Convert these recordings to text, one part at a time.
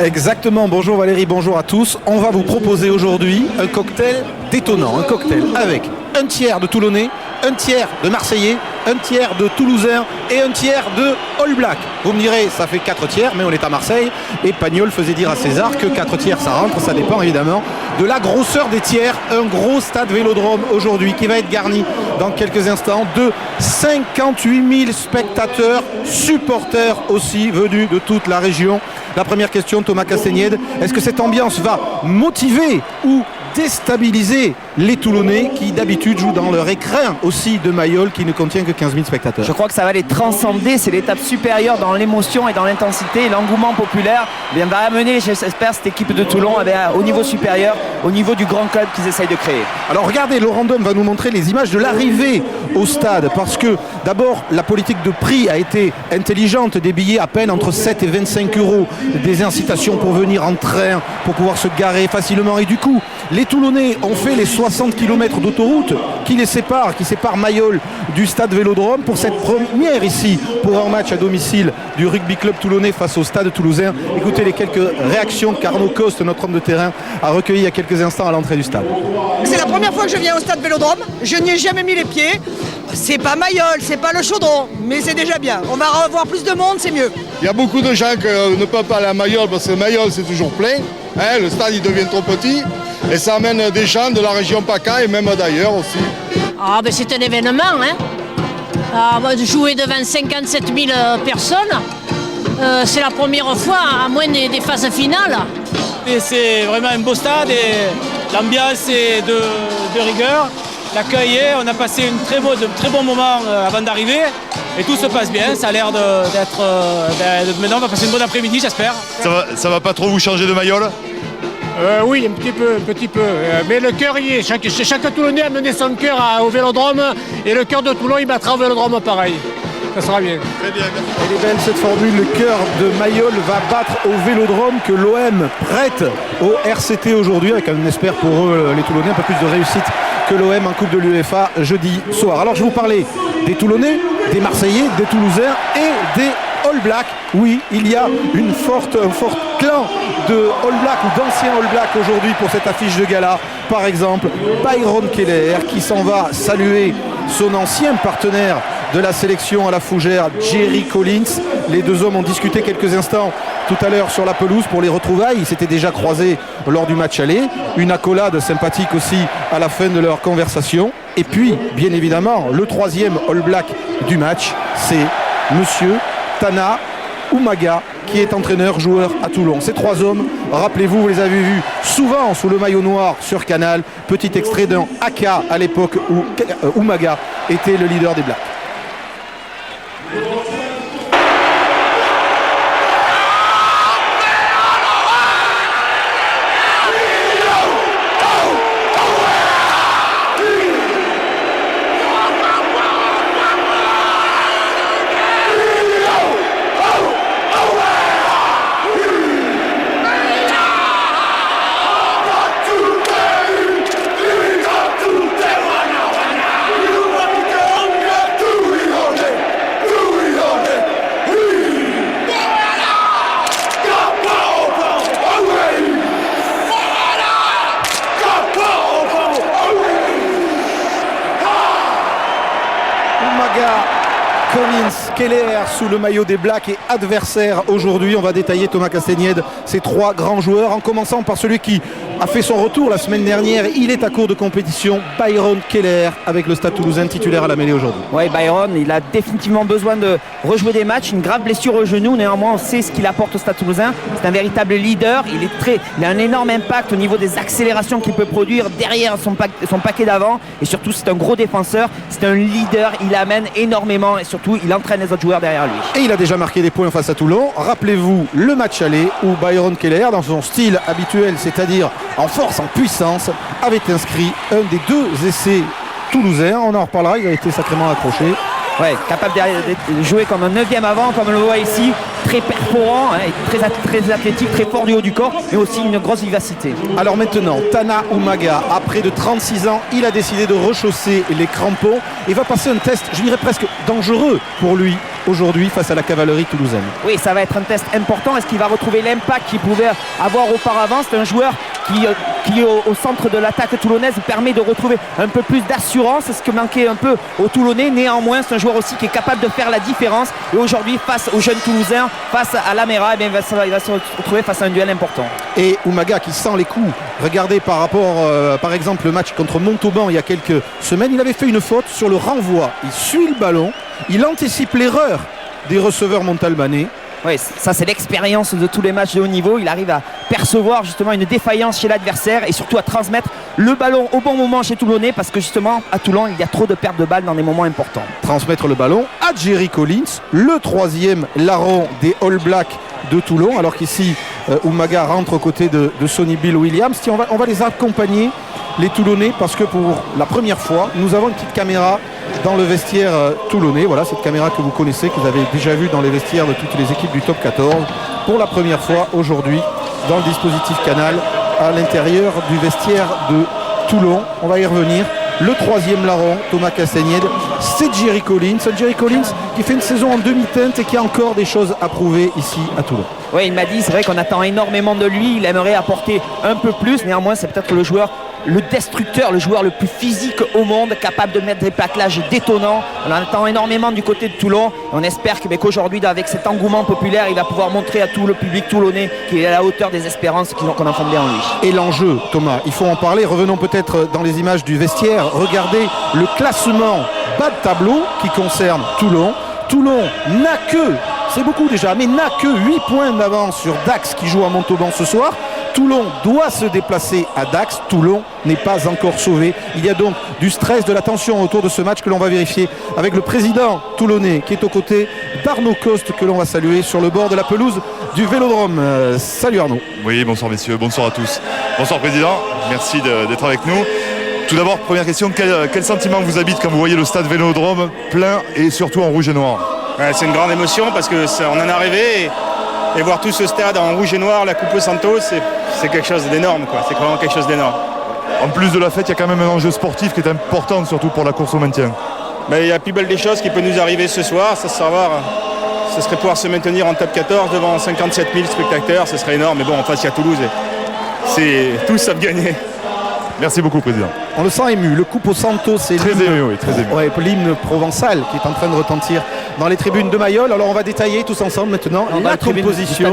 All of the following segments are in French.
Exactement, bonjour Valérie, bonjour à tous. On va vous proposer aujourd'hui un cocktail détonnant, un cocktail avec un tiers de Toulonnais, un tiers de Marseillais, un tiers de Toulousains et un tiers de All Black. Vous me direz, ça fait 4 tiers, mais on est à Marseille et Pagnol faisait dire à César que 4 tiers ça rentre, ça dépend évidemment de la grosseur des tiers. Un gros stade Vélodrome aujourd'hui qui va être garni dans quelques instants de 58 000 spectateurs, supporters aussi venus de toute la région. La première question, Thomas Castaignède, est-ce que cette ambiance va motiver ou déstabiliser les Toulonnais qui d'habitude jouent dans leur écrin aussi de Mayol qui ne contient que 15 000 spectateurs? Je crois que ça va les transcender, c'est l'étape supérieure dans l'émotion et dans l'intensité. L'engouement populaire va amener, j'espère, cette équipe de Toulon au niveau supérieur, au niveau du grand club qu'ils essayent de créer. Alors regardez, Laurent Dom va nous montrer les images de l'arrivée au stade parce que d'abord la politique de prix a été intelligente, des billets à peine entre 7 et 25 euros, des incitations pour venir en train, pour pouvoir se garer facilement et du coup les Toulonnais ont fait les 60 km d'autoroute qui séparent Mayol du stade Vélodrome pour cette première ici pour un match à domicile du rugby club toulonnais face au stade toulousain. Écoutez les quelques réactions qu'Arnaud Coste, notre homme de terrain, a recueillies il y a quelques instants à l'entrée du stade. C'est la première fois que je viens au stade Vélodrome, je n'y ai jamais mis les pieds. C'est pas Mayol, c'est pas le Chaudron, mais c'est déjà bien. On va revoir plus de monde, c'est mieux. Il y a beaucoup de gens qui ne peuvent pas aller à Mayol parce que Mayol c'est toujours plein. Le stade il devient trop petit et ça amène des gens de la région PACA et même d'ailleurs aussi. Ah ben c'est un événement, hein. Jouer devant 57 000 personnes, c'est la première fois, à moins des phases finales. Et c'est vraiment un beau stade et l'ambiance est de rigueur. L'accueil est, on a passé de très bons moments avant d'arriver et tout se passe bien, ça a l'air d'être... maintenant on va passer une bonne après-midi j'espère. Ça va pas trop vous changer de Mayol? Oui, un petit peu. Mais le cœur y est. Chaque Toulonnais a mené son cœur au Vélodrome et le cœur de Toulon il battra au Vélodrome pareil. Ça sera bien. Très bien. Elle est belle cette formule, le cœur de Mayol va battre au Vélodrome que l'OM prête au RCT aujourd'hui avec on espère pour eux les Toulonnais un peu plus de réussite que l'OM en Coupe de l'UEFA jeudi soir. Alors je vais vous parler des Toulonnais, des Marseillais, des Toulousains et des All Black. Oui, il y a un fort clan de All Black ou d'anciens All Black aujourd'hui pour cette affiche de gala. Par exemple, Byron Keller qui s'en va saluer son ancien partenaire de la sélection à la fougère, Jerry Collins. Les deux hommes ont discuté quelques instants tout à l'heure sur la pelouse pour les retrouvailles. Ils s'étaient déjà croisés lors du match aller. Une accolade sympathique aussi à la fin de leur conversation. Et puis, bien évidemment, le troisième All Black du match, c'est Monsieur Tana Umaga qui est entraîneur-joueur à Toulon. Ces trois hommes, rappelez-vous, vous les avez vus souvent sous le maillot noir sur Canal. Petit extrait d'un AK à l'époque où Umaga était le leader des Blacks. Collins, Keller sous le maillot des Blacks et adversaire aujourd'hui. On va détailler, Thomas Castaignède, ces trois grands joueurs en commençant par celui qui a fait son retour la semaine dernière. Il est à court de compétition, Byron Keller avec le Stade Toulousain titulaire à la mêlée aujourd'hui. Oui, Byron, il a définitivement besoin de rejouer des matchs, une grave blessure au genou. Néanmoins, on sait ce qu'il apporte au Stade Toulousain. C'est un véritable leader. Il a un énorme impact au niveau des accélérations qu'il peut produire derrière son paquet d'avant. Et surtout, c'est un gros défenseur. C'est un leader. Il amène énormément et surtout, il entraîne les autres joueurs derrière lui. Et il a déjà marqué des points face à Toulon. Rappelez-vous le match aller où Byron Keller, dans son style habituel, c'est-à-dire en force, en puissance, avait inscrit un des deux essais toulousains. On en reparlera, il a été sacrément accroché. Ouais, capable de jouer comme un 9e avant, comme on le voit ici, très perforant, hein, très athlétique, très fort du haut du corps, mais aussi une grosse vivacité. Alors maintenant, Tana Umaga, après de 36 ans, il a décidé de rechausser les crampons et va passer un test, je dirais presque dangereux pour lui, aujourd'hui face à la cavalerie toulousaine. Oui, ça va être un test important. Est-ce qu'il va retrouver l'impact qu'il pouvait avoir auparavant? C'est un joueur qui au centre de l'attaque toulonnaise permet de retrouver un peu plus d'assurance, ce que manquait un peu aux Toulonnais. Néanmoins, c'est un joueur aussi qui est capable de faire la différence. Et aujourd'hui, face aux jeunes Toulousains, face à l'Améra, il va se retrouver face à un duel important. Et Umaga qui sent les coups. Regardez par rapport, par exemple, le match contre Montauban il y a quelques semaines, il avait fait une faute sur le renvoi. Il suit le ballon, il anticipe l'erreur des receveurs montalbanais. Oui, ça c'est l'expérience de tous les matchs de haut niveau. Il arrive à percevoir justement une défaillance chez l'adversaire et surtout à transmettre le ballon au bon moment chez Toulonnais, parce que justement à Toulon il y a trop de pertes de balles dans des moments importants. Transmettre le ballon à Jerry Collins, le troisième larron des All Blacks de Toulon, alors qu'ici Umaga rentre aux côtés de Sonny Bill Williams. On va les accompagner, les Toulonnais, parce que pour la première fois nous avons une petite caméra dans le vestiaire toulonnais. Voilà, cette caméra que vous connaissez, que vous avez déjà vue dans les vestiaires de toutes les équipes du top 14. Pour la première fois aujourd'hui dans le dispositif Canal, à l'intérieur du vestiaire de Toulon. On va y revenir. Le troisième larron, Thomas Castagnède, c'est Jerry Collins. Jerry Collins qui fait une saison en demi-teinte et qui a encore des choses à prouver ici à Toulon. Oui, il m'a dit, c'est vrai qu'on attend énormément de lui. Il aimerait apporter un peu plus. Néanmoins, c'est peut-être le joueur, le destructeur, le joueur le plus physique au monde, capable de mettre des plaquages détonnants. On en attend énormément du côté de Toulon. On espère qu'aujourd'hui, avec cet engouement populaire, il va pouvoir montrer à tout le public toulonnais qu'il est à la hauteur des espérances qu'on a fondées en lui. Et l'enjeu, Thomas, il faut en parler. Revenons peut-être dans les images du vestiaire. Regardez le classement bas de tableau qui concerne Toulon. Toulon n'a que, c'est beaucoup déjà, mais n'a que 8 points d'avance sur Dax qui joue à Montauban ce soir. Toulon doit se déplacer à Dax. Toulon n'est pas encore sauvé. Il y a donc du stress, de la tension autour de ce match que l'on va vérifier avec le président toulonnais qui est aux côtés d'Arnaud Coste, que l'on va saluer sur le bord de la pelouse du Vélodrome. Salut Arnaud. Oui, bonsoir messieurs, bonsoir à tous. Bonsoir président, merci d'être avec nous. Tout d'abord, première question, quel sentiment vous habite quand vous voyez le stade Vélodrome plein et surtout en rouge et noir? C'est une grande émotion parce qu'on en est arrivé et voir tout ce stade en rouge et noir, la Coupe Santos, c'est quelque chose d'énorme, quoi. C'est vraiment quelque chose d'énorme. En plus de la fête, il y a quand même un enjeu sportif qui est important, surtout pour la course au maintien. Il y a la plus belle des choses qui peut nous arriver ce soir, ce serait pouvoir se maintenir en top 14 devant 57 000 spectateurs, ce serait énorme, mais bon, en face il y a Toulouse et c'est tous savent gagner. Merci beaucoup président. On le sent ému, le Coupe au Santos, c'est très ému, oui, très ému. Ouais, l'hymne provençal qui est en train de retentir dans les tribunes de Mayol. Alors on va détailler tous ensemble maintenant la composition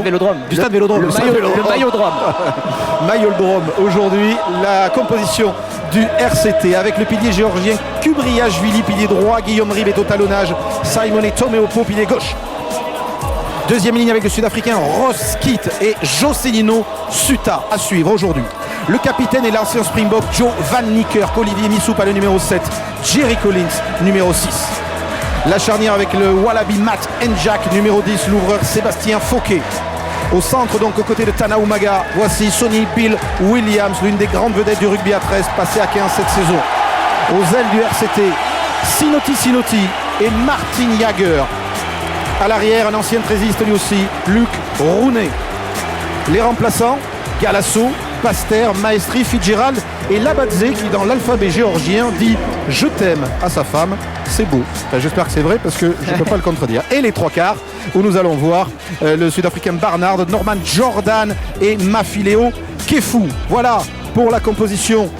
du stade Vélodrome. Le Maillodrome. Mailloldrome aujourd'hui, la composition du RCT avec le pilier géorgien Kubriashvili, pilier droit, Guillaume Rib est au talonnage, Simone Tomeopo, pilier gauche. Deuxième ligne avec le Sud-Africain Ross Kitt et Jocelino Suta à suivre aujourd'hui. Le capitaine et l'ancien Springbok Joe Van Niekerk, Olivier Missoupa le numéro 7, Jerry Collins numéro 6. La charnière avec le Wallaby Matt Njak numéro 10, l'ouvreur Sébastien Fauquet. Au centre donc aux côtés de Tana Umaga, voici Sonny Bill Williams, l'une des grandes vedettes du rugby à 13, passé à 15 cette saison. Aux ailes du RCT, Sinotti et Martin Jager. À l'arrière, un ancien trésiste lui aussi, Luc Rounet. Les remplaçants, Galasso, Paster, Maestri, Fitzgerald et Labadze qui dans l'alphabet géorgien dit « Je t'aime » à sa femme. C'est beau. Enfin, j'espère que c'est vrai parce que je ne peux pas le contredire. Et les trois quarts où nous allons voir le Sud-Africain Barnard, Norman Jordan et Mafileo Kefu. Voilà pour la composition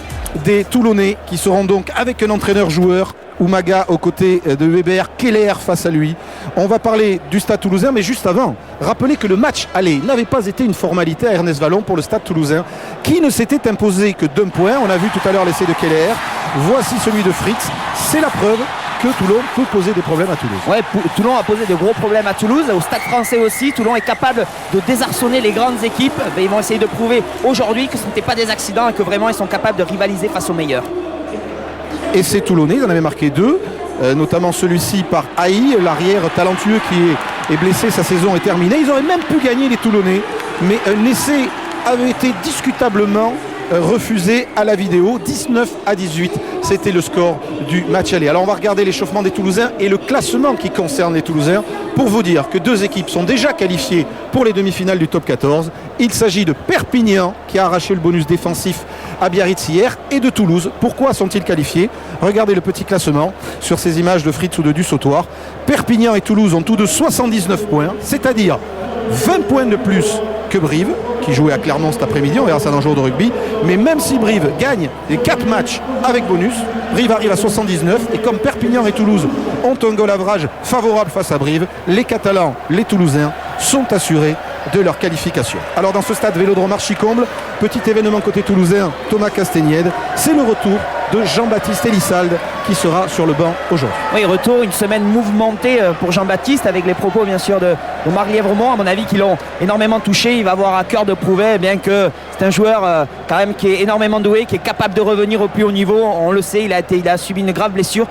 des Toulonnais qui seront donc avec un entraîneur-joueur. Umaga aux côtés de Weber, Keller face à lui. On va parler du Stade Toulousain, mais juste avant, rappelez que le match aller n'avait pas été une formalité à Ernest Vallon pour le Stade Toulousain, qui ne s'était imposé que d'un point. On a vu tout à l'heure l'essai de Keller. Voici celui de Fritz. C'est la preuve que Toulon peut poser des problèmes à Toulouse. Ouais, Toulon a posé de gros problèmes à Toulouse, au Stade Français aussi. Toulon est capable de désarçonner les grandes équipes. Ils vont essayer de prouver aujourd'hui que ce n'était pas des accidents et que vraiment ils sont capables de rivaliser face aux meilleurs. Et ces Toulonnais, ils en avaient marqué deux, notamment celui-ci par Haï, l'arrière talentueux qui est blessé, sa saison est terminée. Ils auraient même pu gagner les Toulonnais, mais un essai avait été discutablement refusé à la vidéo. 19-18, c'était le score du match aller. Alors on va regarder l'échauffement des Toulousains et le classement qui concerne les Toulousains pour vous dire que deux équipes sont déjà qualifiées pour les demi-finales du top 14. Il s'agit de Perpignan qui a arraché le bonus défensif à Biarritz hier et de Toulouse. Pourquoi sont-ils qualifiés? Regardez le petit classement sur ces images de Fritz ou de Dussautoir. Perpignan et Toulouse ont tous de 79 points, c'est-à-dire 20 points de plus que Brive, qui jouait à Clermont cet après-midi, on verra ça dans le jour de rugby. Mais même si Brive gagne les 4 matchs avec bonus, Brive arrive à 79, et comme Perpignan et Toulouse ont un goal average favorable face à Brive, les Catalans, les Toulousains sont assurés de leur qualification. Alors dans ce stade Vélodrome Archicomble, petit événement côté toulousain, Thomas Castagnède, c'est le retour de Jean-Baptiste Elissalde qui sera sur le banc aujourd'hui. Oui, retour, une semaine mouvementée pour Jean-Baptiste, avec les propos bien sûr de Marc Lièvremont, à mon avis qui l'ont énormément touché. Il va avoir à cœur de prouver bien que c'est un joueur quand même qui est énormément doué, qui est capable de revenir au plus haut niveau. On le sait, il a subi une grave blessure.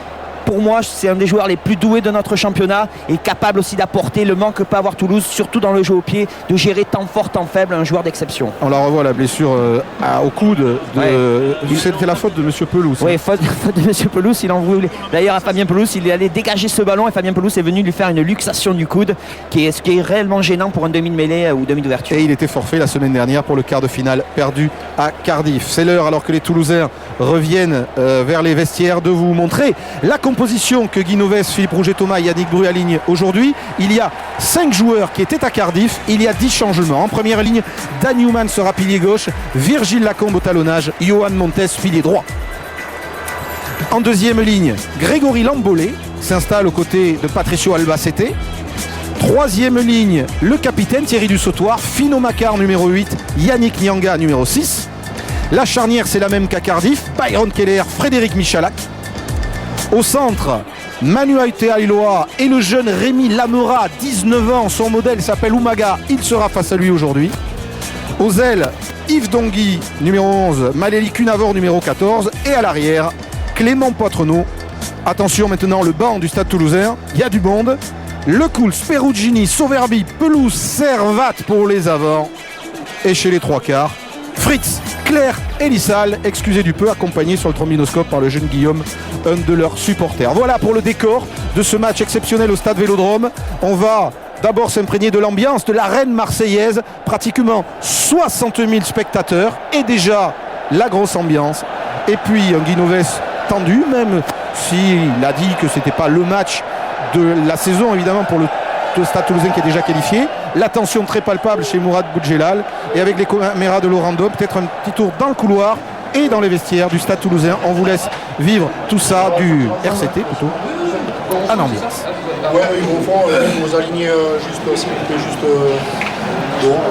Pour moi, c'est un des joueurs les plus doués de notre championnat et capable aussi d'apporter le manque que peut avoir Toulouse, surtout dans le jeu au pied, de gérer temps fort, temps faible, un joueur d'exception. On la revoit, la blessure au coude. C'était la faute de M. Pelouse. Oui, faute de M. Pelouse, il en voulait. D'ailleurs, à Fabien Pelouse, il allait dégager ce ballon et Fabien Pelouse est venu lui faire une luxation du coude, ce qui est réellement gênant pour un demi de mêlée ou demi d'ouverture. Et il était forfait la semaine dernière pour le quart de finale perdu à Cardiff. C'est l'heure, alors que les Toulousains reviennent vers les vestiaires, de vous montrer la composition que Guy Novès, Philippe Rouget-Thomas et Yannick Bru alignent aujourd'hui. Il y a 5 joueurs qui étaient à Cardiff. Il y a 10 changements. En première ligne, Dan Newman sera pilier gauche, Virgile Lacombe au talonnage, Johan Montes pilier droit. En deuxième ligne, Grégory Lambolé s'installe aux côtés de Patricio Albacete. Troisième ligne, le capitaine Thierry Dussautoir, Fino Macar numéro 8, Yannick Nyanga numéro 6. La charnière, c'est la même qu'à Cardiff, Byron Keller, Frédéric Michalak. Au centre, Manu Aiteailoa et le jeune Rémi Lamera, 19 ans, son modèle s'appelle Umaga, il sera face à lui aujourd'hui. Aux ailes, Yves Dongui, numéro 11, Malélie Cunavor, numéro 14. Et à l'arrière, Clément Poitrenaud. Attention maintenant, le banc du Stade Toulousain, il y a du monde. Lecouls, Perugini, Sauverbi, Pelouse, Servat pour les avants. Et chez les trois quarts, Fritz, Claire et Elissalde, excusez du peu, accompagné sur le trombinoscope par le jeune Guillaume, un de leurs supporters. Voilà pour le décor de ce match exceptionnel au Stade Vélodrome. On va d'abord s'imprégner de l'ambiance de l'arène marseillaise, pratiquement 60 000 spectateurs et déjà la grosse ambiance. Et puis un Guy Novès tendu, même s'il a dit que c'était pas le match de la saison évidemment pour le Stade Toulousain qui est déjà qualifié. La tension très palpable chez Mourad Boudjelal, et avec les caméras de Laurent Daube, peut-être un petit tour dans le couloir et dans les vestiaires du Stade Toulousain. On vous laisse vivre tout ça du RCT plutôt en ambiance. Ouais, au fond, vous alignez juste, s'il vous plaît, juste dehors.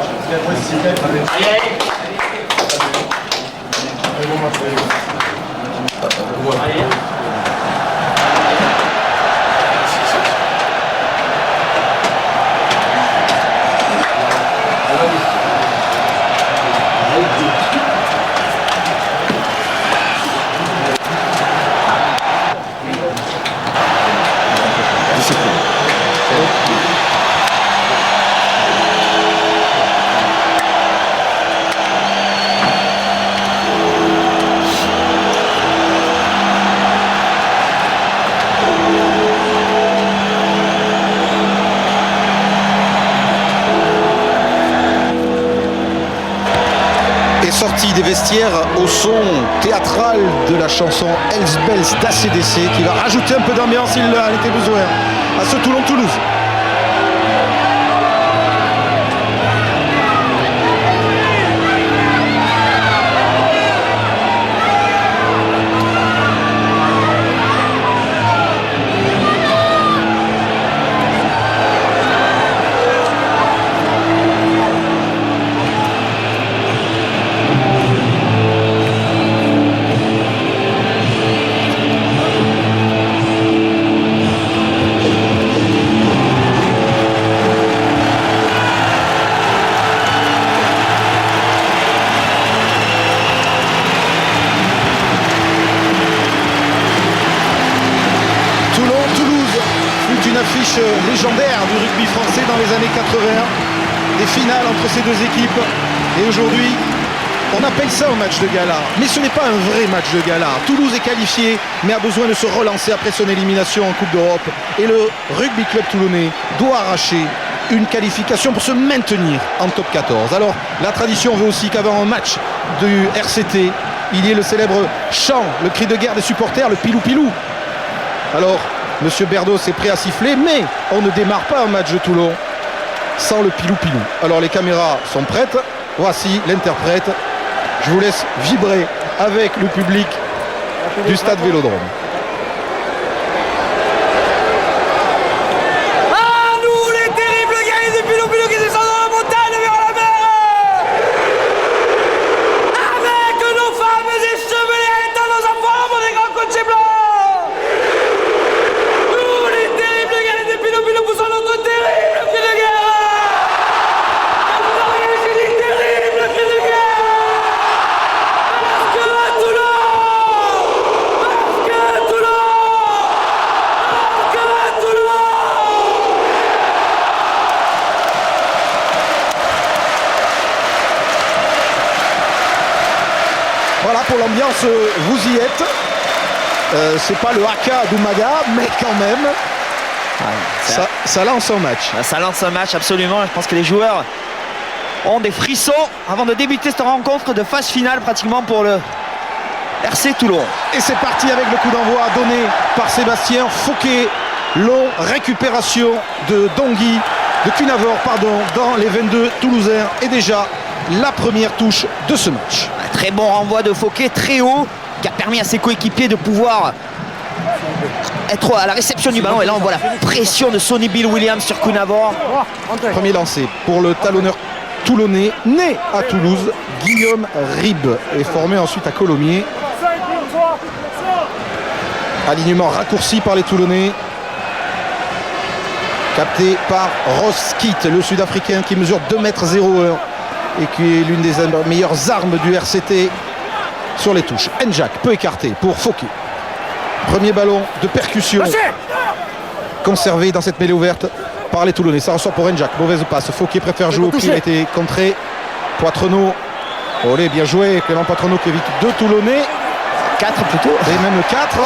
Sortie des vestiaires au son théâtral de la chanson Hells Bells d'ACDC qui va rajouter un peu d'ambiance, il en était besoin à ce Toulon-Toulouse. Légendaire du rugby français dans les années 80, des finales entre ces deux équipes, et aujourd'hui on appelle ça un match de gala, mais ce n'est pas un vrai match de gala. Toulouse est qualifié mais a besoin de se relancer après son élimination en Coupe d'Europe, et le rugby club toulonnais doit arracher une qualification pour se maintenir en top 14. Alors la tradition veut aussi qu'avant un match du RCT, il y ait le célèbre chant, le cri de guerre des supporters, le pilou-pilou. Alors, Monsieur Berdos est prêt à siffler, mais on ne démarre pas un match de Toulon sans le pilou-pilou. Alors les caméras sont prêtes, voici l'interprète. Je vous laisse vibrer avec le public du stade Vélodrome. Voilà pour l'ambiance, vous y êtes. C'est pas le haka d'Umaga, mais quand même, ça lance un match. Ça lance un match, absolument. Je pense que les joueurs ont des frissons avant de débuter cette rencontre de phase finale pratiquement pour le RC Toulon. Et c'est parti avec le coup d'envoi donné par Sébastien Fauquet. Long récupération de Dongui, de Cunavor, pardon, dans les 22 Toulousains. Et déjà la première touche de ce match. Un très bon renvoi de Fauquet, très haut, qui a permis à ses coéquipiers de pouvoir être à la réception du ballon. Et là on voit la pression de Sonny Bill Williams sur Cunavor. Premier lancé pour le talonneur toulonnais, né à Toulouse, Guillaume Ribes, est formé ensuite à Colomiers. Alignement raccourci par les Toulonnais, capté par Ross Kitt, le Sud-Africain qui mesure 2,01 m et qui est l'une des meilleures armes du RCT sur les touches. Njak peut écarter pour Fauquet. Premier ballon de percussion conservé dans cette mêlée ouverte par les Toulonnais. Ça ressort pour Njak. Mauvaise passe. Fauquet préfère jouer au pied. Il a été contré. Poitrenaud. Olé, bien joué. Clément Poitrenaud qui évite 2 Toulonnais. 4 plutôt. Et même 4.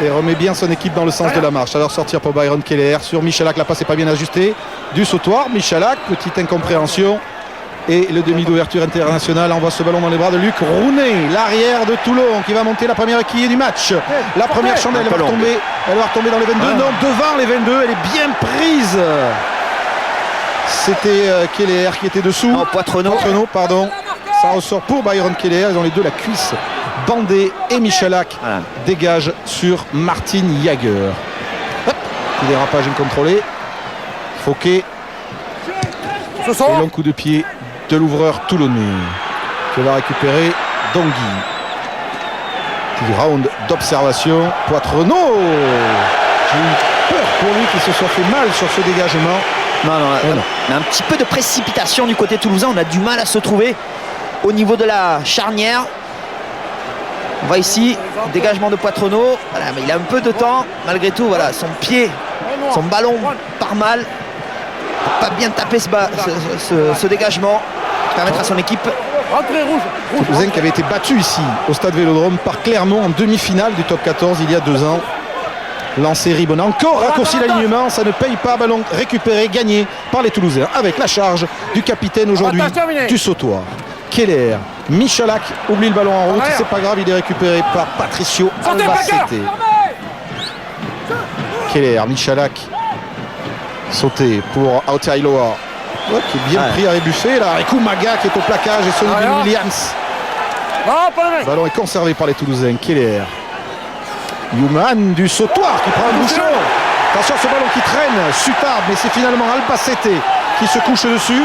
Et remet bien son équipe dans le sens de la marche. Alors sortir pour Byron Keller sur Michalak. La passe n'est pas bien ajustée. Du sautoir. Michalak, petite incompréhension. Et le demi d'ouverture international envoie ce ballon dans les bras de Luc Rounet, l'arrière de Toulon, qui va monter la première équille du match. La première chandelle, elle va retomber dans les 22. Non, devant les 22, elle est bien prise. C'était Keller qui était dessous. Non, Poitrenaud, pardon. Ça ressort pour Byron Keller. Ils ont les deux la cuisse bandée. Et Michalak dégage sur Martin Jager. Petit dérapage incontrôlé. Fauquet. Et long coup de pied de l'ouvreur toulonnais qui va récupérer Dongui. Petit round d'observation. Poitrenaud. J'ai eu peur pour lui qu'il se soit fait mal sur ce dégagement. Non. Un petit peu de précipitation du côté toulousain. On a du mal à se trouver au niveau de la charnière. On voit ici, dégagement de Poitrenaud. Voilà, mais il a un peu de temps. Malgré tout, voilà, son pied, son ballon part mal. Pas bien taper ce dégagement qui permettra à son équipe. Toulousain qui avait été battu ici au stade Vélodrome par Clermont en demi-finale du top 14 il y a 2 ans. Lancé Ribon, encore raccourci l'alignement, ça ne paye pas. Ballon récupéré, gagné par les Toulousains avec la charge du capitaine aujourd'hui du sautoir. Keller, Michalak oublie le ballon en route, c'est pas grave, il est récupéré par Patricio Albacete. Keller, Michalak. Sauté pour Aoteailoa, qui est bien pris à Rébuffet. Là, Riku Maga qui est au plaquage et Sonny Bill Williams. Le ballon est conservé par les Toulousains. Keller. Youman du sautoir qui prend un bouchon. Attention, ce ballon qui traîne. Sutard, mais c'est finalement Albacete qui se couche dessus.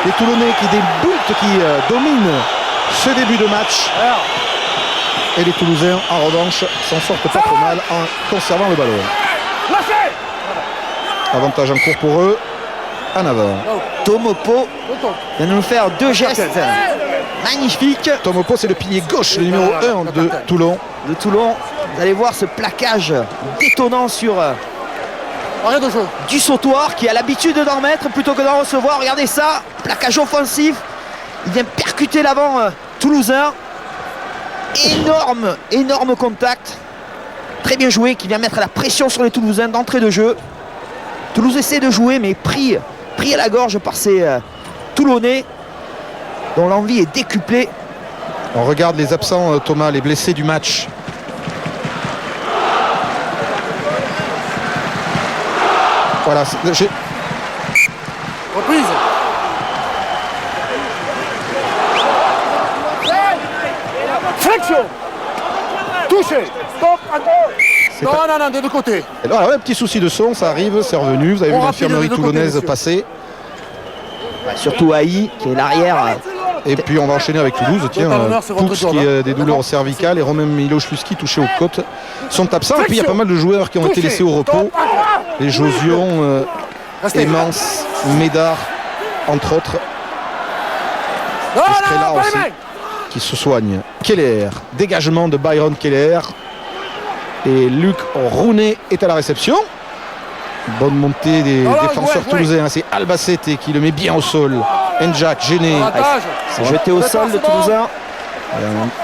Les Toulonnais qui débutent, qui dominent ce début de match. Et les Toulousains, en revanche, s'en sortent pas trop mal en conservant le ballon. Avantage en cours pour eux. En avant. Tomopo vient de nous faire 2 gestes magnifiques. Tomopo, c'est le pilier gauche, le numéro 1 de Toulon. Vous allez voir ce plaquage détonnant sur du sautoir qui a l'habitude d'en mettre plutôt que d'en recevoir. Regardez ça, plaquage offensif. Il vient percuter l'avant toulousain. Énorme contact. Très bien joué, qui vient mettre la pression sur les Toulousains d'entrée de jeu. Toulouse essaie de jouer, mais pris à la gorge par ces Toulonnais dont l'envie est décuplée On regarde les absents, Thomas, les blessés du match. Voilà. Reprise. Flexion. Touché. Stop. Non, des deux côtés. Alors, un petit souci de son, ça arrive, c'est revenu. Vous avez vu l'infirmerie toulonnaise passer. Surtout Haï, qui est l'arrière. Et puis on va enchaîner avec Toulouse. Tiens, Poux qui a des douleurs cervicales et Romain Miloš-Luski touché aux côtes sont absents. Et puis il y a pas mal de joueurs qui ont été laissés au repos. Les Josion, Emmans, Médard, entre autres. Estrella aussi, qui se soigne. Keller, dégagement de Byron Keller. Et Luc Rounet est à la réception. Bonne montée des défenseurs toulousains. C'est Albacete qui le met bien au sol. Njak gêné. C'est jeté au sol de Toulousain.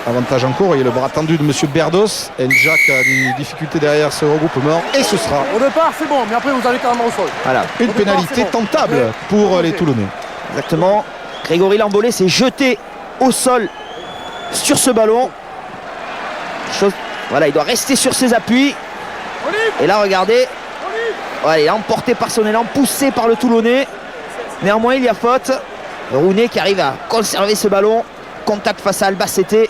Avantage en cours. Il y a le bras tendu de M. Berdos. Njak a des difficultés derrière ce regroupement. Et ce sera. Au départ, c'est bon, mais après, vous allez carrément au sol. Voilà. Une pénalité tentable pour les Toulonnais. Exactement. Grégory Lambolé s'est jeté au sol sur ce ballon. Voilà, il doit rester sur ses appuis. Et là, regardez. Ouais, il est emporté par son élan, poussé par le Toulonnais. Néanmoins, il y a faute. Rounet qui arrive à conserver ce ballon. Contact face à Albacete.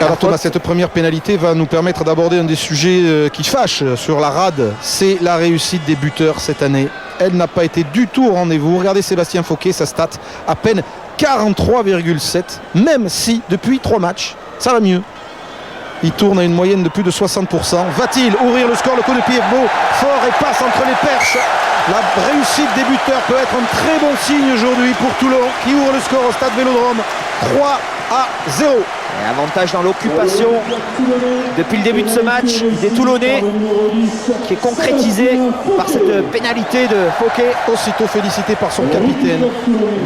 Alors Thomas, cette première pénalité va nous permettre d'aborder un des sujets qui fâchent sur la rade. C'est la réussite des buteurs cette année. Elle n'a pas été du tout au rendez-vous. Regardez Sébastien Fauquet, sa stat, à peine 43,7. Même si, depuis 3 matchs, ça va mieux. Il tourne à une moyenne de plus de 60%. Va-t-il ouvrir le score? Le coup de pied est beau, fort et passe entre les perches. La réussite des buteurs peut être un très bon signe aujourd'hui pour Toulon qui ouvre le score au stade Vélodrome. 3-0. Et avantage dans l'occupation depuis le début de ce match des Toulonnais qui est concrétisé par cette pénalité de Fauquet. Aussitôt félicité par son capitaine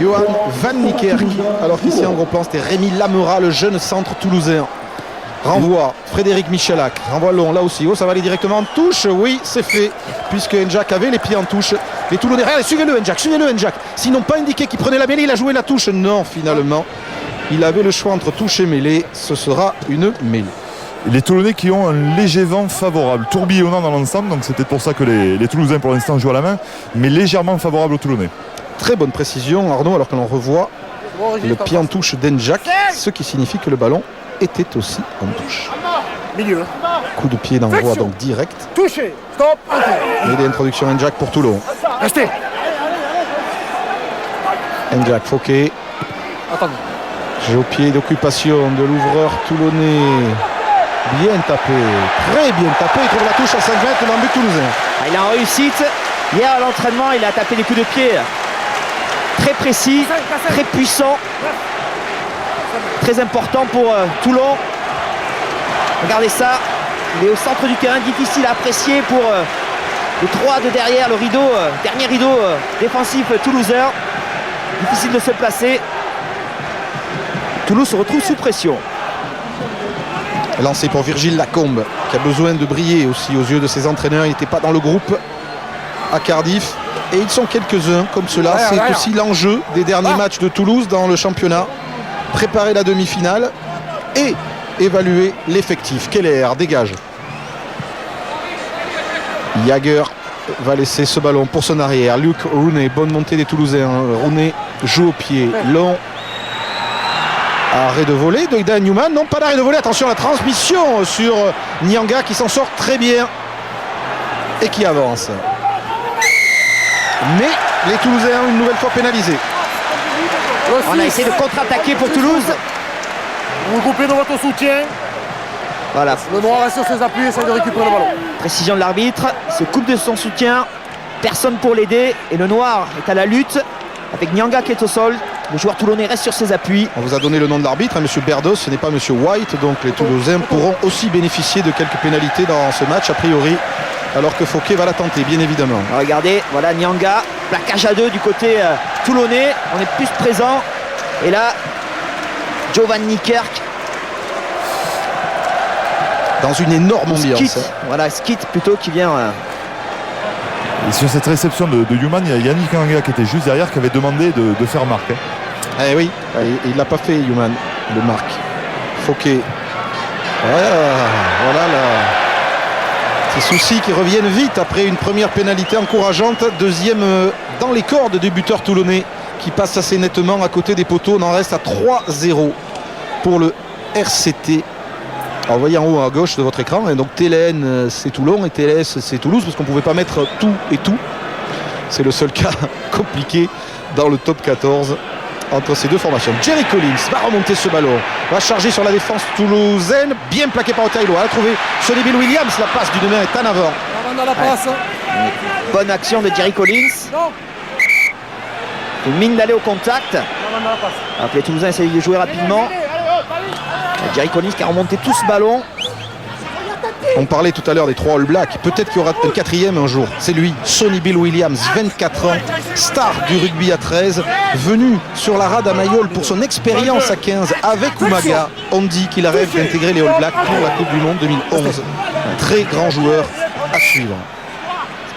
Johan Van Niekerk. Alors qu'ici en gros plan c'était Rémi Lamera, le jeune centre toulousain. Renvoi, Frédéric Michalak, renvoi long là aussi. Oh, ça va aller directement en touche. Oui, c'est fait, puisque Njak avait les pieds en touche. Les Toulonnais, regardez, suivez-le Njak. Sinon pas indiqué qu'il prenait la mêlée, il a joué la touche. Non, finalement, il avait le choix entre touche et mêlée. Ce sera une mêlée. Les Toulonnais qui ont un léger vent favorable, tourbillonnant dans l'ensemble, donc c'est peut-être pour ça que les Toulousains pour l'instant jouent à la main, mais légèrement favorable aux Toulonnais. Très bonne précision, Arnaud, alors que l'on revoit le pied en touche d'Njak, ce qui signifie que le ballon était aussi en touche. Milieu. Coup de pied d'envoi donc direct. Touché. Stop. Et d'introduction Njak pour Toulon. Restez. Njak, Fauquet. Attendez. Jeu au pied d'occupation de l'ouvreur toulonnais. Bien tapé, très bien tapé. Il trouve la touche à 5 mètres dans le but toulousain. Il est en réussite. Hier à l'entraînement, il a tapé des coups de pied très précis, très puissants. Très important pour Toulon. Regardez ça. Il est au centre du terrain, difficile à apprécier pour les 3 de derrière, le rideau, dernier rideau défensif toulousain. Difficile de se placer. Toulouse se retrouve sous pression. Lancé pour Virgile Lacombe, qui a besoin de briller aussi aux yeux de ses entraîneurs. Il n'était pas dans le groupe à Cardiff. Et ils sont quelques-uns comme cela. C'est aussi l'enjeu des derniers matchs de Toulouse dans le championnat. Préparer la demi-finale et évaluer l'effectif. Keller dégage. Jager va laisser ce ballon pour son arrière. Luc Rounet, bonne montée des Toulousains. Rounet joue au pied long. Arrêt de volée de Dan Newman. Non, pas d'arrêt de volée. Attention à la transmission sur Nyanga qui s'en sort très bien et qui avance. Mais les Toulousains une nouvelle fois pénalisés. On a essayé de contre-attaquer pour Toulouse. Vous groupez dans votre soutien. Voilà. Le noir reste sur ses appuis et essaie de récupérer le ballon. Précision de l'arbitre. Il se coupe de son soutien. Personne pour l'aider. Et le noir est à la lutte avec Nyanga qui est au sol. Le joueur toulonnais reste sur ses appuis. On vous a donné le nom de l'arbitre, M. Berdos, ce n'est pas M. White. Donc les Toulousains pourront aussi bénéficier de quelques pénalités dans ce match, a priori. Alors que Fauquet va la tenter, bien évidemment. Regardez, voilà Nyanga, plaquage à 2 du côté toulonnais. On est plus présent. Et là, Jovan Niekerk. Dans une énorme ambiance. Skit, voilà, Skit plutôt qui vient. Et sur cette réception de Human, il y a Yannick Nyanga qui était juste derrière, qui avait demandé de faire marque. Eh oui, et il l'a pas fait, Human, le marque. Fouquet. Voilà ces soucis qui reviennent vite après une première pénalité encourageante. Deuxième dans les cordes du buteur toulonnais qui passe assez nettement à côté des poteaux. On en reste à 3-0 pour le RCT. Alors vous voyez en haut à gauche de votre écran, et donc TLN c'est Toulon et TLS c'est Toulouse, parce qu'on ne pouvait pas mettre tout et tout. C'est le seul cas compliqué dans le top 14 entre ces deux formations. Jerry Collins va remonter ce ballon, va charger sur la défense toulousaine, bien plaqué par Otaïlo. A trouvé Sonny Bill Williams, la passe d'une main est en avant. Bonne action de Jerry Collins. Il mine d'aller au contact. Les Toulousains essayent de jouer rapidement. Jerry Collins qui a remonté tout ce ballon. On parlait tout à l'heure des 3 All Blacks. Peut-être qu'il y aura un 4e un jour. C'est lui, Sonny Bill Williams, 24 ans, star du rugby à 13, venu sur la rade à Mayol pour son expérience à 15 avec Umaga. On dit qu'il rêve d'intégrer les All Blacks pour la Coupe du Monde 2011. Un très grand joueur à suivre.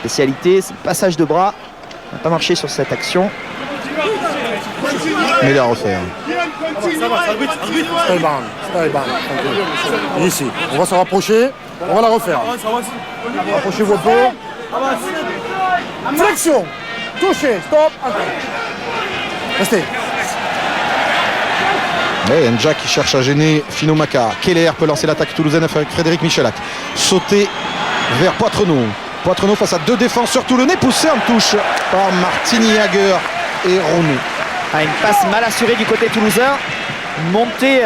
Spécialité, c'est le passage de bras. On n'a pas marché sur cette action. Mais il a à refaire. Ici, on va se rapprocher, on va la refaire. Rapprochez-vous un peu. Flexion, touchez, stop, restez. Et Njak qui cherche à gêner Fino Maka. Keller peut lancer l'attaque toulousaine avec Frédéric Michalak. Sauter vers Poitrenaud. Poitrenaud face à 2 défenseurs toulonnais, poussé en touche par Martini Jager et Roné. Une passe mal assurée du côté toulousain. Une montée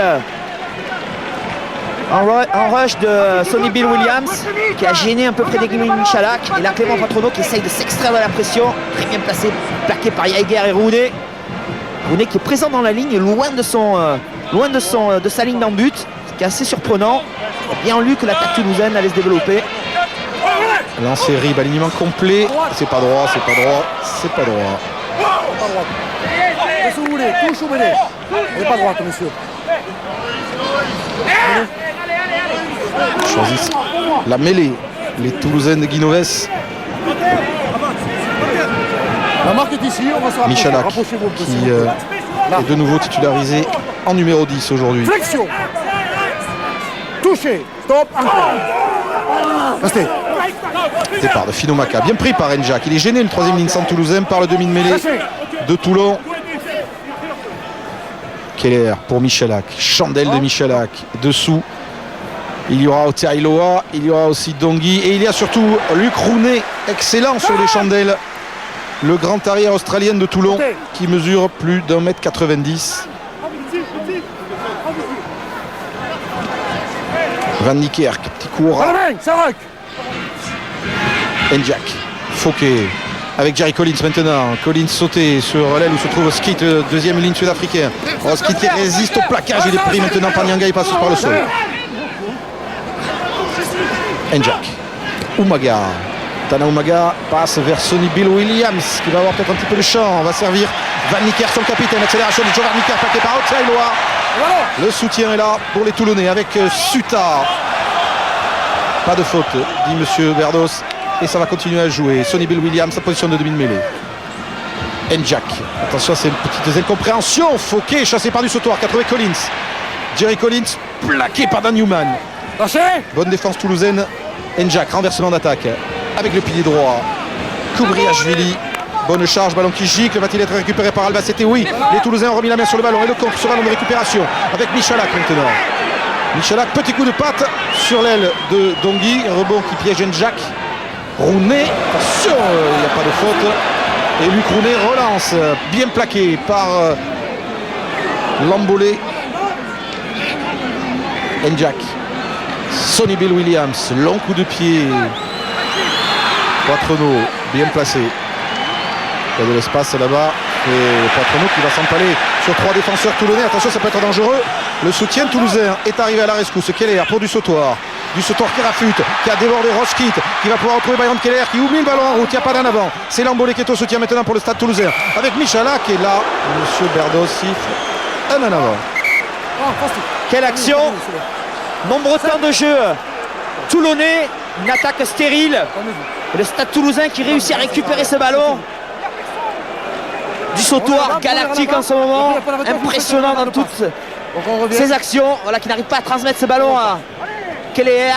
en rush de Sonny Bill Williams qui a gêné un peu Frédéric Michalak. Et là Clément Poitrenaud qui essaye de s'extraire de la pression. Très bien placé, plaqué par Jager et Roné. Roné qui est présent dans la ligne, loin de sa ligne d'en but. Ce qui est assez surprenant. Il a bien lu que l'attaque toulousaine allait se développer. Lancé Rib, alignement complet. C'est pas droit, c'est pas droit, c'est pas droit. Qu'est-ce que vous voulez? Touche ou menez? Elle n'est pas droite, monsieur. Choisissent la mêlée, les Toulousaines de Guinoves. La marque est ici, on va se rapprocher. Michalak Rapprochez-vous un peu, qui s'il vous plaît. est de nouveau titularisé en numéro 10 aujourd'hui. Flexion. Touchez, stop, encore. Restez. Départ de Fino Maka, bien pris par Njak. Il est gêné, le 3e ligne centre toulousain, par le demi de mêlée de Toulon. Keller pour Michalak, chandelle de Michalak. Dessous, il y aura Otaïloa, il y aura aussi Dongui et il y a surtout Luc Roné, excellent sur les chandelles. Le grand arrière australien de Toulon qui mesure plus d'1m90. Van Niekerk, petit court. Njak, Fouquet avec Jerry Collins maintenant. Collins sauté sur l'aile où se trouve Skit, le 2e ligne sud-africain. Skit qui résiste au plaquage, il est pris maintenant par Nyanga, il passe par le sol. Njak, Umaga. Tana Umaga passe vers Sonny Bill Williams qui va avoir peut-être un petit peu de champ. On va servir Van Niekerk, son capitaine. Accélération de Joe Van Niekerk plaqué par Otaïloa. Le soutien est là pour les Toulonnais avec Suta. Pas de faute, dit monsieur Berdos. Et ça va continuer à jouer. Sonny Bill Williams, sa position de demi de mêlée. Njak. Attention à ces petites incompréhensions. Fouquet chassé par du sautoir qui a trouvé Collins. Jerry Collins plaqué par Dan Newman. Bonne défense toulousaine. Njak, renversement d'attaque avec le pilier droit. Koubriachvili. Bonne charge, ballon qui gicle. Va-t-il être récupéré par Albacete? Oui. Les Toulousains ont remis la main sur le ballon et le contre ce ballon de récupération avec Michalak maintenant. Michalak, petit coup de patte sur l'aile de Dongui. Rebond qui piège Njak. Roné, attention, il n'y a pas de faute. Et Luc Roné relance, bien plaqué par Lambolé. Njak. Sonny Bill Williams, long coup de pied. Poitrenaud, bien placé. Il y a de l'espace là-bas. Et Poitrenaud qui va s'empaler sur 3 défenseurs toulonnais. Attention, ça peut être dangereux. Le soutien toulousain est arrivé à la rescousse. Keller pour du sautoir. Du sautoir qui rafute, qui a dévoré Roskit, qui va pouvoir retrouver Byron Keller, qui oublie le ballon en route. Il n'y a pas d'en avant. C'est Lambolé qui est au soutien maintenant pour le stade toulousain. Avec Michalak et là, monsieur Berdos siffle un en avant. Quelle action! Nombreux temps de jeu toulonnais, une attaque stérile. Et le stade toulousain qui réussit à récupérer ce ballon. du sautoir galactique en ce moment, impressionnant dans toutes ses actions, voilà, qui n'arrive pas à transmettre ce ballon à Keller.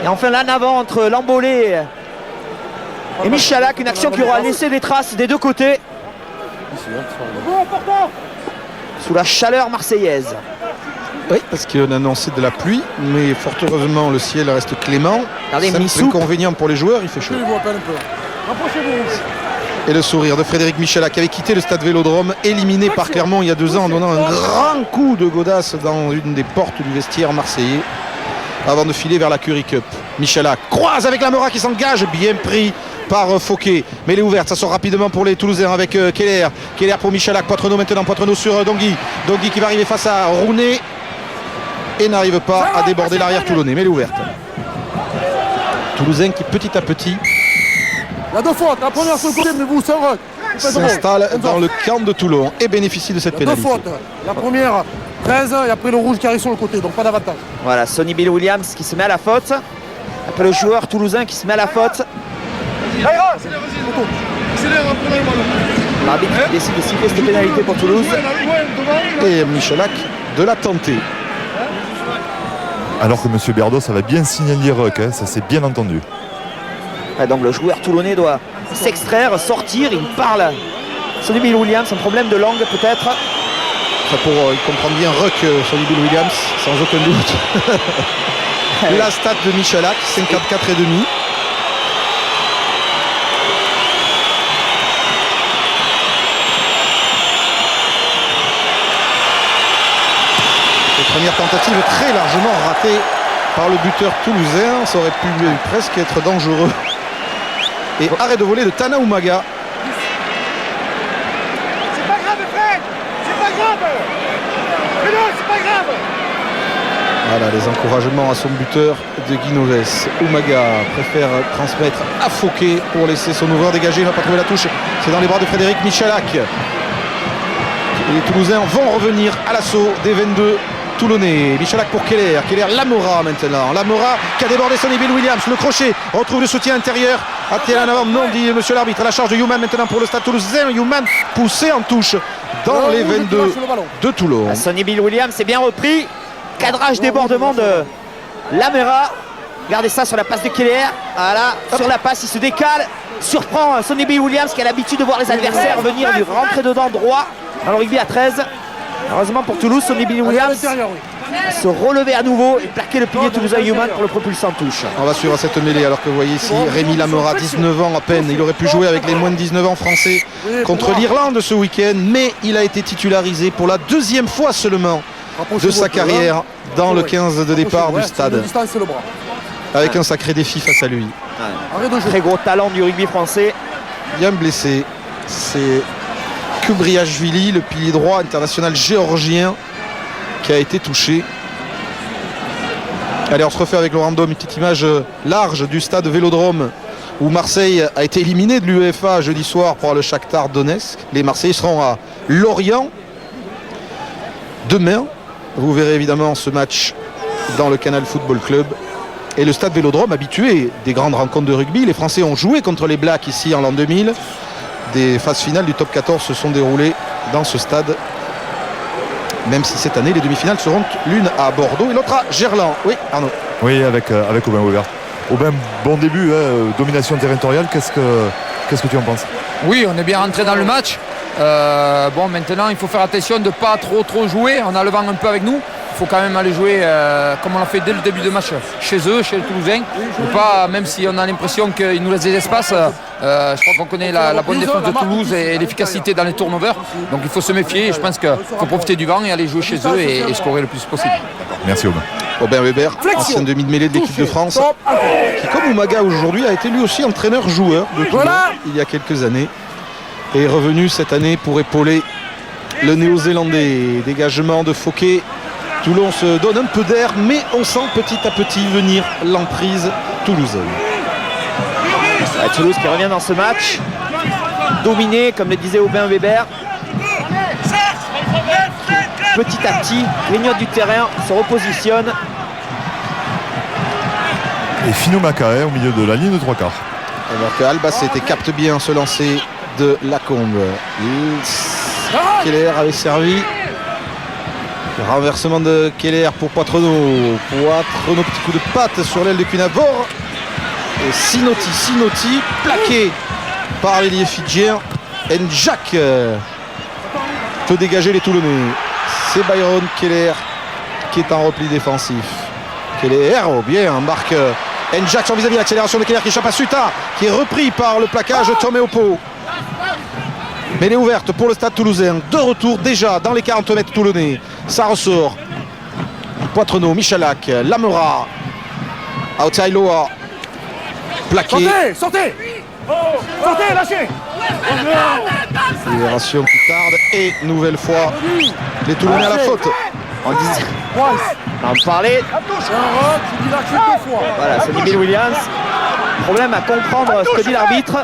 Et enfin là en avant entre Lambolé et Michalak, une action qui aura laissé des traces des deux côtés sous la chaleur marseillaise. Oui, parce qu'on a annoncé de la pluie, mais fort heureusement le ciel reste clément. Regardez, c'est un inconvénient pour les joueurs, il fait chaud. Et le sourire de Frédéric Michalak qui avait quitté le stade Vélodrome, éliminé par Clermont il y a 2 ans en donnant un grand coup de godasse dans une des portes du vestiaire marseillais avant de filer vers la Currie Cup. Michalak croise avec Lamora qui s'engage, bien pris par Fauquet, mais elle est ouverte, ça sort rapidement pour les Toulousains avec Keller pour Michalak, Poitrenaud maintenant, Poitrenaud sur Dongui qui va arriver face à Rounet et n'arrive pas à déborder l'arrière toulonnais, mais elle est ouverte. Toulousain qui petit à petit Il y a 2 fautes, la première sur le côté, mais vous, c'est vrai. s'installe dans le camp de Toulon et bénéficie de cette pénalité. 2 fautes, la première 13 et après le rouge qui arrive sur le côté, donc pas d'avantage. Voilà, Sonny Bill Williams qui se met à la faute, après le joueur toulousain qui se met à la faute. L'arbitre décide de siffler cette pénalité pour Toulouse. Et Michalak de la tenter. Alors que M. Berdo, ça va bien signaler Ruck, hein, ça s'est bien entendu. Ouais, donc le joueur toulonnais doit s'extraire, sortir, il parle. Sonny Bill Williams, un problème de langue peut-être. Ça pour comprendre bien Ruck, Sonny Bill Williams, sans aucun doute. La stat de Michalak, 54 et demi. Première tentative très largement ratée par le buteur toulousain. Ça aurait pu presque être dangereux. Et arrêt de volée de Tana Umaga. C'est pas grave, Fred. C'est pas grave. Mais non, c'est pas grave. Voilà les encouragements à son buteur de Guinoves. Umaga préfère transmettre à Fauquet pour laisser son ouvreur dégager. Il n'a pas trouvé la touche. C'est dans les bras de Frédéric Michalak. Les Toulousains vont revenir à l'assaut des 22 Toulonnais. Michalak pour Keller. Lamora maintenant. Lamora qui a débordé Sonny Bill Williams. Le crochet retrouve le soutien intérieur. Attiré en avant, non, dit monsieur l'arbitre. À la charge de Youman maintenant pour le stade toulousain. Youman poussé en touche dans les 22 de Toulon. Sonny Bill Williams c'est bien repris. Cadrage débordement de Lamora. Regardez ça sur la passe de Keller. Voilà, sur la passe, il se décale. Surprend Sonny Bill Williams qui a l'habitude de voir les adversaires venir lui rentrer dedans droit. Dans le rugby à 13. Heureusement pour Toulouse, Sonny Bill Williams se relever à nouveau et plaquer le pilier toulousain Youman pour le propulser en touche. On va suivre cette mêlée alors que vous voyez ici Rémi Lamora, 19 ans à peine. Il aurait pu jouer avec les moins de 19 ans français contre l'Irlande ce week-end, mais il a été titularisé pour la 2e fois seulement de sa carrière dans le 15 de départ du stade. Avec un sacré défi face à lui. Très gros talent du rugby français. Bien blessé. C'est Kubriashvili, le pilier droit international géorgien, qui a été touché. Allez, on se refait avec Laurent Dom, une petite image large du stade Vélodrome où Marseille a été éliminé de l'UEFA jeudi soir par le Shakhtar Donetsk. Les Marseillais seront à Lorient demain. Vous verrez évidemment ce match dans le Canal Football Club. Et le stade Vélodrome, habitué des grandes rencontres de rugby. Les Français ont joué contre les Blacks ici en l'an 2000. Des phases finales du top 14 se sont déroulées dans ce stade. Même si cette année, les demi-finales seront l'une à Bordeaux et l'autre à Gerland. Oui, Arnaud. Oui, avec Aubin Weber. Aubin, bon début, hein, domination territoriale. Qu'est-ce que tu en penses? Oui, on est bien rentré dans le match. Bon, maintenant, il faut faire attention de ne pas trop jouer. On a le vent un peu avec nous. Il faut quand même aller jouer comme on l'a fait dès le début de match chez eux, chez les Toulousains. Pas, même si on a l'impression qu'ils nous laissent des espaces, je crois qu'on connaît la bonne défense de Toulouse et l'efficacité dans les turnovers. Donc il faut se méfier. Je pense qu'il faut profiter du vent et aller jouer chez eux et scorer le plus possible. Merci Aubin. Aubin Weber, ancien demi de mêlée de l'équipe de France, qui comme Umaga aujourd'hui a été lui aussi entraîneur-joueur de Toulon il y a quelques années. Et est revenu cette année pour épauler le Néo-Zélandais. Dégagement de Fauquet. Toulon se donne un peu d'air, mais on sent petit à petit venir l'emprise toulousaine. Toulouse qui revient dans ce match, dominé, comme le disait Aubin Weber. Petit à petit, grignote du terrain, se repositionne. Et Fino Maka au milieu de la ligne de 3/4. Alors que Albacete capte bien ce lancer de Lacombe. Keller avait servi. Renversement de Keller pour Poitrenaud. Poitrenaud, petit coup de patte sur l'aile de Cunavor. Et Sinotti plaqué par l'ailier fidjien. Njak peut dégager les Toulonnais. C'est Byron Keller qui est en repli défensif. Keller, bien, embarque Njak sur vis-à-vis l'accélération de Keller qui échappe à Suta, qui est repris par le plaquage de Tomé Opo. Mais elle est ouverte pour le Stade Toulousain. De retour déjà dans les 40 mètres toulonnais. Ça ressort. Poitrenaud, Michalak, Lamera, Aotailoa, plaqué. Sortez, lâchez. Libération qui tarde et nouvelle fois les Toulonnais à la faute. On parlait. Voilà, c'est Bill Williams. Problème à comprendre ce que dit l'arbitre.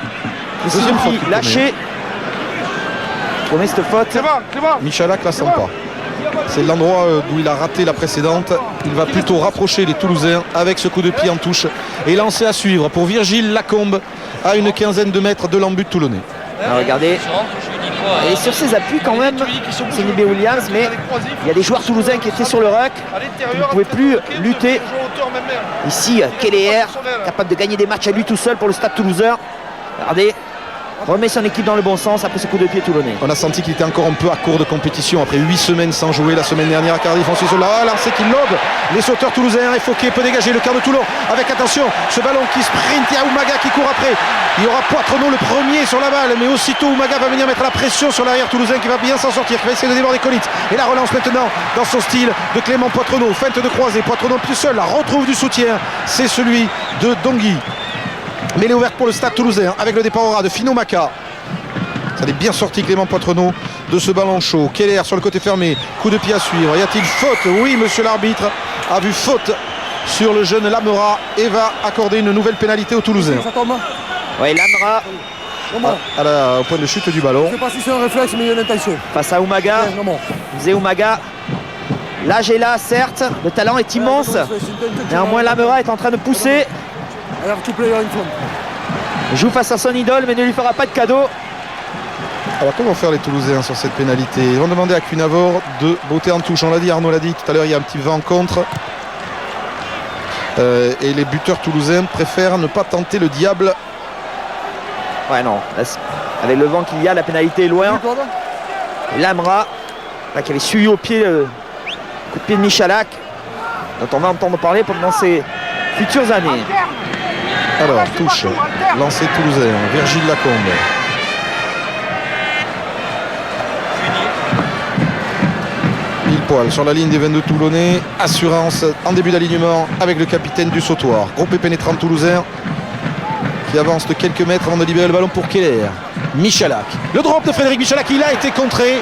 Deuxième faute. Lâché. Prenez cette faute. Michalak la sent pas. C'est l'endroit d'où il a raté la précédente. Il va plutôt rapprocher les Toulousains avec ce coup de pied en touche et lancer à suivre pour Virgile Lacombe à une quinzaine de mètres de l'embut toulonnais. Alors regardez. Et sur ses appuis quand même, c'est Nibé Williams, mais il y a des joueurs toulousains qui étaient sur le ruck, qui ne pouvaient plus lutter. Ici, Keller, capable de gagner des matchs à lui tout seul pour le Stade Toulousain. Regardez, remet son équipe dans le bon sens après ce coup de pied toulonnais. On a senti qu'il était encore un peu à court de compétition après 8 semaines sans jouer la semaine dernière à Cardiff. Ensuite, là, lancé qui lobe. Les sauteurs toulousains, et Fouquet peut dégager le quart de Toulon avec attention. Ce ballon qui sprint, il y a Oumaga qui court après. Il y aura Poitrenaud le premier sur la balle, mais aussitôt Oumaga va venir mettre la pression sur l'arrière toulousain qui va bien s'en sortir, qui va essayer de déborder Colite. Et la relance maintenant dans son style de Clément Poitrenaud. Feinte de croisée, Poitrenaud plus seul, la retrouve du soutien. C'est celui de Dongui. Mais elle est ouverte pour le Stade Toulousain avec le départ au ras de Fino Maka. Ça est bien sorti Clément Poitrenaud de ce ballon chaud. Keller sur le côté fermé, coup de pied à suivre. Y a-t-il faute? Oui, monsieur l'arbitre a vu faute sur le jeune Lamera et va accorder une nouvelle pénalité aux Toulousains. Oui, Lamera au point de chute du ballon. Je ne sais pas si c'est un réflexe, mais il y a une intention. Face à Oumaga. Zé Oumaga. L'âge est là, certes. Le talent est immense. Néanmoins, Lamera est en train de pousser. Il joue face à son idole, mais ne lui fera pas de cadeau. Alors comment faire les Toulousains sur cette pénalité? Ils vont demander à Cunavor de botter en touche. On l'a dit, Arnaud l'a dit tout à l'heure, il y a un petit vent contre. Et les buteurs toulousains préfèrent ne pas tenter le diable. Ouais, non. Avec le vent qu'il y a, la pénalité est loin. Lamera, là, qui avait suivi au pied le coup de pied de Michalak, dont on va entendre parler pendant ces futures années. Alors, touche, lancé toulousain, Virgile Lacombe. Pile poil sur la ligne des 22 Toulonnais. Assurance en début d'alignement avec le capitaine du sautoir. Groupe pénétrant toulousain qui avance de quelques mètres avant de libérer le ballon pour Keller. Michalak. Le drop de Frédéric Michalak, il a été contré.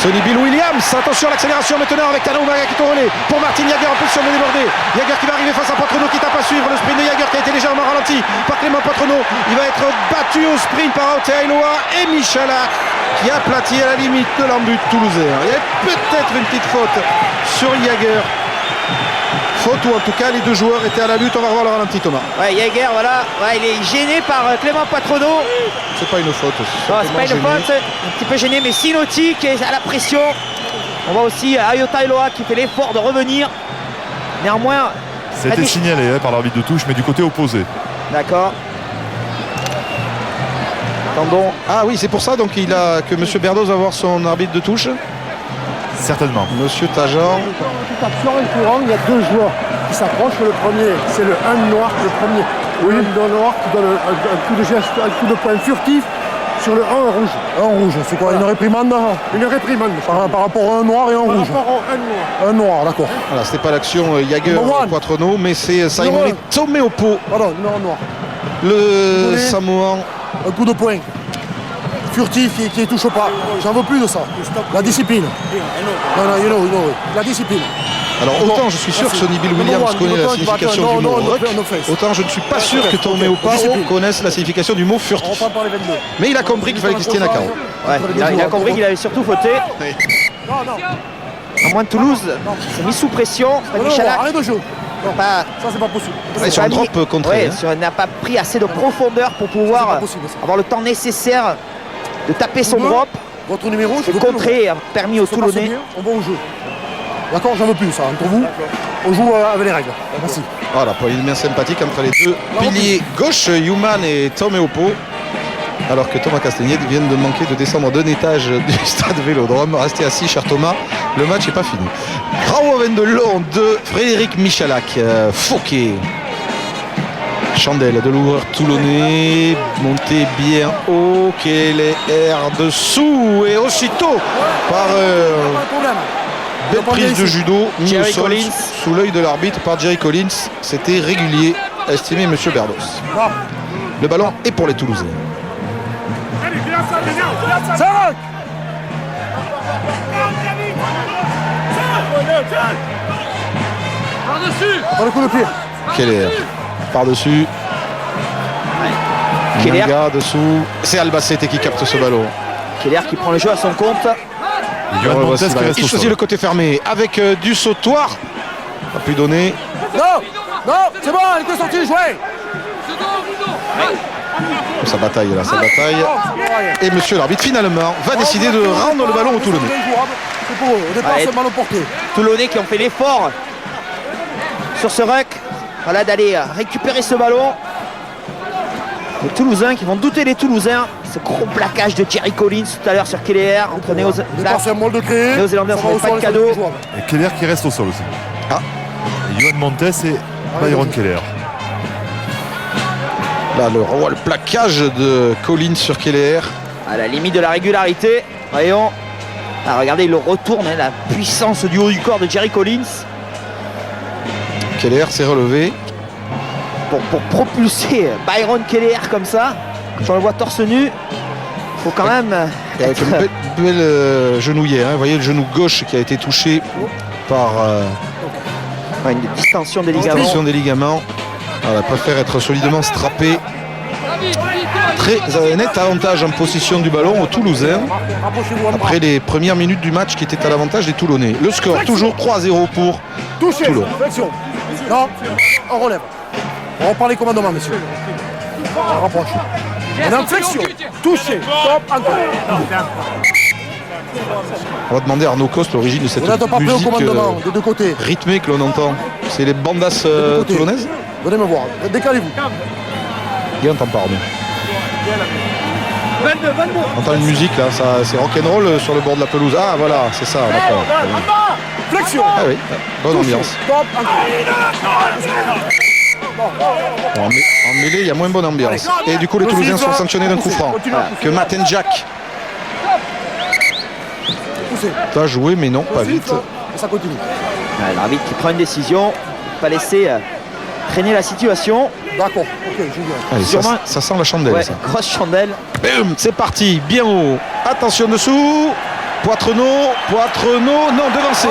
Sonny Bill Williams, attention à l'accélération maintenant avec Tana Oumaga qui est au relais pour Martin Jager en position de déborder. Jager qui va arriver face à Poitrenaud qui tape à suivre. Le sprint de Jager qui a été légèrement ralenti par Clément Poitrenaud. Il va être battu au sprint par Aotailoa et Michalak qui a aplati à la limite de l'embut toulousain. Il y a peut-être une petite faute sur Jager. Faute ou en tout cas les deux joueurs étaient à la lutte. On va revoir le ralenti, Thomas. Ouais, Jager, voilà, ouais, il est gêné par Clément Poitrenaud. C'est pas une faute. Non, c'est pas une faute, un petit peu gêné, mais Sinotti qui est à la pression. On voit aussi Aotailoa qui fait l'effort de revenir. Néanmoins, c'était signalé par l'arbitre de touche, mais du côté opposé. D'accord. Attendons. Ah oui, c'est pour ça donc que M. Berdoz va voir son arbitre de touche. Certainement. Monsieur Tajan. Toute action en courant, il y a deux joueurs qui s'approchent. Le premier, c'est le 1 noir, le premier. Oui. Le noir qui donne un coup de geste, un coup de poing furtif sur le 1 rouge. Un rouge, c'est quoi? Voilà. Une réprimande? Une réprimande. Par rapport à un noir et un rouge. Par rapport à un noir. Un noir, d'accord. Voilà, c'était pas l'action Jager Poitrenaud, mais c'est Simon Tomeopo. Pardon, numéro noir. Le Samoan. Un coup de poing. Furtif qui ne touche pas. J'en veux plus de ça. La discipline. Non, you know. La discipline. Alors autant je suis sûr que Sonny Bill Williams connaît la signification du mot ruck, autant je ne suis pas sûr que Tomeopo connaisse la signification du mot furtif. Mais il a compris qu'il fallait qu'il se tienne à carreau. Ouais, il a compris qu'il avait surtout fauté. À moins de Toulouse s'est mis sous pression. Arrête de jouer. pas, Ça, c'est pas possible. Ouais, sur un drop contré. ouais, hein. n'a pas pris assez de profondeur pour pouvoir pas possible, ça. avoir le temps nécessaire de taper son Vous deux, drop. Votre numéro, je Le veux plus le contré a permis aux voir. Ça passe Toulonnais. bien, on va au jeu. D'accord, j'en veux plus ça, entre vous. On joue avec les règles. Merci. Voilà, pour une main sympathique entre les deux piliers gauche, Human et Tom Eopo. Alors que Thomas Castagnette vient de manquer de descendre d'un étage du stade Vélodrome. Restez assis, cher Thomas, le match n'est pas fini. Bravo de long de Frédéric Michalak. Fouquet. Chandelle de l'ouvreur toulonnais. Montée bien haut. Keller dessous. Et aussitôt, par Pas de problème. belle prise de judo, mis au Jerry sol Collins. sous l'œil de l'arbitre par Jerry Collins. C'était régulier, estimé Monsieur Berdos. Le ballon est pour les Toulousains. Par le coup de pied. Keller par-dessus. Keller. Manga dessous. C'est Albacete qui capte ce ballon. Keller qui prend le jeu à son compte. Johan Montes qui reste Il au choisit sol. le côté fermé avec du sautoir. A pu donner. Non, non, c'est bon, il est sorti, jouez. Sa bataille là, sa bataille. Et monsieur l'arbitre finalement va décider de rendre le ballon au Toulonnais. C'est pour eux. Au départ, Ouais. c'est mal porté. Toulonnais qui ont fait l'effort sur ce ruck, voilà, d'aller récupérer ce ballon. Les Toulousains qui vont douter des Toulousains. Ce gros plaquage de Jerry Collins tout à l'heure sur Keller entre Au départ, c'est un molde de créer. Néo-Zélandais, on ne fait pas de cadeau. Et Keller qui reste au sol aussi. Ah. Et Johan Montes et Byron Keller. Là le plaquage de Collins sur Keller. À la limite de la régularité. Voyons. Ah, regardez, il le retourne, hein, la puissance du haut du corps de Jerry Collins Keller s'est relevé. pour propulser Byron Keller comme ça. Quand on le voit torse nu, il faut quand même Et avec une belle genouillère. Vous voyez le genou gauche qui a été touché par une distension des ligaments. tension des ligaments. Voilà, préfère être solidement strappé. Très net avantage en possession du ballon aux Toulousains. Après les premières minutes du match qui étaient à l'avantage des Toulonnais. Le score toujours 3-0 pour Touché, Toulon. flexion. Non, on relève. On reprend les commandements, messieurs. On rapproche. On est en flexion. Touché. Top, encore. On va demander à Arnaud Coste l'origine de cette Vous n'êtes pas prêt au musique commandement, des deux côtés. rythmée que l'on entend. C'est les bandas deux côtés. toulonnaises. Venez me voir. Décalez-vous. Et on entend pas Arnaud. On entend une musique là, ça, c'est rock'n'roll sur le bord de la pelouse. Ah voilà, c'est ça, d'accord. Flexion. Ah oui, bonne Touché. ambiance. Top, encore. Bon, en mêlée, il y a moins bonne ambiance. Et du coup, les Toulousains sont sanctionnés d'un coup franc. Que Matt Jack Poussez. va jouer, mais non, pas vite. Et ça continue. Ouais, l'arbitre qui prend une décision, pas laisser traîner la situation. D'accord. Ok, je viens. Allez, Sûrement. ça sent la chandelle, Ouais, ça. grosse chandelle. Boum, c'est parti, bien haut. Attention dessous. Poitrenaud, non, devancé.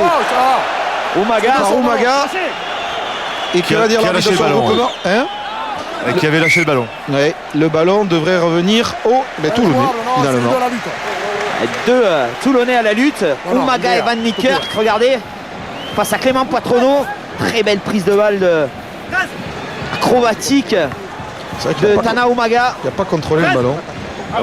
Umaga, Par Umaga. Et qui va dire qui a l'arbitre lâché sur le le ballon, regroupement, hein? Et qui avait lâché le ballon. Ouais, le ballon devrait revenir au Toulonnais, finalement. deux Toulonnais à la lutte. Non, Umaga non, et Van Niekerk, regardez, face à Clément Poitrenaud. Très belle prise de balle acrobatique C'est vrai qu'il de n'a pas, Tana Umaga. il a pas contrôlé le ballon.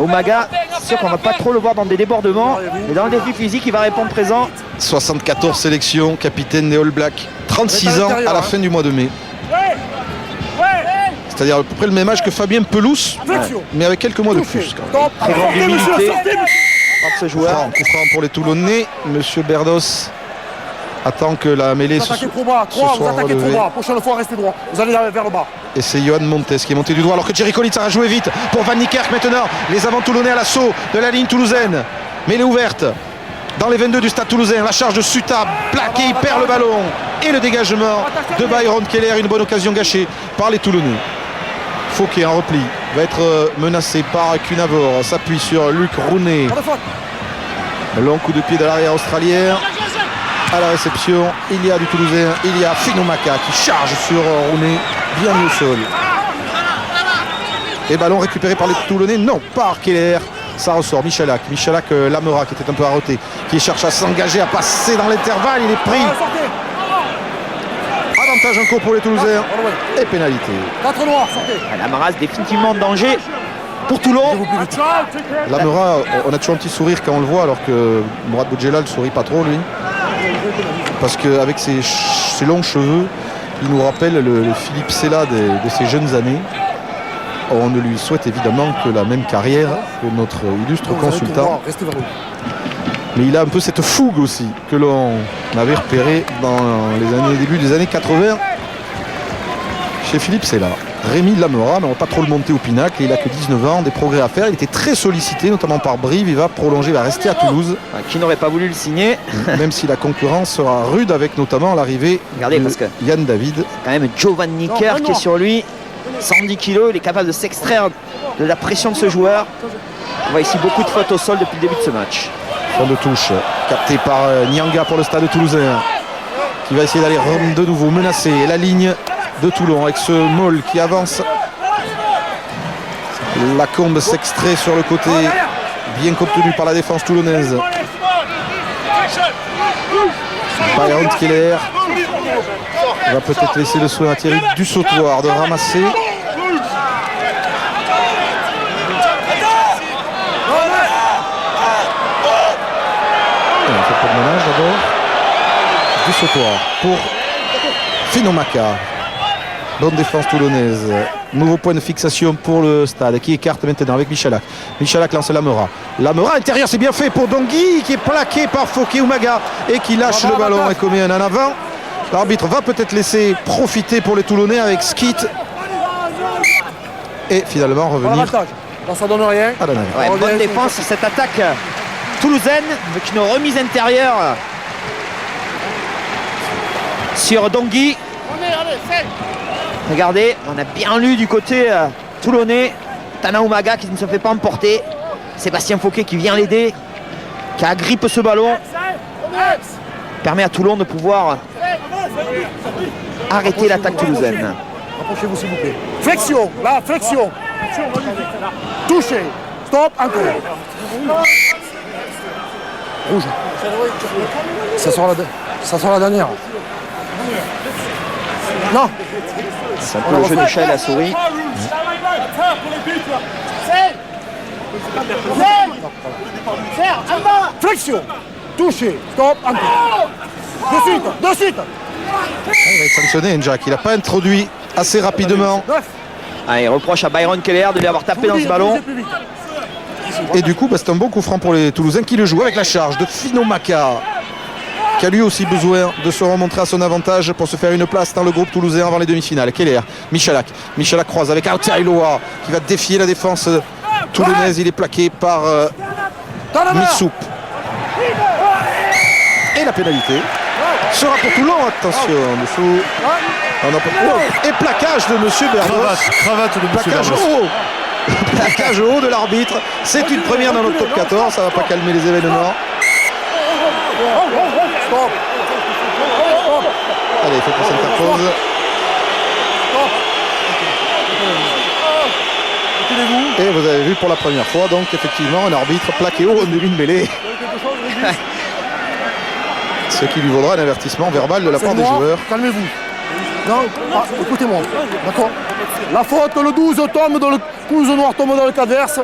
Umaga, c'est sûr qu'on va pas trop le voir dans des débordements, mais dans le défi physique, il va répondre présent. 74 sélections, capitaine des All Blacks. 36 ans à la fin du mois de mai. C'est-à-dire à peu près le même âge que Fabien Pelouse, mais avec quelques mois de plus. Quand même. Très grande humilité par ce joueur. Coup franc pour les Toulonnais. Monsieur Berdos attend que la mêlée Vous se attaquez trop bas, soit vous attaquez trop relevée. bas. Prochaine fois, restez droit. Vous allez vers le bas. Et c'est Johan Montes qui est monté du doigt alors que Jerry Collins a joué vite pour Van Niekerk maintenant. Les avants toulonnais à l'assaut de la ligne toulousaine. Mêlée ouverte dans les 22 du stade toulousain. La charge de Suta, plaqué, il perd le ballon. Et le dégagement de Byron Keller, une bonne occasion gâchée par les Toulonnais. Fouquet en repli va être menacé par Cunavor. S'appuie sur Luc Rooney. Long coup de pied de l'arrière australien. À la réception, il y a du Toulousain, il y a Finomaka qui charge sur Rooney, bien mis au sol. Et ballon récupéré par les Toulonnais, non, par Keller. Ça ressort, Michalak, Lamera qui était un peu arrêté, qui cherche à s'engager, à passer dans l'intervalle, il est pris. Avantage en cours pour les Toulousains et pénalité. 4 noirs, sortez. Lamera définitivement en danger pour Toulon. Lamera, on a toujours un petit sourire quand on le voit, alors que Mourad Boudjelal ne sourit pas trop, lui. Parce qu'avec ses longs cheveux, il nous rappelle le Philippe Sella de ses jeunes années. On ne lui souhaite évidemment que la même carrière que notre illustre consultant. Mais il a un peu cette fougue aussi que l'on avait repéré dans les début des années 80 chez Philippe Sella. Rémi Lamera, mais on ne va pas trop le monter au pinacle. Il n'a que 19 ans, des progrès à faire. Il était très sollicité, notamment par Brive. Il va prolonger, il va rester à Toulouse. Qui n'aurait pas voulu le signer. Même si la concurrence sera rude avec notamment l'arrivée de Yann David. Quand même Giovanni Kerr qui est sur lui. 110 kg, il est capable de s'extraire de la pression de ce joueur. On voit ici beaucoup de fautes au sol depuis le début de ce match. Fond de touche, capté par Nyanga pour le stade toulousain, qui va essayer d'aller de nouveau menacer la ligne de Toulon avec ce Moll qui avance. La combe s'extrait sur le côté, bien contenu par la défense toulonnaise. Byron Keller va peut-être laisser le soin à Thierry Dussautoir de ramasser. On fait pas de ménage d'abord. Dussautoir pour Finomaka. Bonne défense toulonnaise. Nouveau point de fixation pour le stade qui écarte maintenant avec Michalak. Michalak lance Lamera. Lamera intérieur, c'est bien fait pour Dongui qui est plaqué par Fouquet Oumaga et qui lâche le ballon et commet un en avant. L'arbitre va peut-être laisser profiter pour les Toulonnais avec Skit. Et finalement revenir. Ça donne rien. Ouais, bonne défense, cette attaque toulousaine avec une remise intérieure sur Dongui. Regardez, on a bien lu du côté toulonnais. Tana Oumaga qui ne se fait pas emporter. Sébastien Fouquet qui vient l'aider, qui agrippe ce ballon. Permet à Toulon de pouvoir arrêter l'attaque toulousaine. Approchez-vous s'il vous plaît. Flexion, là, flexion. Touché. Stop, encore. Rouge. Ça sera la dernière. Non. C'est un peu le jeu de chat et la souris. Flexion. Touché. Stop, encore. De suite. Il va être sanctionné, Njak. Il n'a pas introduit assez rapidement. Il reproche à Byron Keller de lui avoir tapé dans ce ballon. Et du coup, c'est un bon coup franc pour les Toulousains qui le jouent avec la charge de Finomaka, qui a lui aussi besoin de se remontrer à son avantage pour se faire une place dans le groupe toulousain avant les demi-finales. Keller, Michalak croise avec Aoutailoa qui va défier la défense toulonnaise. Il est plaqué par Missoup. Et la pénalité sera pour Toulon. Attention, dessous. Et plaquage de M. Berdos. Cravate de M. Berdos. Plaquage au haut de l'arbitre. C'est une première dans notre top 14. Ça ne va pas calmer les événements. Allez, il faut qu'on s'interpose. Et vous avez vu pour la première fois, donc effectivement, un arbitre plaqué haut en demi de mêlée. Ce qui lui vaudra un avertissement verbal de la part des joueurs. Calmez-vous. Non, écoutez-moi. D'accord. La faute, le 12 tombe dans le 12 noir tombe dans le cas adverse.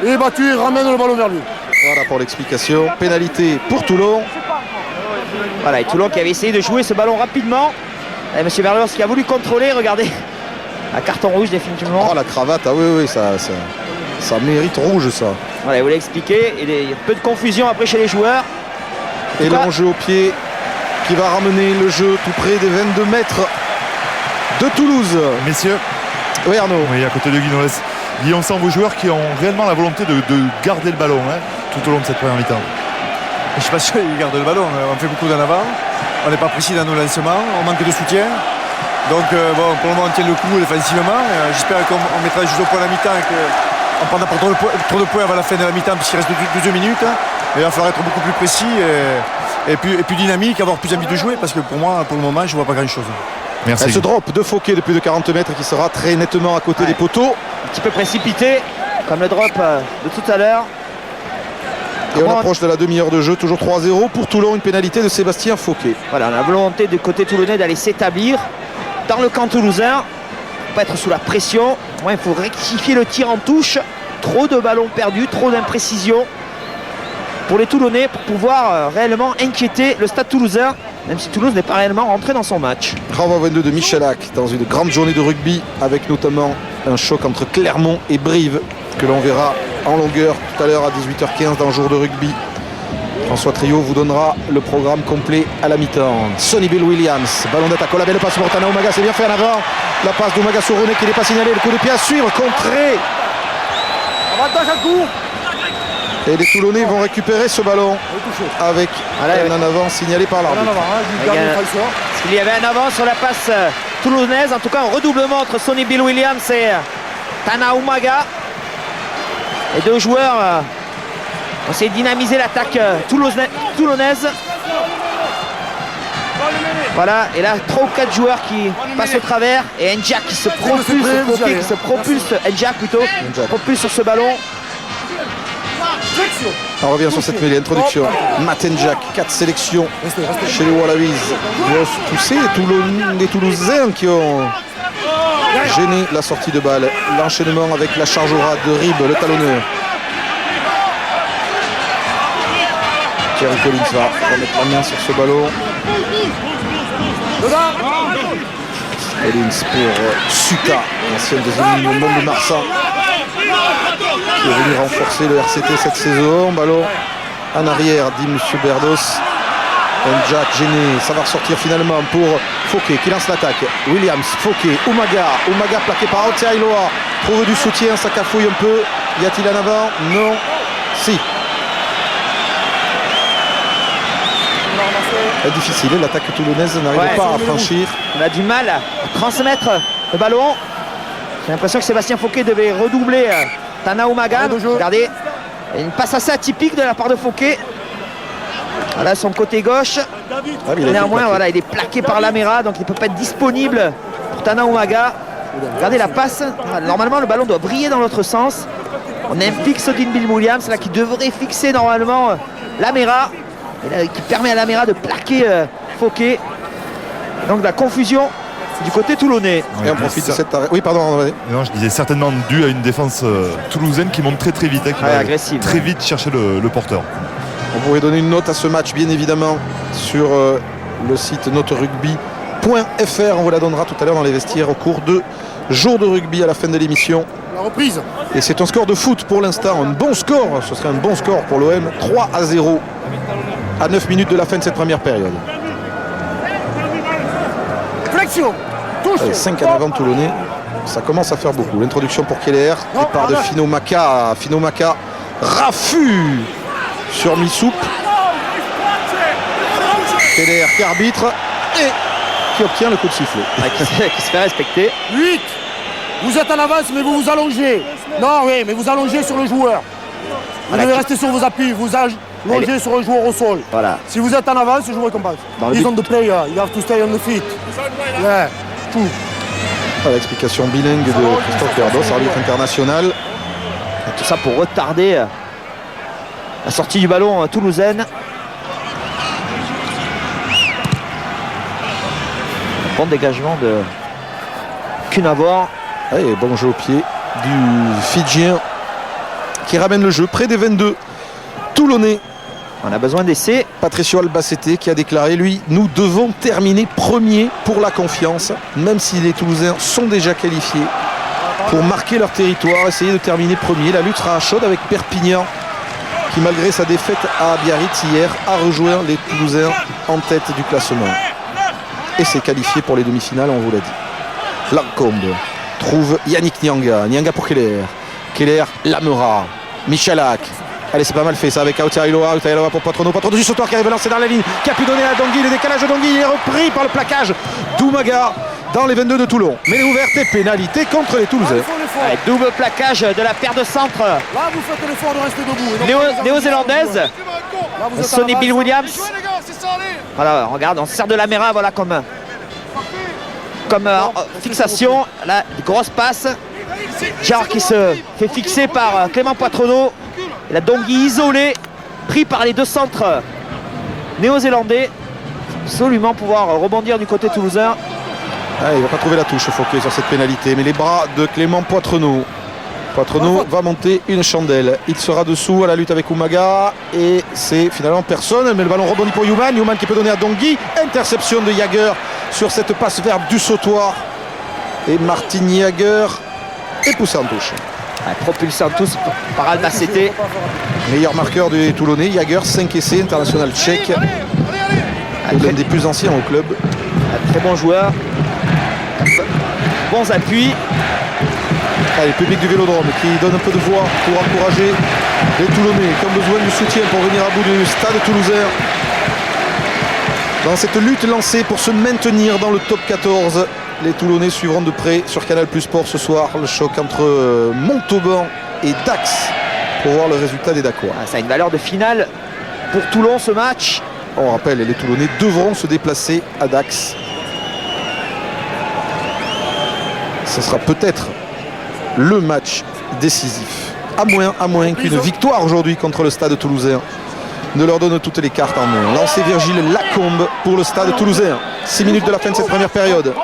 Et battu, il ramène le ballon vers lui. Voilà pour l'explication. Pénalité pour Toulon. Voilà, et Toulon qui avait essayé de jouer ce ballon rapidement. Et M. Berlers qui a voulu contrôler, regardez. Un carton rouge définitivement. Oh la cravate, ah oui, ça mérite rouge ça. Voilà, il voulait expliquer. Il y a peu de confusion après chez les joueurs. Et l'enjeu au pied qui va ramener le jeu tout près des 22 mètres de Toulouse. Messieurs. Oui Arnaud. Oui, à côté de Guillaume. Guillaume sent vos joueurs qui ont réellement la volonté de garder le ballon tout au long de cette première mi-temps. Je ne suis pas sûr qu'ils gardent le ballon. On fait beaucoup d'en avant. On n'est pas précis dans nos lancements. On manque de soutien. Donc pour le moment on tient le coup défensivement. J'espère qu'on mettra juste au point à la mi-temps et qu'on prendra pas trop de points avant la fin de la mi-temps puisqu'il reste 2 minutes. Mais il va falloir être beaucoup plus précis et plus dynamique, avoir plus envie de jouer parce que pour moi, pour le moment, je ne vois pas grand-chose. Merci. Ce drop de Fouquet de plus de 40 mètres qui sera très nettement à côté des poteaux. Un petit peu précipité, comme le drop de tout à l'heure. Et on approche de la demi-heure de jeu, toujours 3-0 pour Toulon, une pénalité de Sébastien Fouquet. Voilà, on a la volonté du côté toulonnais d'aller s'établir. dans le camp toulousain. Faut pas être sous la pression. Il faut rectifier le tir en touche. Trop de ballons perdus, trop d'imprécisions pour les Toulonnais pour pouvoir réellement inquiéter le Stade Toulousain, même si Toulouse n'est pas réellement rentré dans son match. Renvoi 22 de Michalak dans une grande journée de rugby avec notamment un choc entre Clermont et Brive que l'on verra en longueur tout à l'heure à 18h15 dans le jour de rugby. François Trio vous donnera le programme complet à la mi-temps. Sonny Bill Williams, ballon d'attaque, la belle passe pour Tana Umaga, c'est bien fait en avant. La passe d'Umaga sur René qui n'est pas signalé, le coup de pied à suivre, contré. Avantage à court. Et les Toulonnais vont récupérer ce ballon avec un en avant signalé par l'arbitre. Il y avait un avant sur la passe toulonnaise, en tout cas un redoublement entre Sonny Bill Williams et Tana Umaga. Les deux joueurs ont essayé de dynamiser l'attaque toulonnaise. Voilà, et là 3 ou 4 joueurs qui passent au travers et N'Diak qui se propulse, N'Diak plutôt, propulse sur ce ballon. On revient sur cette mêlée, introduction. Matt N'Diak, 4 sélections chez les Wallabies. Grosse poussée, les Toulousains qui ont gêné la sortie de balle. L'enchaînement avec la charge au ras de Rib, le talonneur. Thierry Collins va remettre la main sur ce ballon. Collins pour Suta, ancienne deuxième ligne au monde de Marsan, qui est venu renforcer le RCT cette saison. Ballon en arrière, dit M. Berdos. N'Diak gêné, ça va ressortir finalement pour Fouquet qui lance l'attaque. Williams, Fouquet, Umaga plaqué par Aotearoa, trouve du soutien, ça cafouille un peu. Y a-t-il en avant? Non. Si. C'est difficile, l'attaque toulonnaise n'arrive pas à franchir. On a du mal à transmettre le ballon. J'ai l'impression que Sébastien Fouquet devait redoubler Tana Umaga. Regardez, une passe assez atypique de la part de Fouquet. Voilà son côté gauche. Néanmoins, voilà, il est plaqué par Lamera, donc il ne peut pas être disponible pour Tana Umaga. Regardez la passe. Normalement, le ballon doit briller dans l'autre sens. On implique Sonny Bill Williams là, qui devrait fixer normalement Lamera. Et là, qui permet à Lamera de plaquer Fouquet. Donc la confusion du côté toulonnais. Et on profite de cette arrêt. Oui, pardon. Non, je disais certainement dû à une défense toulousaine qui monte très vite, qui va agressive, très vite chercher le porteur. On pourrait donner une note à ce match, bien évidemment, sur le site noterugby.fr. On vous la donnera tout à l'heure dans les vestiaires au cours de jour de rugby à la fin de l'émission. La reprise. Et c'est un score de foot pour l'instant, un bon score. Ce serait un bon score pour l'OM, 3-0 à 9 minutes de la fin de cette première période. Flexion. Touche. Allez, 5 en avant Toulonnais, ça commence à faire beaucoup. L'introduction pour Keller, départ de Fino Maka. Fino Maka, raffut sur Missoup. Keller qui arbitre et qui obtient le coup de sifflet. Qui se fait respecter. 8. Vous êtes en avance, mais vous vous allongez. Non, oui, mais vous allongez sur le joueur. Vous devez rester sur vos appuis, vous allongez sur le joueur au sol. Voilà. Si vous êtes en avance, le joueur compense. Ils ont de player, you have to stay on the feet. Yeah, tout. Voilà, l'explication bilingue de Christophe Berdos, arbitre international. Et tout ça pour retarder la sortie du ballon toulousaine. Bon dégagement de Cunavor. Et bon jeu au pied du Fidjien qui ramène le jeu près des 22 Toulonnais. On a besoin d'essais. Patricio Albacete qui a déclaré, lui, nous devons terminer premier pour la confiance, même si les Toulousains sont déjà qualifiés, pour marquer leur territoire, essayer de terminer premier. La lutte sera chaude avec Perpignan qui, malgré sa défaite à Biarritz hier, a rejoint les Toulousains en tête du classement et s'est qualifié pour les demi-finales, on vous l'a dit. Lancombe trouve Yannick Nyanga. Nyanga pour Keller. Keller, Lamera, Michalak. Allez, c'est pas mal fait ça avec Aotearoa pour Patrono. Patrono du sauteur qui arrive à lancer dans la ligne, qui a pu donner à Dongui. Le décalage de Dongui est repris par le plaquage d'Umaga dans les 22 de Toulon. Mais ouverte et pénalité contre les Toulousains. Allez, double plaquage de la paire de centre. Là, vous faites l'effort de rester debout. Néo-zélandaise. Sonny Bill Williams. Voilà, regarde, on se sert de Lamera, voilà, comme fixation. Là, grosse passe. Genre qui se fait fixer par Clément Poitrenaud. Et là, Dongui isolé, pris par les deux centres néo-zélandais. Absolument pouvoir rebondir du côté toulousain. Il ne va pas trouver la touche Fauquet sur cette pénalité, mais les bras de Clément Poitrenaud. Poitrenaud va monter une chandelle. Il sera dessous à la lutte avec Umaga et c'est finalement personne. Mais le ballon rebondit pour Youman. Youman qui peut donner à Dongui. Interception de Jager sur cette passe vers du sautoir. Et Martin Jager est poussé en touche. Propulsé en touche par Albacete. Meilleur marqueur du Toulonnais. Jager, 5 essais, international tchèque. L'un des plus anciens au club. Un très bon joueur. Bons appuis. Le public du Vélodrome qui donne un peu de voix pour encourager les Toulonnais qui ont besoin du soutien pour venir à bout du stade toulousain. Dans cette lutte lancée pour se maintenir dans le top 14, les Toulonnais suivront de près sur Canal Plus Sport ce soir le choc entre Montauban et Dax pour voir le résultat des Dacois. Ça a une valeur de finale pour Toulon ce match. On rappelle, les Toulonnais devront se déplacer à Dax. Ce sera peut-être le match décisif. À moins qu'une victoire aujourd'hui contre le stade toulousain ne leur donne toutes les cartes en main. Lancé Virgile Lacombe pour le stade toulousain. 6 minutes de la fin de cette première période.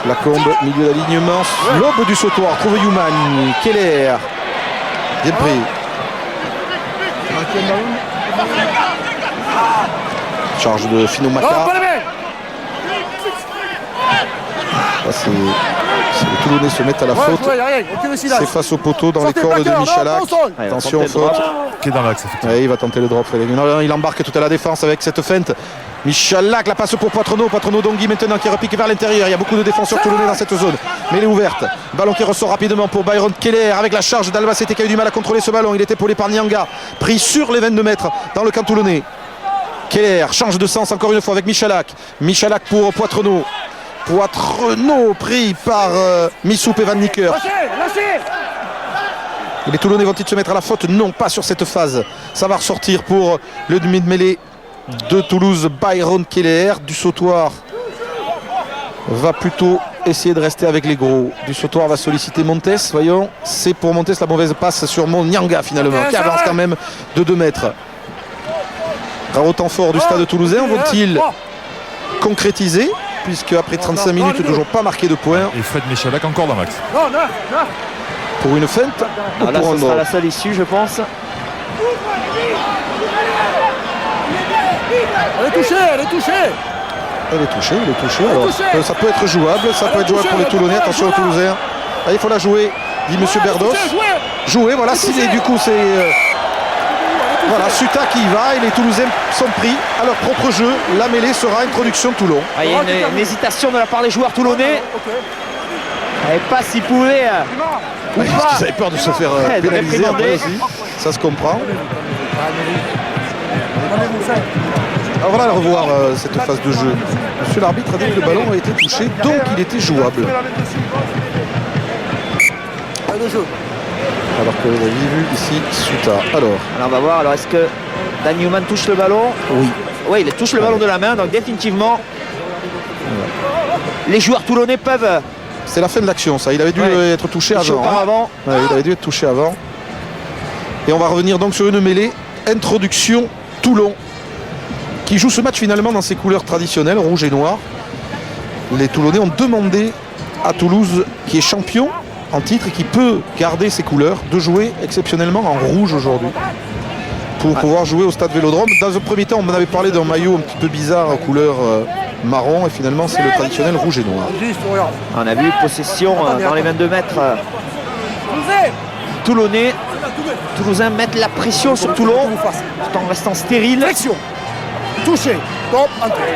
Lacombe, milieu d'alignement. L'aube du sautoir. Trouve Youman. Keller. Bien pris. Charge de Fino Maka. Si les Toulonnais se mettent à la faute, c'est face au poteau dans les cordes de Michalak. Attention aux fautes. Qui est dans l'axe. Il va tenter le drop. Il embarque tout à la défense avec cette feinte. Michalak, la passe pour Poitrenaud. Poitrenaud Dongui maintenant qui repique vers l'intérieur. Il y a beaucoup de défenseurs toulonnais dans cette zone. Mais elle est ouverte. Ballon qui ressort rapidement pour Byron Keller avec la charge d'Albacete qui a eu du mal à contrôler ce ballon. Il est épaulé par Nyanga. Pris sur les 22 mètres dans le camp toulonnais. Keller change de sens encore une fois avec Michalak. Michalak pour Poitrenaud. Poitrenaud pris par Missoup et Van Nicker. Et les Toulonnais vont-ils se mettre à la faute? Non, pas sur cette phase. Ça va ressortir pour le demi de mêlée de Toulouse, Byron Keller. Du sautoir va plutôt essayer de rester avec les gros. Du sautoir va solliciter Montes. Voyons, c'est pour Montes la mauvaise passe sur Nyanga finalement, qui avance quand même de 2 mètres. Un temps fort du stade toulousain, vont-ils concrétiser? Puisque après 35 minutes, toujours pas marqué de points. Et Fred Michalak encore dans l'axe. Pour une feinte. Là, ce sera la seule issue, je pense. Elle est touchée. Elle est touchée. Alors, ça peut être jouable. Ça peut être jouable pour les Toulonnais. Attention aux Toulousains. Là, il faut la jouer, dit Monsieur Berdos. Jouer, voilà. Du coup, c'est... Voilà, Suta qui y va et les Toulousains sont pris à leur propre jeu. La mêlée sera introduction de Toulon. Il y a une hésitation de la part des joueurs toulonnais. Ils ne savaient pas s'ils pouvaient Ils avaient peur de se faire pénaliser après aussi. Ça se comprend. Alors voilà, revoir cette phase de jeu. Monsieur l'arbitre a dit que le ballon a été touché, donc il était jouable. Alors que vous avez vu ici Suta. Alors on va voir. Alors est-ce que Dan Newman touche le ballon? Oui, il touche le ballon de la main. Donc définitivement, les joueurs toulonnais peuvent. C'est la fin de l'action, ça. Il avait dû être touché avant. Il avait dû être touché avant. Et on va revenir donc sur une mêlée. Introduction Toulon, qui joue ce match finalement dans ses couleurs traditionnelles, rouge et noir. Les Toulonnais ont demandé à Toulouse, qui est champion en titre et qui peut garder ses couleurs, de jouer exceptionnellement en rouge aujourd'hui pour pouvoir jouer au stade Vélodrome. Dans un premier temps, on avait parlé d'un maillot un petit peu bizarre en couleur marron et finalement c'est le traditionnel rouge et noir. On a vu possession dans les 22 mètres. Toulonnais, Toulousains mettent la pression sur Toulon tout en restant stérile. Touché, top, entrée.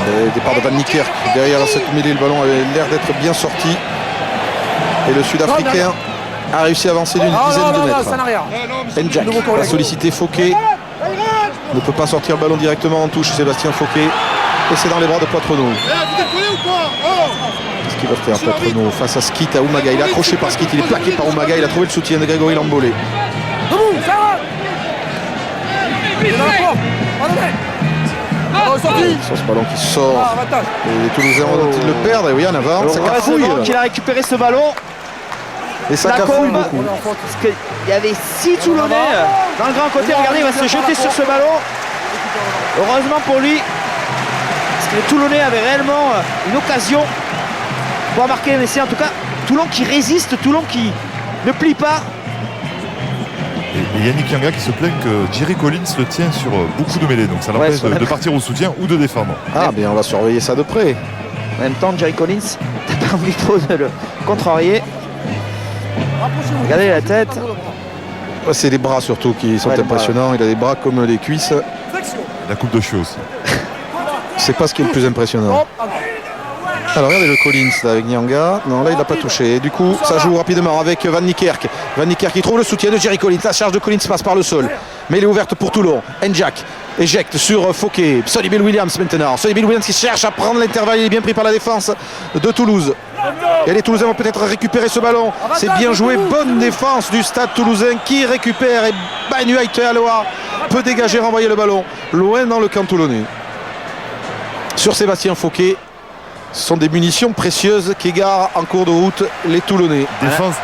Le départ de Van Nicker derrière cette mêlée, le ballon avait l'air d'être bien sorti et le Sud-Africain a réussi à avancer d'une dizaine de mètres. N'Jak va solliciter Fauquet, ne peut pas sortir le ballon directement en touche. Sébastien Fauquet, et c'est dans les bras de Poitrenaud. Qu'est-ce qu'il va faire Poitrenaud face à Skit, à Umaga? Il est accroché par Skit, il est plaqué par Umaga, il a trouvé le soutien de Grégory Lambolé. Sur ce ballon qui sort, et les Toulousains vont-ils le perdre? Et oui, en avant, ça cafouille. Qu'il a récupéré ce ballon. Et ça la cafouille combe, beaucoup. parce qu'il y avait 6 Toulonnais dans le grand côté. Regardez, il va se jeter sur ce ballon. Heureusement pour lui, parce que les Toulonnais avaient réellement une occasion pour marquer un essai. En tout cas, Toulon qui résiste, Toulon qui ne plie pas. Et Yannick Yanga qui se plaint que Jerry Collins le tient sur beaucoup de mêlées, donc ça l'empêche de partir au soutien ou de défendre. Ah, bien, on va surveiller ça de près. En même temps, Jerry Collins, t'as pas envie trop de le contrarier. Regardez la tête. C'est les bras surtout qui sont impressionnants. Il a des bras comme les cuisses. La coupe de cheveux aussi. C'est pas ce qui est le plus impressionnant. Alors regardez le Collins là, avec Nyanga. Non, là il n'a pas touché. Et du coup, ça joue rapidement avec Van Niekerk. Van Niekerk qui trouve le soutien de Jerry Collins. La charge de Collins passe par le sol. Mais elle est ouverte pour Toulon. Njak éjecte sur Fouquet. Sonny Bill Williams maintenant. Sonny Bill Williams qui cherche à prendre l'intervalle. Il est bien pris par la défense de Toulouse. Et les Toulousains vont peut-être récupérer ce ballon. C'est bien joué. Bonne défense du Stade Toulousain qui récupère. Et Banu Aïtealoa peut dégager, renvoyer le ballon loin dans le camp toulonnais. Sur Sébastien Fouquet. Ce sont des munitions précieuses qu'égarent en cours de route les Toulonnais.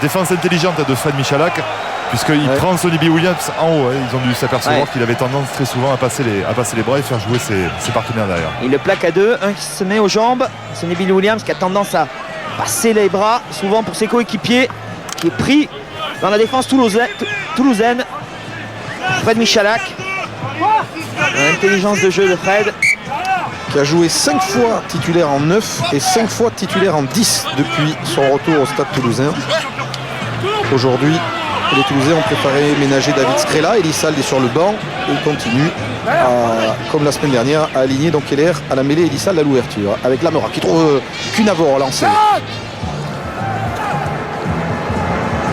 Défense intelligente de Fred Michalak, puisqu'il prend Sonny B. Williams en haut. Ils ont dû s'apercevoir qu'il avait tendance très souvent à passer les bras et faire jouer ses partenaires derrière. Il le plaque à deux, un qui se met aux jambes. Sonny Bill Williams qui a tendance à passer les bras, souvent pour ses coéquipiers, qui est pris dans la défense toulousaine. Fred Michalak. L'intelligence de jeu de Fred. Qui a joué 5 fois titulaire en 9 et 5 fois titulaire en 10 depuis son retour au Stade Toulousain. Aujourd'hui, les Toulousains ont préparé ménager David Scrella. Elissalde est sur le banc et il continue, comme la semaine dernière, à aligner donc Keller à la mêlée, Elissalde à l'ouverture. Avec Lamora qui trouve Cunavo relancé.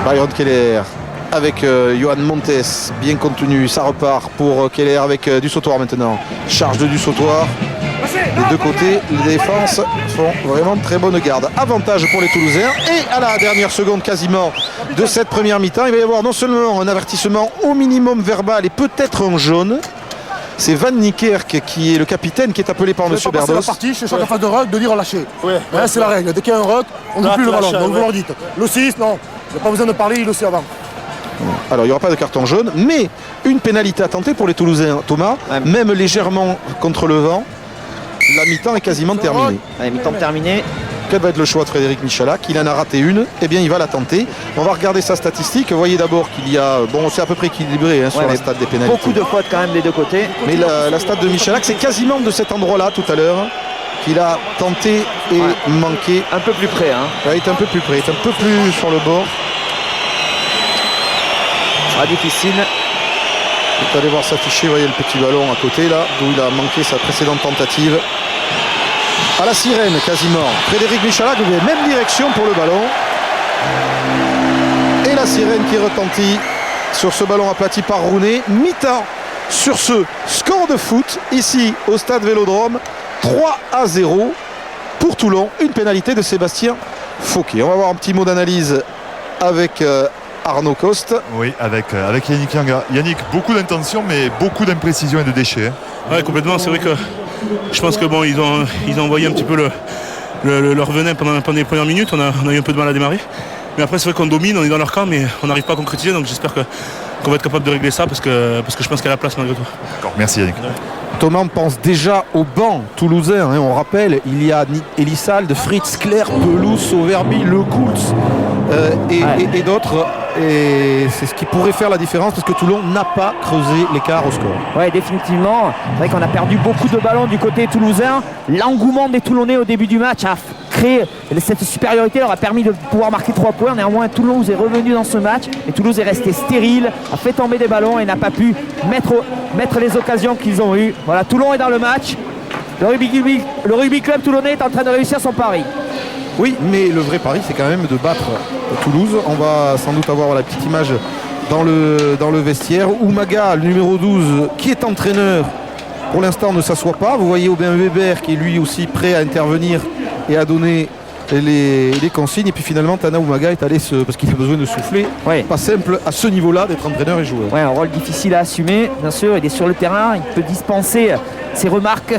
Byron Keller avec Johan Montes, bien contenu. Ça repart pour Keller avec du sautoir maintenant. Charge de du sautoir. Des deux côtés, les défenses font vraiment très bonne garde. Avantage pour les Toulousains. Et à la dernière seconde quasiment de cette première mi-temps, il va y avoir non seulement un avertissement au minimum verbal et peut-être un jaune. C'est Van Niekerk qui est le capitaine qui est appelé par M. Berdos. C'est la partie, chez chaque phase de ruck, de dire lâcher. C'est la règle. Dès qu'il y a un ruck, on ne joue plus le ballon. Donc vous leur dites. Le 6, non. Il n'y a pas besoin de parler, il le sait avant. Alors il n'y aura pas de carton jaune, mais une pénalité à tenter pour les Toulousains. Thomas, même légèrement contre le vent. La mi-temps est quasiment terminée. La mi-temps terminée. Quel va être le choix de Frédéric Michalak? Il en a raté une, eh bien il va la tenter. On va regarder sa statistique. Vous voyez d'abord qu'il y a, bon c'est à peu près équilibré sur la stade des pénalités. Beaucoup de fautes quand même des deux côtés. Mais la stade de Michalak, c'est quasiment de cet endroit-là tout à l'heure qu'il a tenté et manqué. Un peu plus près. Il est un peu plus près, il est un peu plus sur le bord. Ça sera difficile. Vous allez voir s'afficher, vous voyez le petit ballon à côté là, d'où il a manqué sa précédente tentative. À la sirène quasiment. Frédéric Michalak, même direction pour le ballon. Et la sirène qui retentit sur ce ballon aplati par Rounet. Mi-temps sur ce score de foot ici au Stade Vélodrome. 3-0 pour Toulon. Une pénalité de Sébastien Fouquet. On va avoir un petit mot d'analyse avec Arnaud Coste. Oui, avec Yannick Yanga. Yannick, beaucoup d'intentions mais beaucoup d'imprécisions et de déchets. Ouais, complètement. C'est vrai que je pense que bon, ils ont envoyé un petit peu leur venin pendant les premières minutes. On a eu un peu de mal à démarrer. Mais après, c'est vrai qu'on domine, on est dans leur camp, mais on n'arrive pas à concrétiser. Donc j'espère qu'on va être capable de régler ça parce que je pense qu'il y a la place malgré tout. D'accord, merci Yannick. Thomas, on pense déjà au banc toulousain. On rappelle, il y a Elissalde, Fritz, Claire, Pelouse, Sauverby, Le Koultz et d'autres. Et c'est ce qui pourrait faire la différence parce que Toulon n'a pas creusé l'écart au score. Oui, définitivement. C'est vrai qu'on a perdu beaucoup de ballons du côté toulousain. L'engouement des Toulonnais au début du match a créé cette supériorité, leur a permis de pouvoir marquer 3 points. Néanmoins, Toulouse est revenu dans ce match et Toulouse est resté stérile, a fait tomber des ballons et n'a pas pu mettre les occasions qu'ils ont eues. Voilà, Toulon est dans le match. Le rugby club toulonnais est en train de réussir son pari. Oui, mais le vrai pari, c'est quand même de battre Toulouse. On va sans doute avoir la petite image dans le vestiaire. Oumaga, le numéro 12, qui est entraîneur, pour l'instant ne s'assoit pas. Vous voyez Aubin Weber qui est lui aussi prêt à intervenir et à donner les consignes. Et puis finalement, Tana Oumaga est allé parce qu'il a besoin de souffler. Pas simple à ce niveau-là d'être entraîneur et joueur. Un rôle difficile à assumer, bien sûr. Il est sur le terrain, il peut dispenser ses remarques,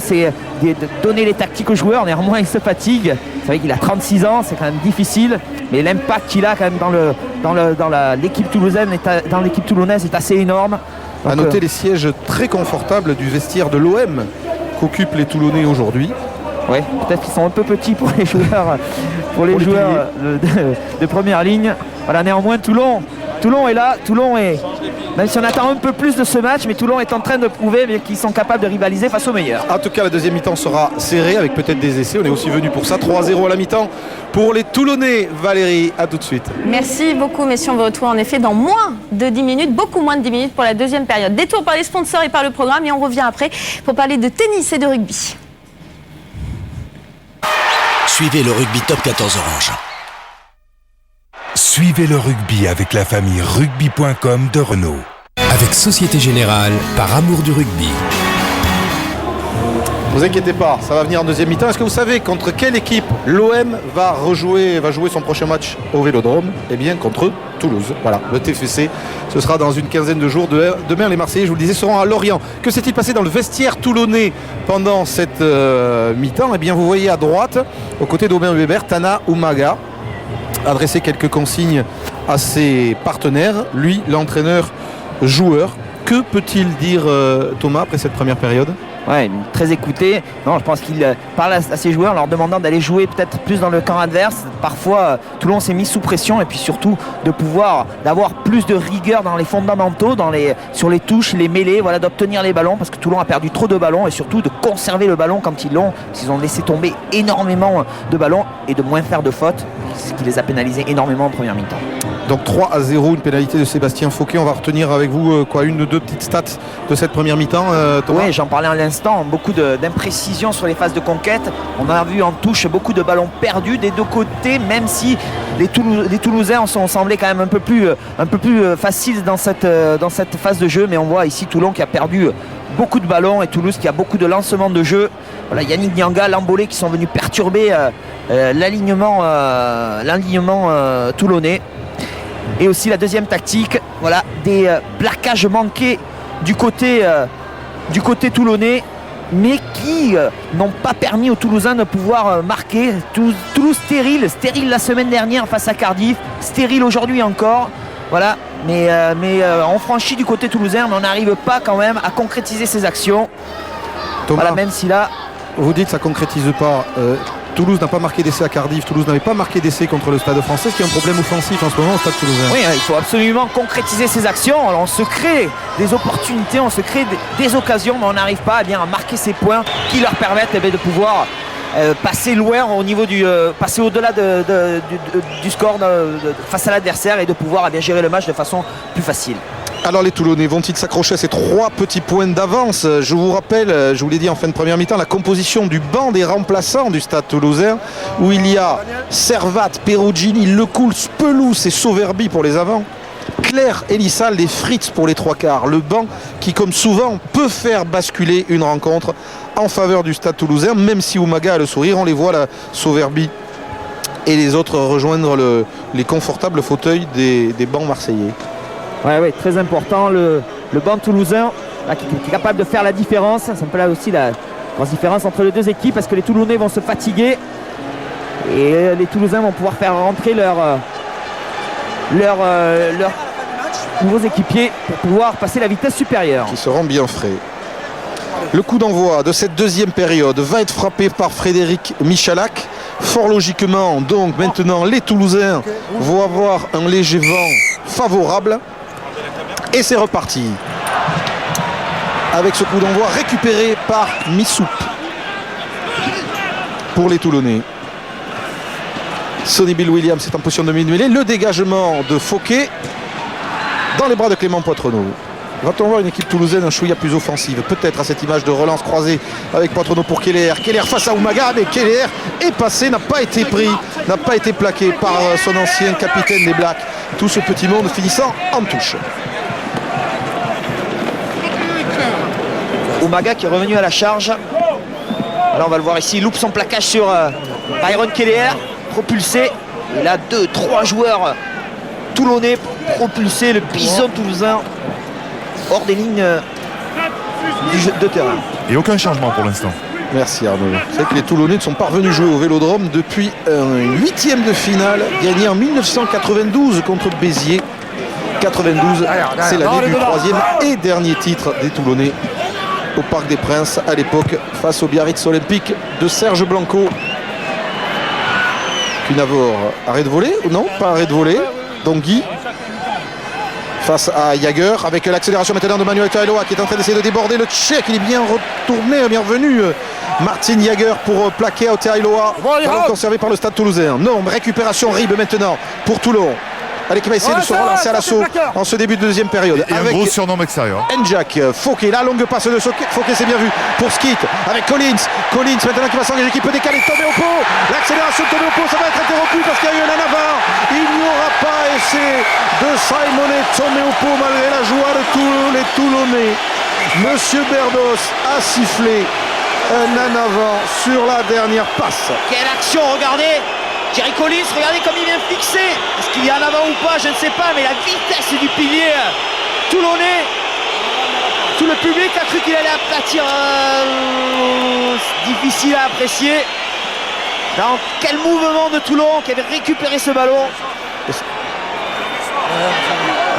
de donner les tactiques aux joueurs. Néanmoins, il se fatigue. C'est vrai qu'il a 36 ans, c'est quand même difficile. Mais l'impact qu'il a quand même dans l'équipe toulousaine, dans l'équipe toulonnaise est assez énorme. Donc, à noter les sièges très confortables du vestiaire de l'OM qu'occupent les Toulonnais aujourd'hui. Oui, peut-être qu'ils sont un peu petits pour les joueurs, de première ligne. Voilà, néanmoins, Toulon est là. Toulon est, même si on attend un peu plus de ce match, mais Toulon est en train de prouver qu'ils sont capables de rivaliser face aux meilleurs. En tout cas, la deuxième mi-temps sera serrée avec peut-être des essais. On est aussi venu pour ça. 3-0 à la mi-temps pour les Toulonnais. Valérie, à tout de suite. Merci beaucoup, messieurs. On vous retrouve en effet dans moins de 10 minutes, beaucoup moins de 10 minutes pour la deuxième période. Détour par les sponsors et par le programme, et on revient après pour parler de tennis et de rugby. Suivez le rugby Top 14 Orange. Suivez le rugby avec la famille rugby.com de Renault. Avec Société Générale, par amour du rugby. Ne vous inquiétez pas, ça va venir en deuxième mi-temps. Est-ce que vous savez contre quelle équipe l'OM va jouer son prochain match au Vélodrome? Eh bien, contre Toulouse. Voilà, le TFC. Ce sera dans une quinzaine de jours. Demain, les Marseillais, je vous le disais, seront à Lorient. Que s'est-il passé dans le vestiaire toulonnais pendant cette mi-temps? Eh bien, vous voyez à droite, aux côtés d'Aubin Weber, Tana Oumaga adresser quelques consignes à ses partenaires. Lui, l'entraîneur joueur. Que peut-il dire Thomas après cette première période? Ouais, très écouté. Non, je pense qu'il parle à ses joueurs en leur demandant d'aller jouer peut-être plus dans le camp adverse. Parfois, Toulon s'est mis sous pression, et puis surtout d'avoir plus de rigueur dans les fondamentaux, sur les touches, les mêlées, voilà, d'obtenir les ballons, parce que Toulon a perdu trop de ballons, et surtout de conserver le ballon quand ils l'ont. Ils ont laissé tomber énormément de ballons et de moins faire de fautes, ce qui les a pénalisés énormément en première mi-temps. Donc 3-0, une pénalité de Sébastien Fauquet. On va retenir avec vous une ou deux petites stats de cette première mi-temps. Thomas. Oui, j'en parlais à l'instant. Beaucoup d'imprécisions sur les phases de conquête. On a vu en touche beaucoup de ballons perdus des deux côtés, même si les Toulousains ont semblé quand même un peu plus faciles dans cette phase de jeu. Mais on voit ici Toulon qui a perdu beaucoup de ballons et Toulouse qui a beaucoup de lancements de jeu. Voilà, Yannick Nianga, Lambolé qui sont venus perturber l'alignement toulonnais. Et aussi la deuxième tactique, voilà, des plaquages manqués du côté toulonnais, mais qui n'ont pas permis aux Toulousains de pouvoir marquer. Toulouse stérile la semaine dernière face à Cardiff, stérile aujourd'hui encore. Voilà, mais on franchit du côté toulousain, mais on n'arrive pas quand même à concrétiser ces actions. Thomas, voilà, même si là, vous dites que ça ne concrétise pas. Toulouse n'a pas marqué d'essai à Cardiff, Toulouse n'avait pas marqué d'essai contre le Stade Français, ce qui est un problème offensif en ce moment au Stade toulousain. Oui, il faut absolument concrétiser ces actions. Alors on se crée des opportunités, on se crée des occasions, mais on n'arrive pas à marquer ces points qui leur permettent de pouvoir passer loin au niveau passer au-delà du score face à l'adversaire, et de pouvoir gérer le match de façon plus facile. Alors les Toulonnais vont-ils s'accrocher à ces 3 petits points d'avance? Je vous rappelle, je vous l'ai dit en fin de première mi-temps, la composition du banc des remplaçants du Stade Toulousain, où il y a Servat, Perugini, Lecoul, Pelouse et Sauverby pour les avants, Claire, Elissal et Fritz pour les 3 quarts. Le banc qui, comme souvent, peut faire basculer une rencontre en faveur du Stade Toulousain, même si Oumaga a le sourire. On les voit là, Sauverby et les autres rejoindre les confortables fauteuils des bancs marseillais. Oui, très important, le banc toulousain là, qui est capable de faire la différence. C'est un peu là aussi la grosse différence entre les deux équipes, parce que les Toulonnais vont se fatiguer et les Toulousains vont pouvoir faire rentrer leurs nouveaux équipiers pour pouvoir passer la vitesse supérieure. Qui seront bien frais. Le coup d'envoi de cette deuxième période va être frappé par Frédéric Michalak. Fort logiquement, donc maintenant les Toulousains vont avoir un léger vent favorable. Et c'est reparti avec ce coup d'envoi récupéré par Missoup pour les Toulonnais. Sonny Bill Williams est en position de mêlée. Le dégagement de Fauquet dans les bras de Clément Poitrenaud. Va-t-on voir une équipe toulousaine un chouïa plus offensive? Peut-être à cette image de relance croisée avec Poitrenaud pour Keller. Keller face à Oumaga, mais Keller est passé, n'a pas été pris, n'a pas été plaqué par son ancien capitaine des Blacks. Tout ce petit monde finissant en touche. Oumaga qui est revenu à la charge. Alors on va le voir ici, il loupe son plaquage sur Byron Keller. propulser. Et là, 2-3 joueurs toulonnais pour propulser le Bison toulousain hors des lignes du jeu de terrain. Et aucun changement pour l'instant. Merci Arnaud. C'est vrai que les Toulonnais ne sont pas revenus jouer au Vélodrome depuis un 8e de finale gagné en 1992 contre Béziers. 92, c'est l'année du 3e et dernier titre des Toulonnais au Parc des Princes à l'époque face au Biarritz Olympique de Serge Blanco. Cunavor, arrêt de volée ou non? Pas arrêt de volée. Donc Guy face à Jager avec l'accélération maintenant de Manuel Tailoa qui est en train d'essayer de déborder le Tchèque. Il est bien retourné, bien revenu Martin Jager pour plaquer à Tailoa. Ballon conservé par le Stade Toulousain. Non, récupération Ribes maintenant pour Toulon. Allez, qui va essayer de se relancer à l'assaut en ce début de deuxième période. Et avec un gros surnom extérieur. Njak, Fouquet, la longue passe de Fouquet, c'est bien vu pour Skit avec Collins. Collins maintenant qui va s'engager, qui peut décaler, tomber au pot. L'accélération de tomber au pot, ça va être interrompu parce qu'il y a eu un avant. Il n'y aura pas essai de Simone tomber au pot malgré la joie de tous les Toulonnais. Monsieur Berdos a sifflé un en avant sur la dernière passe. Quelle action, regardez Thierry Collins, regardez comme il vient fixer. Est-ce qu'il y a un avant ou pas, je ne sais pas, mais la vitesse du pilier toulonnais. Tout le public a cru qu'il allait aplatir. Difficile à apprécier. Dans quel mouvement de Toulon qui avait récupéré ce ballon.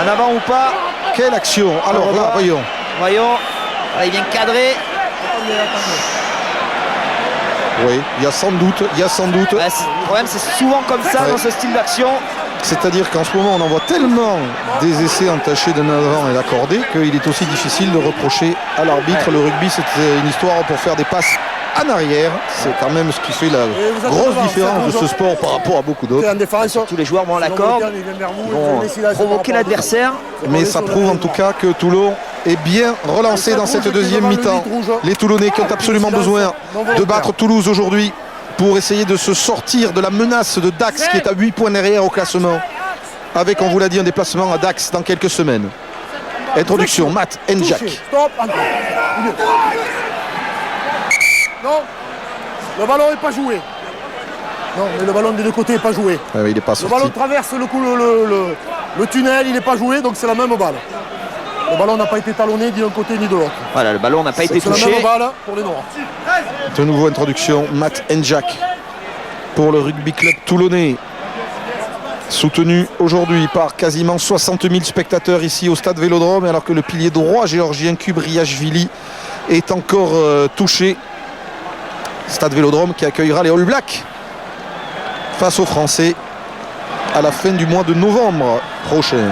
Un avant ou pas? Quelle action. Alors là, voyons. Voyons. Là, il vient cadrer. Oui, il y a sans doute. Le problème, c'est souvent comme ça dans ce style d'action. C'est-à-dire qu'en ce moment, on en voit tellement des essais entachés d'un avant et d'accordé qu'il est aussi difficile de reprocher à l'arbitre. Le rugby, c'est une histoire pour faire des passes en arrière. C'est quand même ce qui fait la grosse différence de ce sport par rapport à beaucoup d'autres. Tous les joueurs vont à l'accord, vont provoquer l'adversaire. Mais ça prouve en tout cas que Toulon est bien relancé dans cette deuxième mi-temps. Les Toulonnais qui ont absolument besoin de battre Toulouse aujourd'hui pour essayer de se sortir de la menace de Dax qui est à 8 points derrière au classement. Avec, on vous l'a dit, un déplacement à Dax dans quelques semaines. Introduction, Matt Njak. Non, le ballon n'est pas joué. Non, mais le ballon des deux côtés n'est pas joué. Ah oui, il est pas sorti. Le ballon traverse le tunnel, il n'est pas joué, donc c'est la même balle. Le ballon n'a pas été talonné ni d'un côté ni de l'autre. Voilà, le ballon n'a pas été touché. C'est la même balle pour les Noirs. De nouveau introduction, Matt Njak pour le rugby club toulonnais. Soutenu aujourd'hui par quasiment 60 000 spectateurs ici au stade Vélodrome, alors que le pilier droit géorgien Kubriashvili est encore touché. Stade Vélodrome qui accueillera les All Blacks face aux Français à la fin du mois de novembre prochain.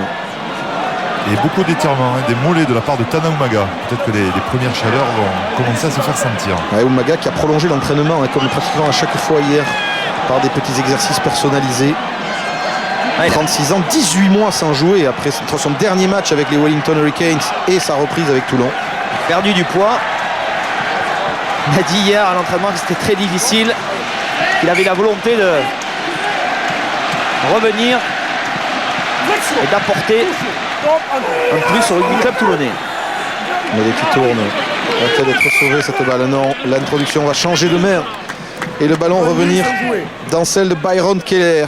Et beaucoup d'étirements, des mollets de la part de Tana Umaga. Peut-être que les premières chaleurs vont commencer à se faire sentir. Umaga qui a prolongé l'entraînement comme pratiquement à chaque fois hier par des petits exercices personnalisés. 36 ans, 18 mois sans jouer après son dernier match avec les Wellington Hurricanes et sa reprise avec Toulon. Perdu du poids. Il a dit hier à l'entraînement que c'était très difficile, qu'il avait la volonté de revenir et d'apporter un plus au rugby club toulonnais. Mais qui tourne, va-t-elle être sauvée cette balle? Non, l'introduction va changer de main et le ballon revenir dans celle de Byron Keller.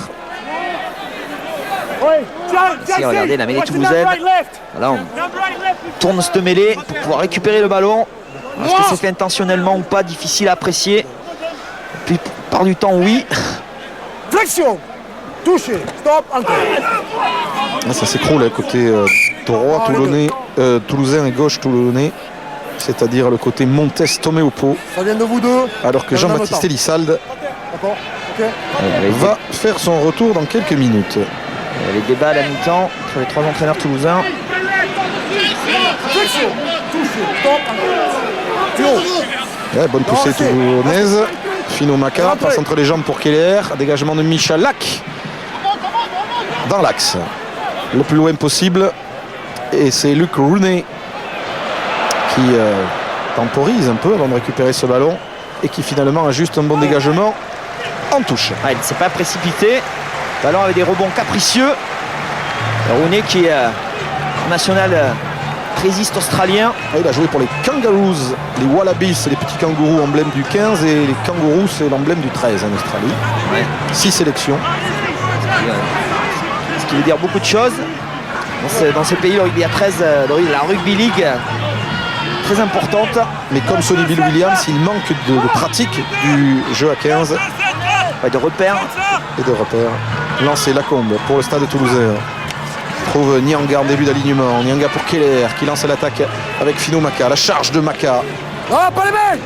Si, regardez la mêlée toulousaine. Là, on tourne cette mêlée pour pouvoir récupérer le ballon. Est-ce que c'est fait intentionnellement ou pas? Difficile à apprécier. Puis par du temps, oui. Flexion, touché, stop, entrée. Ça s'écroule côté droit toulonnais, toulousain et gauche toulonnais, c'est-à-dire le côté Montes Toméopo. Ça vient de vous deux. Alors que Jean-Baptiste Elissalde va faire son retour dans quelques minutes. Les débats à la mi-temps entre les trois entraîneurs toulousains. Flexion, touché, stop, ouais, bonne poussée toulonnaise. Fino Maca passe entre les jambes pour Keller. Dégagement de Michalak dans l'axe le plus loin possible. Et c'est Luc Rooney qui temporise un peu avant de récupérer ce ballon et qui finalement a juste un bon dégagement en touche. Ah, il ne s'est pas précipité. Le ballon avec des rebonds capricieux. Rooney qui est en national trésiste australien. Il a joué pour les Kangaroos, les Wallabies, c'est les petits kangourous, emblème du 15, et les kangourous, c'est l'emblème du 13 en Australie. 6 sélections. Ce qui veut dire beaucoup de choses. Dans ce pays, le rugby à 13, la Rugby League, très importante. Mais comme Sonny Bill Williams, il manque de pratique du jeu à 15. De repères. Et de repères. Lancé Lacombe pour le stade toulousain. Trouve Nyanga en début d'alignement. Nyanga pour Keller qui lance l'attaque avec Fino Maka. La charge de Maka. Oh, pas les mains!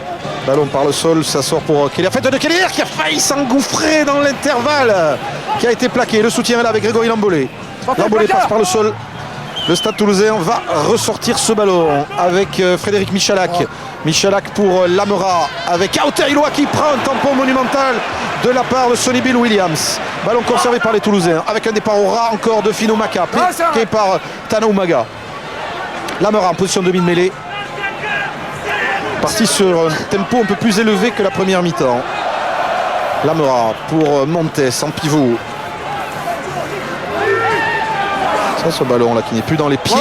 Ballon par le sol, ça sort pour Keller. Fête de Keller qui a failli s'engouffrer dans l'intervalle. Qui a été plaqué. Le soutien est là avec Grégory Lambolé. Lambolé passe par le sol. Le stade toulousain va ressortir ce ballon avec Frédéric Michalak. Michalak pour Lamera avec Aotearoa qui prend un tampon monumental de la part de Sonny Bill Williams. Ballon conservé par les Toulousains avec un départ au ras encore de Fino Maka, plaqué par Tana Umaga. Lamera en position de demi-mêlée. Parti sur un tempo un peu plus élevé que la première mi-temps. Lamera pour Montes en pivot. Ça, ce ballon là qui n'est plus dans les pieds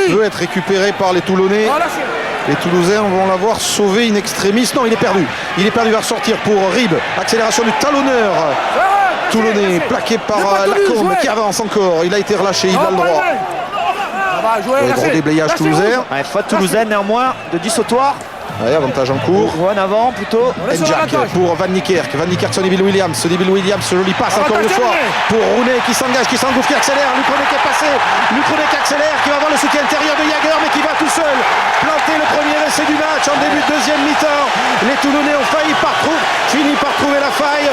peut être récupéré par les Toulonnais. Les Toulousains vont l'avoir sauvé in extremis. Non, il est perdu. Il est perdu, il va ressortir pour Rib. Accélération du talonneur toulonnais, plaqué par Lacombe qui avance encore. Il a été relâché, il a le droit. Gros déblayage toulousain. Faute toulousaine néanmoins de du sautoir. Avantage en cours. En avant plutôt. Jack pour Van Niekerk. Van Niekerk, Sonny Bill Williams. Sonny Bill Williams, joli passe encore une fois pour Rounet qui s'engage, qui s'engouffre, qui accélère. Lucronet qui est passé. Lucronet qui accélère, qui va avoir le soutien intérieur de Jager, mais qui va tout seul planter le premier essai du match en début de deuxième mi-temps. Les Toulonnais ont fini par trouver la faille.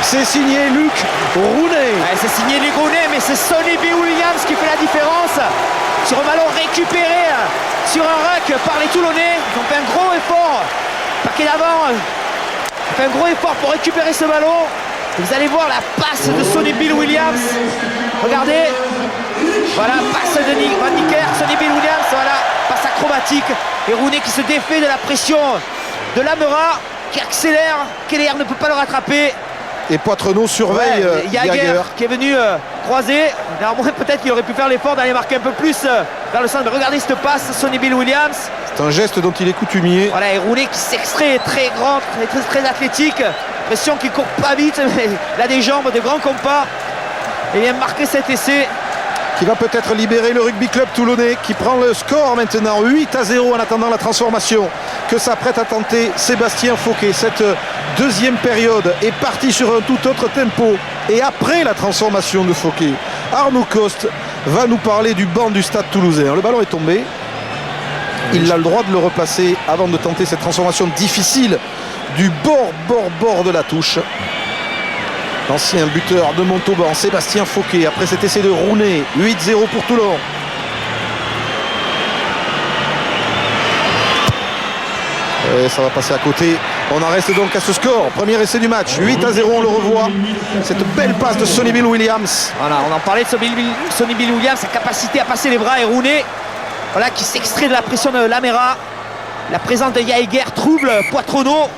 C'est signé Luc Rounet. C'est signé Luc Rounet, mais c'est Sonny Bill Williams qui fait la différence. Sur un ballon récupéré sur un ruck par les Toulonnais. Ils ont fait un gros effort. Paquet d'avant. Fait un gros effort pour récupérer ce ballon. Vous allez voir la passe de Sonny Bill Williams. Regardez. Voilà, passe de Van Niekerk, Sonny Bill Williams. Voilà, passe acrobatique. Et Rounet qui se défait de la pression de Lamera, qui accélère. Keller ne peut pas le rattraper. Et Poitrenaud surveille Jager qui est venu croiser. Néanmoins, peut-être qu'il aurait pu faire l'effort d'aller marquer un peu plus vers le centre. Mais regardez cette passe, Sonny Bill Williams. C'est un geste dont il est coutumier. Voilà, et Rounet qui s'extrait, très grand, très athlétique. Pression qu'il court pas vite, mais il a des jambes de grand compas. Et vient marquer cet essai. Qui va peut-être libérer le rugby club toulonnais qui prend le score maintenant 8-0 en attendant la transformation que s'apprête à tenter Sébastien Fauquet. Cette deuxième période est partie sur un tout autre tempo et après la transformation de Fauquet, Arnaud Coste va nous parler du banc du stade toulousain. Le ballon est tombé, il a le droit de le replacer avant de tenter cette transformation difficile du bord de la touche. L'ancien buteur de Montauban, Sébastien Fauquet, après cet essai de Rounet, 8-0 pour Toulon. Et ça va passer à côté. On en reste donc à ce score. Premier essai du match, 8-0, on le revoit. Cette belle passe de Sonny Bill Williams. Voilà, on en parlait de Sonny Bill Williams, sa capacité à passer les bras, et Rounet, voilà, qui s'extrait de la pression de Lamera. La présence de Jaeger trouble Poitrenaud.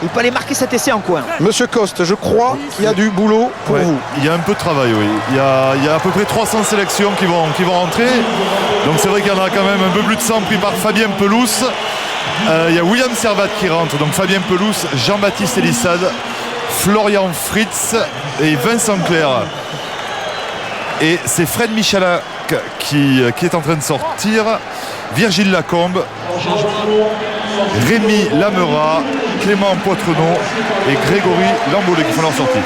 Il peut aller marquer cet essai en coin. Monsieur Coste, je crois qu'il y a du boulot pour vous. Il y a un peu de travail, oui. Il y a à peu près 300 sélections qui vont rentrer. Donc c'est vrai qu'il y en a quand même un peu plus de 100 pris par Fabien Pelouse. Il y a William Servat qui rentre. Donc Fabien Pelouse, Jean-Baptiste Elissade, Florian Fritz et Vincent Clerc. Et c'est Fred Michalak qui est en train de sortir. Virgile Lacombe, Rémi Lamera, Clément Poitrenaud et Grégory Lambolé qui font leur sortie.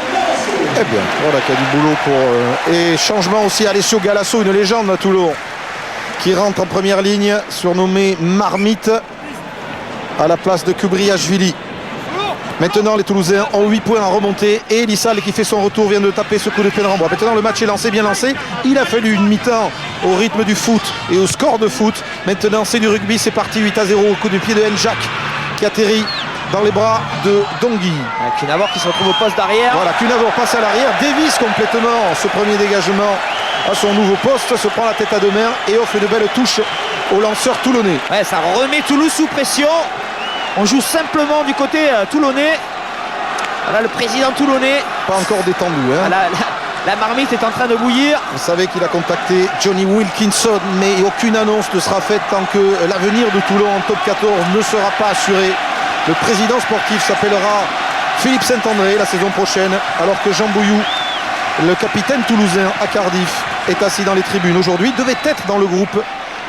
Eh bien, voilà qu'il y a du boulot pour... Et changement aussi, Alessio Galasso, une légende à Toulon, qui rentre en première ligne, surnommé Marmite, à la place de Kubriashvili. Maintenant, les Toulousains ont 8 points à remonter et Elissal qui fait son retour vient de taper ce coup de pied de renvoi. Maintenant, le match est lancé, bien lancé. Il a fallu une mi-temps au rythme du foot et au score de foot. Maintenant, c'est du rugby, c'est parti 8-0 au coup de pied de Njak qui atterrit dans les bras de Dongui. Cunavor qui se retrouve au poste d'arrière. Voilà, Cunavor passe à l'arrière, dévisse complètement ce premier dégagement à son nouveau poste, se prend la tête à deux mains et offre de belles touches au lanceur toulonnais. Ouais, ça remet Toulouse sous pression. On joue simplement du côté toulonnais. Voilà le président toulonnais. Pas encore détendu. Hein. La marmite est en train de bouillir. Vous savez qu'il a contacté Johnny Wilkinson, mais aucune annonce ne sera faite tant que l'avenir de Toulon en top 14 ne sera pas assuré. Le président sportif s'appellera Philippe Saint-André la saison prochaine, alors que Jean Bouillou, le capitaine toulousain à Cardiff, est assis dans les tribunes. Aujourd'hui, devait être dans le groupe.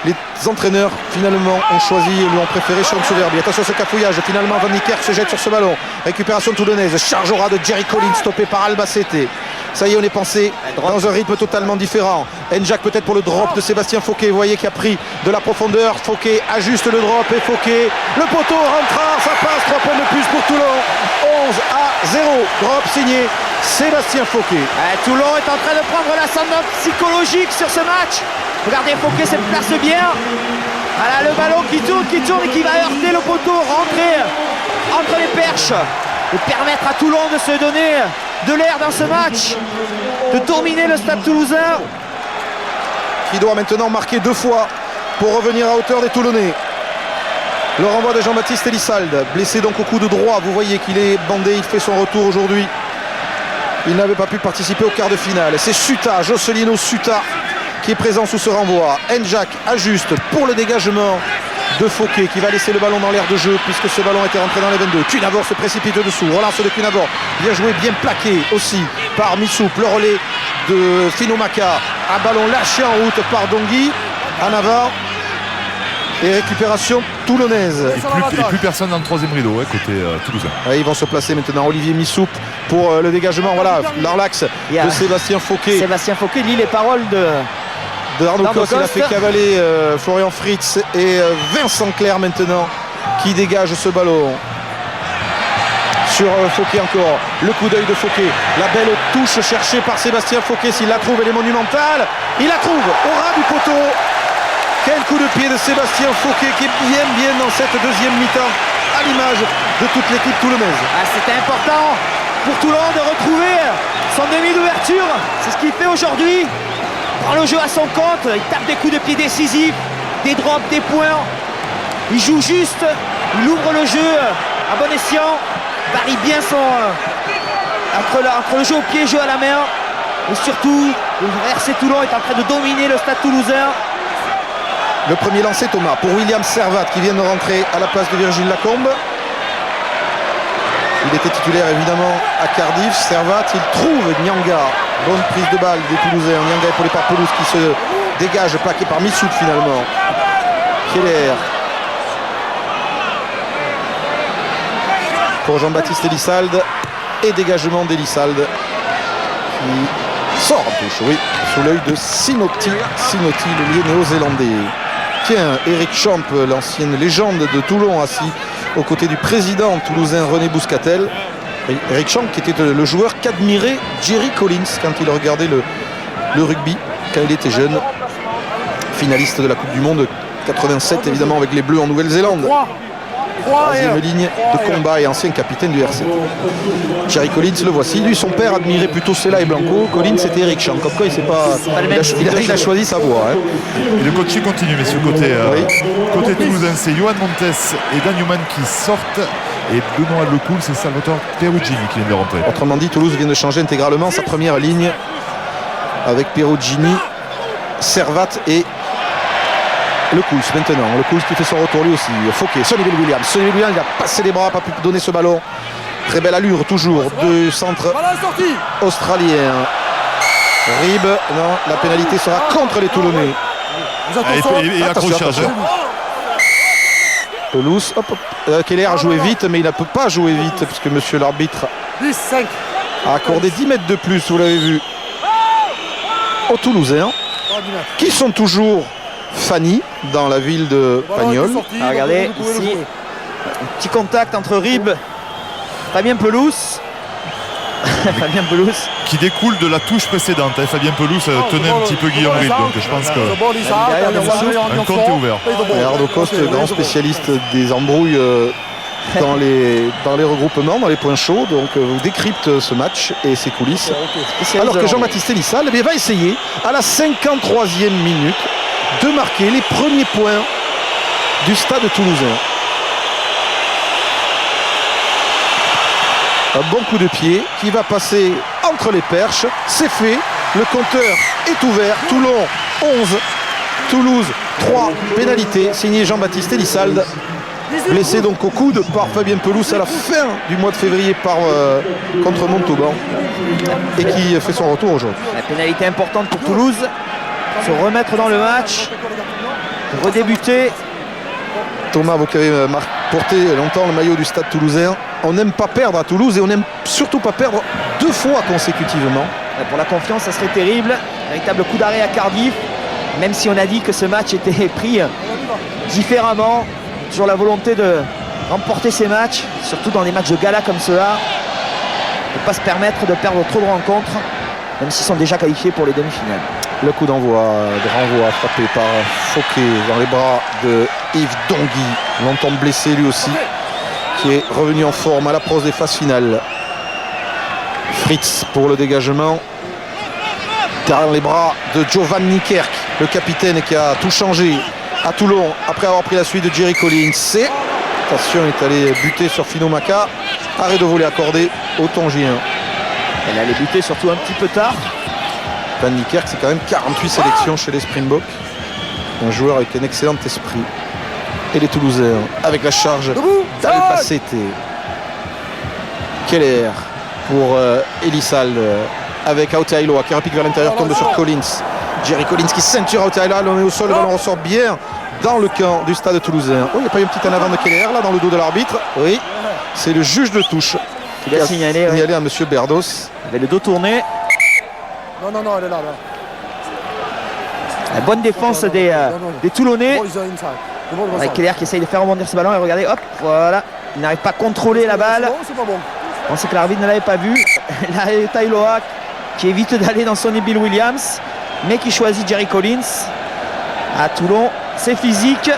Les entraîneurs finalement ont choisi et lui ont préféré Sean Souverbi. Attention à ce cafouillage, finalement Van Niekerk se jette sur ce ballon. Récupération toulonnaise, charge au ras de Jerry Collins, stoppé par Albacete. Ça y est, on est pensé dans un rythme totalement différent. Njak peut-être pour le drop de Sébastien Fauquet. Vous voyez qu'il a pris de la profondeur. Fauquet ajuste le drop et Fauquet, le poteau rentrant, ça passe, 3 points de plus pour Toulon. 11-0, drop signé Sébastien Fauquet. Toulon est en train de prendre l'ascendant psychologique sur ce match. Regardez, Fauquet se place bien. Voilà le ballon qui tourne et qui va heurter le poteau, rentrer entre les perches et permettre à Toulon de se donner de l'air dans ce match, de dominer le Stade Toulousain. Qui doit maintenant marquer 2 fois pour revenir à hauteur des Toulonnais. Le renvoi de Jean-Baptiste Elissalde, blessé donc au coup de droit. Vous voyez qu'il est bandé, il fait son retour aujourd'hui. Il n'avait pas pu participer au quart de finale. C'est Suta, Josselino Suta, qui est présent sous ce renvoi. Njak ajuste pour le dégagement de Fauquet qui va laisser le ballon dans l'air de jeu puisque ce ballon était rentré dans les 22. Cunavor se précipite dessous. Relance de Cunavor. Bien joué, bien plaqué aussi par Missoup. Le relais de Finomaka. Un ballon lâché en route par Dongui. En avant. Et récupération toulonnaise. Et plus personne dans le troisième rideau, côté toulousain. Ils vont se placer maintenant. Olivier Missoup pour le dégagement. Voilà, dans l'axe de Sébastien Fauquet. Sébastien Fauquet lit les paroles de Arnaud Coste. Il a fait cavaler Florian Fritz et Vincent Clerc maintenant qui dégage ce ballon. Sur Fauquet encore. Le coup d'œil de Fauquet. La belle touche cherchée par Sébastien Fauquet. S'il la trouve, elle est monumentale. Il la trouve au ras du poteau. Quel coup de pied de Sébastien Fauquet qui est bien dans cette deuxième mi-temps à l'image de toute l'équipe toulonnaise. C'était important pour Toulon de retrouver son demi d'ouverture. C'est ce qu'il fait aujourd'hui. Il prend le jeu à son compte. Il tape des coups de pied décisifs, des drops, des points. Il joue juste. Il ouvre le jeu à bon escient. Varie bien son entre le jeu au pied et le jeu à la main. Et surtout, le RC Toulon est en train de dominer le Stade Toulousain. Le premier lancé, Thomas, pour William Servat qui vient de rentrer à la place de Virgile Lacombe. Il était titulaire évidemment à Cardiff. Servat, il trouve Nyanga. Bonne prise de balle des Toulousains. Nyanga épaulé par Pelouse qui se dégage, plaqué par Missoud finalement. Keller. Pour Jean-Baptiste Elissalde. Et dégagement d'Elissalde qui sort en touche, oui, sous l'œil de Sinoti, le lié néo-zélandais. Tiens, Eric Champ, l'ancienne légende de Toulon, assis aux côtés du président toulousain René Bouscatel. Eric Champ qui était le joueur qu'admirait Jerry Collins quand il regardait le rugby, quand il était jeune. Finaliste de la Coupe du Monde 87 évidemment avec les Bleus en Nouvelle-Zélande. Troisième ligne de combat et ancien capitaine du RC. Jerry Collins, le voici. Lui, son père admirait plutôt Sella et Blanco. Collins, c'était Eric Champ. Comme quoi, il a choisi sa voie. Et le coaching continue, messieurs. Côté toulousain, c'est Johan Montes et Dan Newman qui sortent. Et Benoît Lecoul, c'est Salvatore Perugini qui vient de rentrer. Autrement dit, Toulouse vient de changer intégralement sa première ligne avec Perugini, Servat et Le Couls maintenant. Le Couls qui fait son retour lui aussi. Fauquet, Sonny Williams. Sonny Williams, il a passé les bras, pas pu donner ce ballon. Très belle allure toujours de centre australien. Rib, non, la pénalité sera contre les Toulonnais. Et accrochage. Pelouse, Keller a joué vite, mais il ne peut pas jouer vite puisque monsieur l'arbitre a accordé 10 mètres de plus, vous l'avez vu, aux Toulousains qui sont toujours Fanny dans la ville de Pagnol. Regardez ici, un petit contact entre Rib, Fabien Pelouse. Fabien Pelouse qui découle de la touche précédente. Fabien Pelouse tenait un petit peu Guillaume Rib, donc je pense que un compte est ouvert. Arnaud Coste, grand spécialiste des embrouilles dans les regroupements, dans les points chauds, donc vous décrypte ce match et ses coulisses. Alors que Jean-Baptiste Elissalde va essayer à la 53e minute de marquer les premiers points du Stade toulousain. Un bon coup de pied qui va passer en entre les perches. C'est fait. Le compteur est ouvert. Toulon 11, Toulouse 3. Pénalité signée Jean-Baptiste Elissalde. Blessé donc au coude par Fabien Pelouse à la fin du mois de février contre Montauban et qui fait son retour aujourd'hui. La pénalité importante pour Toulouse, se remettre dans le match, redébuter. Thomas, vous qui avez porté longtemps le maillot du Stade Toulousain, on n'aime pas perdre à Toulouse et on n'aime surtout pas perdre 2 fois consécutivement. Pour la confiance, ça serait terrible. Véritable coup d'arrêt à Cardiff, même si on a dit que ce match était pris différemment. Toujours la volonté de remporter ces matchs, surtout dans des matchs de gala comme ceux-là. Ne pas se permettre de perdre trop de rencontres, même s'ils sont déjà qualifiés pour les demi-finales. Le coup d'envoi de renvoi frappé par Fouquet dans les bras de Yves Dongui, longtemps blessé lui aussi, qui est revenu en forme à l'approche des phases finales. Fritz pour le dégagement. Derrière les bras de Giovanni Kerk, le capitaine qui a tout changé à Toulon après avoir pris la suite de Jerry Collins. Attention, est allé buter sur Fino Maka. Arrêt de volée accordé au Tongien. Elle allait buter surtout un petit peu tard. Van Niekerk, c'est quand même 48 sélections chez les Springboks. Un joueur avec un excellent esprit. Et les Toulousains avec la charge d'Albacete. Keller pour Elissalde avec Aotearoa qui repique vers l'intérieur, tombe sur Collins. Jerry Collins qui ceinture Aotearoa, on est au sol, le ballon ressort bien dans le camp du Stade Toulousain. Oh, il n'y a pas eu un petit en avant de Keller là dans le dos de l'arbitre. Oui, c'est le juge de touche qui a signalé à M. Berdos. Il avait le dos tourné. Non, elle est là. La bonne défense des Toulonnais. Avec Keller qui essaye de faire rebondir ce ballon. Et regardez, hop, voilà. Il n'arrive pas à contrôler la balle. On sait que l'arbitre ne l'avait pas vu. Là, Aotearoa qui évite d'aller dans son Bill Williams, mais qui choisit Jerry Collins. À Toulon, c'est physique.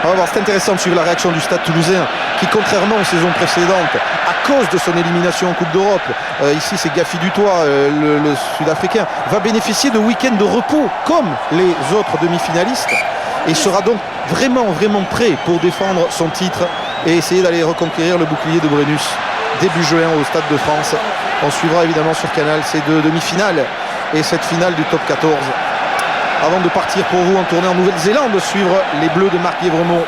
On va voir, c'est intéressant de suivre la réaction du Stade Toulousain qui, contrairement aux saisons précédentes, à cause de son élimination en Coupe d'Europe, ici c'est Gafi Dutoit, le Sud-Africain, va bénéficier de week-ends de repos comme les autres demi-finalistes et sera donc vraiment prêt pour défendre son titre et essayer d'aller reconquérir le bouclier de Brennus début juin au Stade de France. On suivra évidemment sur Canal ces 2 demi-finales et cette finale du top 14. Avant de partir pour vous en tournée en Nouvelle-Zélande, suivre les Bleus de Marc Yévremont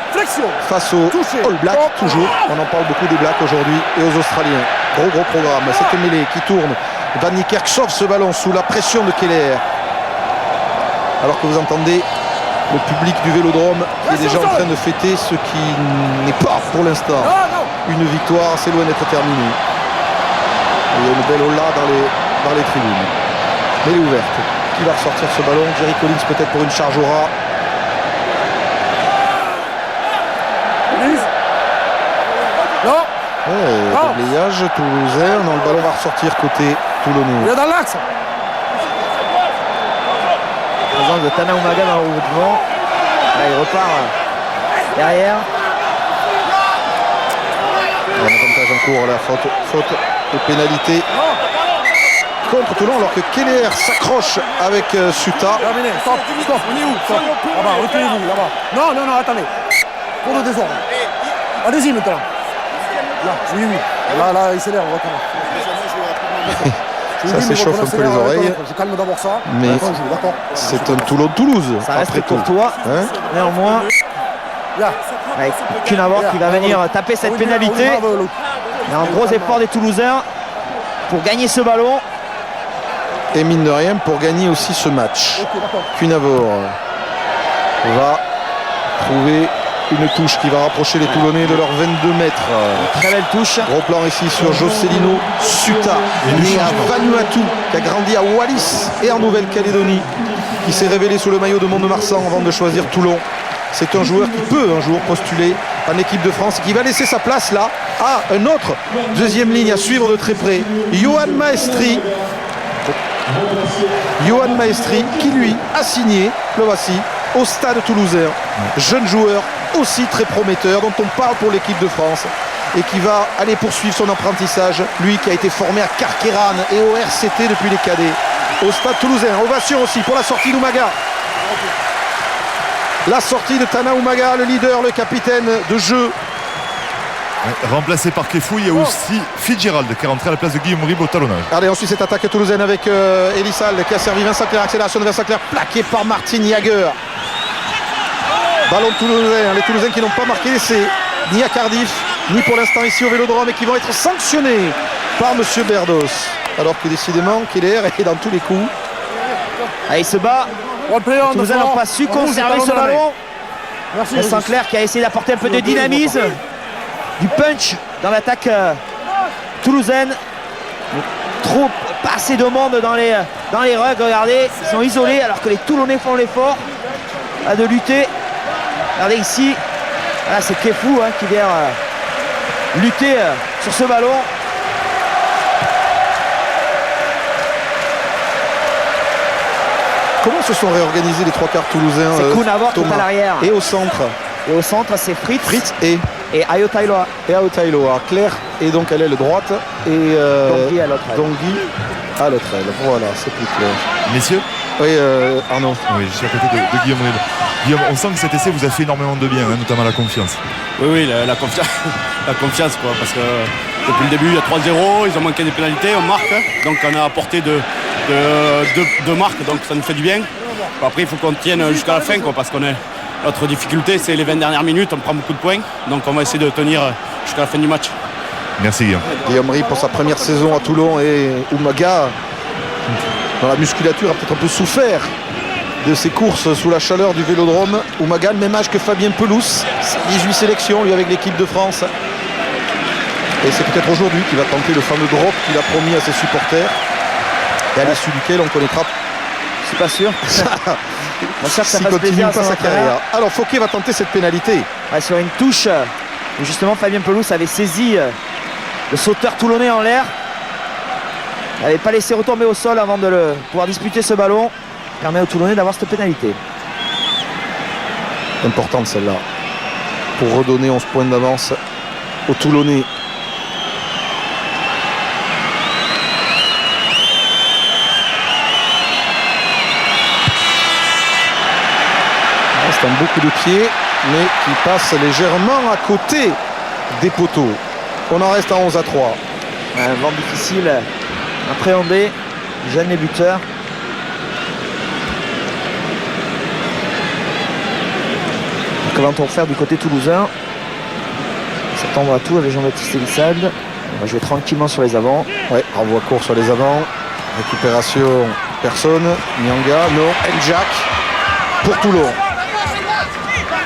face aux All Blacks, toujours. On en parle beaucoup des Blacks aujourd'hui et aux Australiens. Gros programme. Cette mêlée qui tourne. Van Niekerk sauve ce ballon sous la pression de Keller. Alors que vous entendez le public du Vélodrome qui est déjà en train de fêter ce qui n'est pas pour l'instant une victoire. C'est loin d'être terminé. Il y a une belle hola dans les tribunes. Elle est ouverte. Qui va ressortir ce ballon? Jerry Collins peut-être pour une charge au ras. Déblayage toulousain. Non, le ballon va ressortir côté toulonnais. Il est dans l'axe. Présence de Tana Umaga dans le mouvement. Là, il repart derrière. Un avantage en cours, la faute et pénalité contre Toulon alors que Keller s'accroche avec Suta. Terminé, stop, on est où? Là-bas, reculez-vous, là-bas. Non, attendez. Pour le désordre. Allez-y maintenant. Là, oui. Là, il s'énerve, on va Ça s'échauffe un peu les oreilles. Je calme d'abord ça. Mais c'est un Toulon-Toulouse. Ça reste courtois. Néanmoins, avec Cunavor qui va venir taper cette pénalité. Il y a un gros effort des Toulousains pour gagner ce ballon. Et mine de rien pour gagner aussi ce match. Cunavor va trouver une touche qui va rapprocher les Toulonnais de leurs 22 mètres. Très belle touche. Gros plan ici sur Jocelino Suta, né à Vanuatu, qui a grandi à Wallis et en Nouvelle-Calédonie, qui s'est révélé sous le maillot de Mont-de-Marsan avant de choisir Toulon. C'est un joueur qui peut un jour postuler en équipe de France, qui va laisser sa place là à un autre deuxième ligne à suivre de très près, Johan Maestri. Johan Maestri qui lui a signé, le voici, au Stade Toulousain. Jeune joueur aussi très prometteur dont on parle pour l'équipe de France et qui va aller poursuivre son apprentissage. Lui qui a été formé à Carqueiranne et au RCT depuis les cadets. Au Stade Toulousain, ovation aussi pour la sortie d'Umaga. La sortie de Tana Umaga, le leader, le capitaine de jeu Remplacé par Kefou, il y a aussi Fitzgerald qui est rentré à la place de Guillaume Rib au talonnage. Allez, on suit cette attaque toulousaine avec Elissalde qui a servi Vincent Clerc. Accélération de Vincent Clerc, plaqué par Martin Jager. Ballon toulousain. Les Toulousains qui n'ont pas marqué l'essai, ni à Cardiff, ni pour l'instant ici au Vélodrome, et qui vont être sanctionnés par Monsieur Berdos. Alors que décidément, Keller est dans tous les coups. Il se bat. Les Toulousains n'ont pas su conserver ce ballon. Vincent Clerc qui a essayé d'apporter un peu de dynamisme, du punch dans l'attaque toulousaine. Trop, pas assez de monde dans les rugs. Regardez, ils sont isolés alors que les Toulonnais font l'effort de lutter. Regardez ici, voilà, c'est Kefou qui vient lutter sur ce ballon. Comment se sont réorganisés les trois quarts toulousains? C'est Kounavor qui est à l'arrière. Et au centre? Et au centre, c'est Fritz et Ayo-Tailoa. Claire est donc à l'aile droite et Dongui à l'autre aile. Dongui à l'autre aile. Voilà, c'est plus clair. Messieurs? Oui, Arnaud. Oui, je suis à côté de Guillaume Rib. Guillaume, on sent que cet essai vous a fait énormément de bien, notamment la confiance. Oui, la confiance, la confiance quoi, parce que depuis le début, il y a 3-0, ils ont manqué des pénalités, on marque, donc on a apporté deux marques, donc ça nous fait du bien. Après, il faut qu'on tienne jusqu'à la fin, quoi, parce qu'on est notre difficulté, c'est les 20 dernières minutes, on prend beaucoup de points, donc on va essayer de tenir jusqu'à la fin du match. Merci Guillaume. Guillaume Rib pour sa première saison à Toulon, et Oumaga, dans la musculature, a peut-être un peu souffert de ses courses sous la chaleur du Vélodrome. Oumaga, le même âge que Fabien Pelouse, 18 sélections lui avec l'équipe de France. Et c'est peut-être aujourd'hui qu'il va tenter le fameux drop qu'il a promis à ses supporters et à l'issue duquel on connaîtra. Je suis pas sûr. S'il continue pas sa carrière. Alors Fouquet va tenter cette pénalité. Sur une touche où justement Fabien Pelouse avait saisi le sauteur toulonnais en l'air. Il n'avait pas laissé retomber au sol avant de pouvoir disputer ce ballon. Permet aux Toulonnais d'avoir cette pénalité. Importante celle-là. Pour redonner 11 points d'avance aux Toulonnais. C'est un beau coup de pied, mais qui passe légèrement à côté des poteaux. On en reste à 11-3. Un vent difficile à appréhender. Jeune les buteurs. Que va-t-on faire du côté toulousain? S'attendre à tout avec Jean-Baptiste Elissalde. On va jouer tranquillement sur les avants. Ouais, renvoi court sur les avants. Récupération, personne. Nyanga, non. Eljak pour Toulon.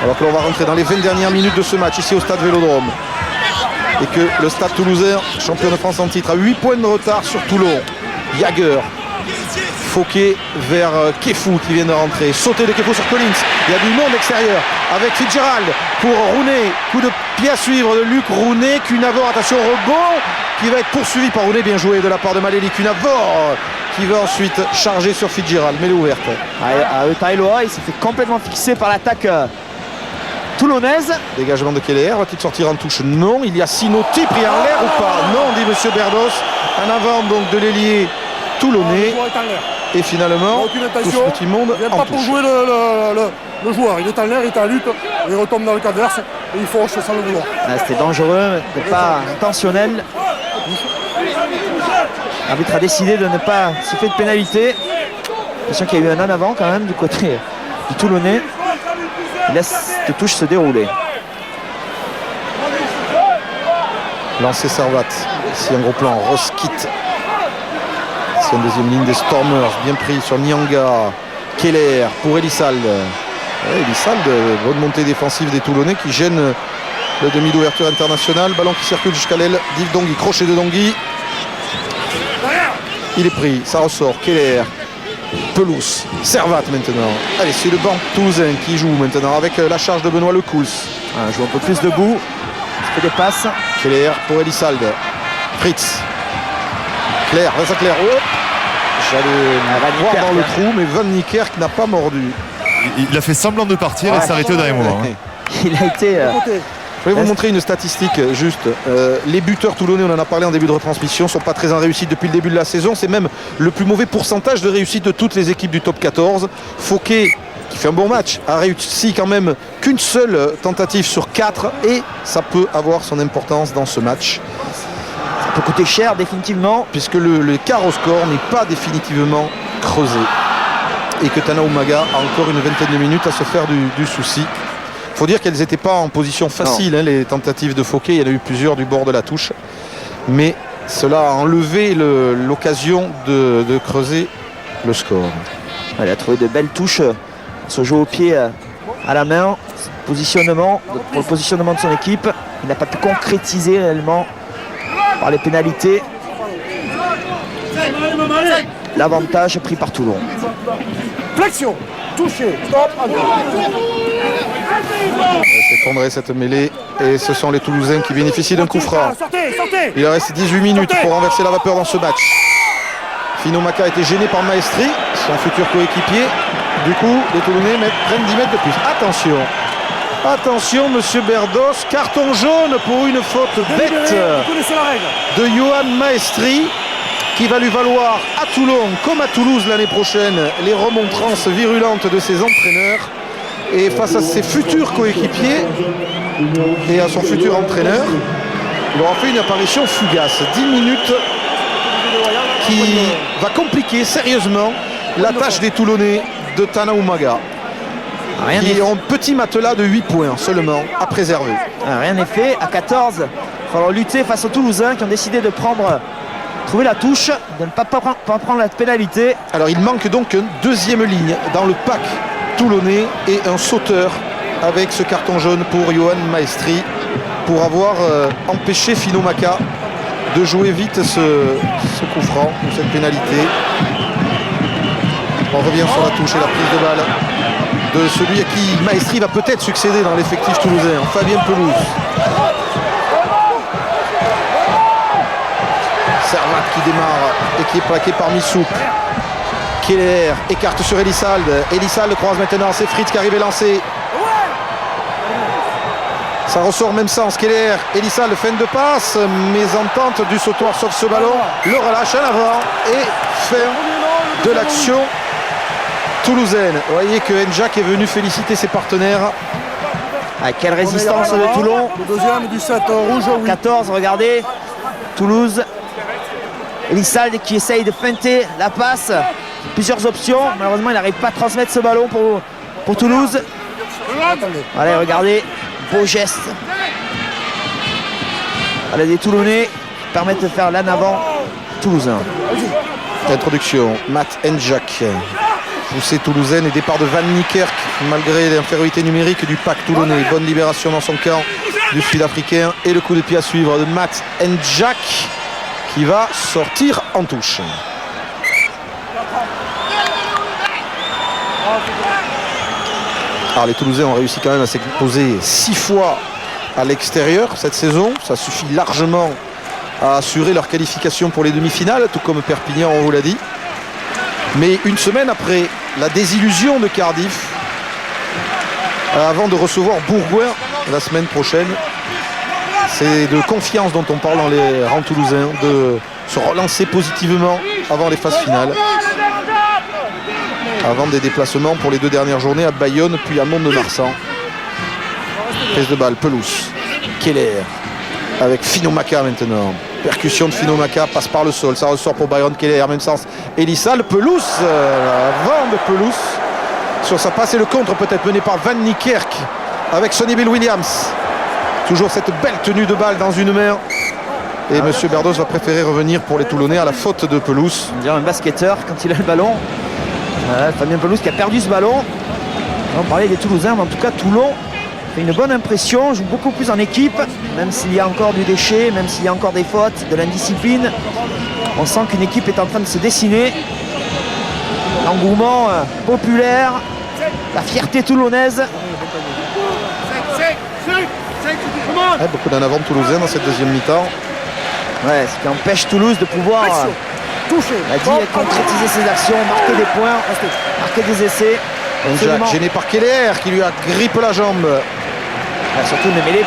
Alors que l'on va rentrer dans les 20 dernières minutes de ce match ici au stade Vélodrome. Et que le stade toulousain, champion de France en titre, a 8 points de retard sur Toulon. Jager. Fouquet vers Kefou qui vient de rentrer. Sauté de Kefou sur Collins. Il y a du monde extérieur avec Fitzgerald pour Rounet. Coup de pied à suivre de Luc Rounet. Cunavor, attention, rebond qui va être poursuivi par Rounet. Bien joué de la part de Maléli. Cunavor qui va ensuite charger sur Fitzgerald. Mais elle est ouverte. Tailoa, il s'est fait complètement fixer par l'attaque toulonnaise. Dégagement de Keller. Va-t-il sortir en touche? Non. Il y a Sinotti pris en l'air ou pas? Non, dit Monsieur Berdos. En avant donc de l'ailier toulonnais. Et finalement, tout ce petit monde il vient en pas touche. pour jouer le joueur. Il est en l'air, il est en lutte, il retombe dans le cadre adverse et il faut sans le vouloir. C'était dangereux, mais pas intentionnel. L'arbitre a décidé de ne pas se faire de pénalité. Attention qu'il y a eu un en avant quand même du côté du Toulonnais. Il laisse cette touche se dérouler. Lancé Servat. Ici un gros plan. Roskit. C'est une deuxième ligne des Stormers. Bien pris sur Nyanga. Keller pour Elissalde. Elissalde, bonne montée défensive des Toulonnais qui gêne le demi d'ouverture international. Ballon qui circule jusqu'à l'aile d'Yves Dongui. Crochet de Dongui. Il est pris. Ça ressort. Keller. Pelouse. Servat maintenant. Allez, c'est le banc toulousain qui joue maintenant avec la charge de Benoît Lecouls. Joue un peu plus debout. Il fait des passes. Keller pour Elissalde. Fritz. Claire, Vincent Claire. Oh, j'allais voir dans le trou, mais Van Niekerk n'a pas mordu. Il a fait semblant de partir et s'arrêter au dernier moment. Il a été... Je vais vous montrer une statistique juste. Les buteurs toulonnais, on en a parlé en début de retransmission, sont pas très en réussite depuis le début de la saison. C'est même le plus mauvais pourcentage de réussite de toutes les équipes du top 14. Fouquet qui fait un bon match, a réussi quand même qu'une seule tentative sur 4 et ça peut avoir son importance dans ce match. Ça peut coûter cher définitivement. Puisque l'écart au score n'est pas définitivement creusé. Et que Tana Umaga a encore une vingtaine de minutes à se faire du souci. Il faut dire qu'elles n'étaient pas en position facile, hein, les tentatives de Fouquet. Il y en a eu plusieurs du bord de la touche. Mais cela a enlevé l'occasion de creuser le score. Elle a trouvé de belles touches. Se joue au pied à la main. Pour le positionnement de son équipe. Il n'a pas pu concrétiser réellement par les pénalités l'avantage pris par Toulon. Flexion, touché, stop, s'effondrer cette mêlée et ce sont les Toulousains qui bénéficient d'un coup franc. Sortez. Il reste 18 minutes pour renverser la vapeur dans ce match. Fino Maka a été gêné par Maestri, son futur coéquipier. Du coup, les Toulonnais prennent 10 mètres de plus. Attention, monsieur Berdos, carton jaune pour une faute bête de Johan Maestri qui va lui valoir à Toulon comme à Toulouse l'année prochaine les remontrances virulentes de ses entraîneurs. Et face à ses futurs coéquipiers et à son futur entraîneur, il aura fait une apparition fugace. 10 minutes qui va compliquer sérieusement la tâche des Toulonnais de Tana Umaga. Qui ont un petit matelas de 8 points seulement à préserver. Rien n'est fait. À 14, il va falloir lutter face aux Toulousains qui ont décidé de trouver la touche, de ne pas prendre la pénalité. Alors il manque donc une deuxième ligne dans le pack toulonnais et un sauteur avec ce carton jaune pour Johan Maestri pour avoir empêché Fino Maka de jouer vite ce coup franc ou cette pénalité. On revient sur la touche et la prise de balle de celui à qui Maestri va peut-être succéder dans l'effectif toulousain, Fabien Pelouse. Servat qui démarre et qui est plaqué par Missoup. Keller écarte sur Elissalde. Elissalde croise maintenant, c'est Fritz qui arrive à lancer. Ça ressort même sens. Keller, Elissalde, fin de passe, mésentente du sautoir sauf ce ballon. Le relâche en avant et fin de l'action toulousaine. Vous voyez que N'Jak est venu féliciter ses partenaires. Quelle résistance de Toulon. Le deuxième du 7 rouge. 14, regardez. Toulouse. Elissalde qui essaye de feinter la passe. Plusieurs options. Malheureusement, il n'arrive pas à transmettre ce ballon pour Toulouse. Allez, regardez. Beau geste. Allez, des Toulonnais qui permettent de faire l'en avant toulousain. Introduction. Matt N'Jak. Poussée toulousaine et départ de Van Niekerk malgré l'infériorité numérique du pack toulonnais. Bonne libération dans son camp du Sud-Africain et le coup de pied à suivre de Matt N'Jak qui va sortir en touche. Alors les Toulousains ont réussi quand même à s'exposer 6 fois à l'extérieur cette saison. Ça suffit largement à assurer leur qualification pour les demi-finales, tout comme Perpignan, on vous l'a dit. Mais une semaine après la désillusion de Cardiff, avant de recevoir Bourgoin la semaine prochaine, c'est de confiance dont on parle dans les rangs toulousains, de se relancer positivement avant les phases finales, avant des déplacements pour les 2 dernières journées à Bayonne puis à Mont-de-Marsan. Prise de balle, Pelouse, Keller avec Fino Maka maintenant. Percussion de Fino Maka, passe par le sol, ça ressort pour Byron Keller, même sens. Elissalde, Pelouse, avant de Pelouse sur sa passe et le contre peut-être mené par Van Niekerk avec Sonny Bill Williams. Toujours cette belle tenue de balle dans une main. Et M. Berdos va préférer revenir pour les Toulonnais à la faute de Pelouse. On dirait un basketteur quand il a le ballon. Fabien Pelouse qui a perdu ce ballon. On parlait des Toulousains, mais en tout cas Toulon fait une bonne impression, joue beaucoup plus en équipe, même s'il y a encore du déchet, même s'il y a encore des fautes, de l'indiscipline. On sent qu'une équipe est en train de se dessiner. L'engouement populaire, la fierté toulonnaise. Beaucoup d'en avant toulousain dans cette deuxième mi-temps. Ouais, ce qui empêche Toulouse de pouvoir concrétiser ses actions, marquer des points, marquer des essais. N'Jak gêné par Keller qui lui a grippé la jambe. Surtout une mêlée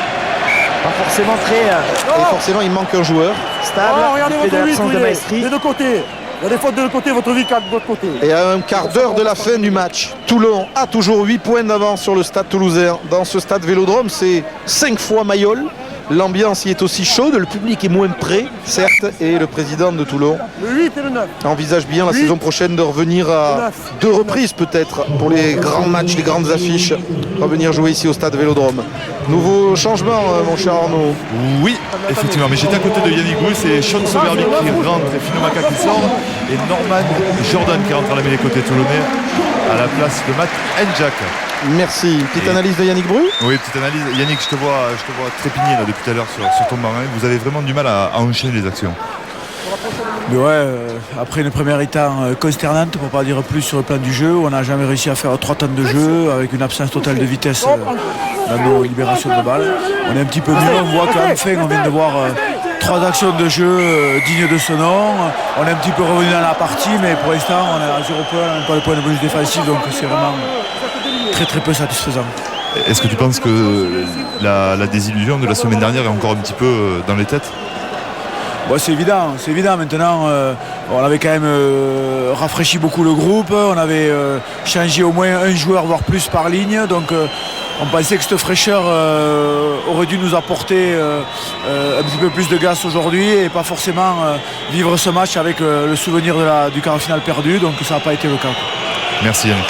pas forcément très... Et forcément il manque un joueur stable. Regardez votre 8, de Maestri. des deux côtés. Il y a des fautes de l'autre côté, votre vie de l'autre côté. Et à un quart d'heure de la fin du match, Toulon a toujours 8 points d'avance sur le stade toulousain. Dans ce stade Vélodrome, c'est 5 fois Mayol. L'ambiance y est aussi chaude, le public est moins prêt, certes, et le président de Toulon Le 8 et le 9. envisage bien la saison prochaine de revenir à 2 reprises peut-être pour les grands matchs, les grandes affiches, revenir jouer ici au stade Vélodrome. Nouveau changement, mon cher Arnaud. Oui, effectivement, mais j'étais à côté de Yannick Bruce et Sean Soberby qui rentre et Phino Maca qui sort et Norman Jordan qui rentre à la mêlée côté toulonnais à la place de Matt Njak. Merci. Petite analyse de Yannick Bru. Oui, petite analyse. Yannick, je te vois trépigner là, depuis tout à l'heure sur ton banc. Vous avez vraiment du mal à enchaîner les actions. Mais ouais, après une première mi-temps consternante, pour pas dire plus sur le plan du jeu, on n'a jamais réussi à faire 3 temps de jeu avec une absence totale de vitesse dans nos libérations de balles. On est un petit peu mieux, on voit qu'enfin on vient de voir 3 actions de jeu dignes de ce nom. On est un petit peu revenu dans la partie, mais pour l'instant on est à 0 points, on n'a pas de point de bonus défensif, donc c'est vraiment très peu satisfaisant. Est-ce que tu penses que la désillusion de la semaine dernière est encore un petit peu dans les têtes? Bon, c'est évident maintenant. On avait quand même rafraîchi beaucoup le groupe, on avait changé au moins un joueur, voire plus par ligne, donc on pensait que cette fraîcheur aurait dû nous apporter un petit peu plus de gaz aujourd'hui et pas forcément vivre ce match avec le souvenir du quart de finale perdu, donc ça n'a pas été le cas. Merci Yannick.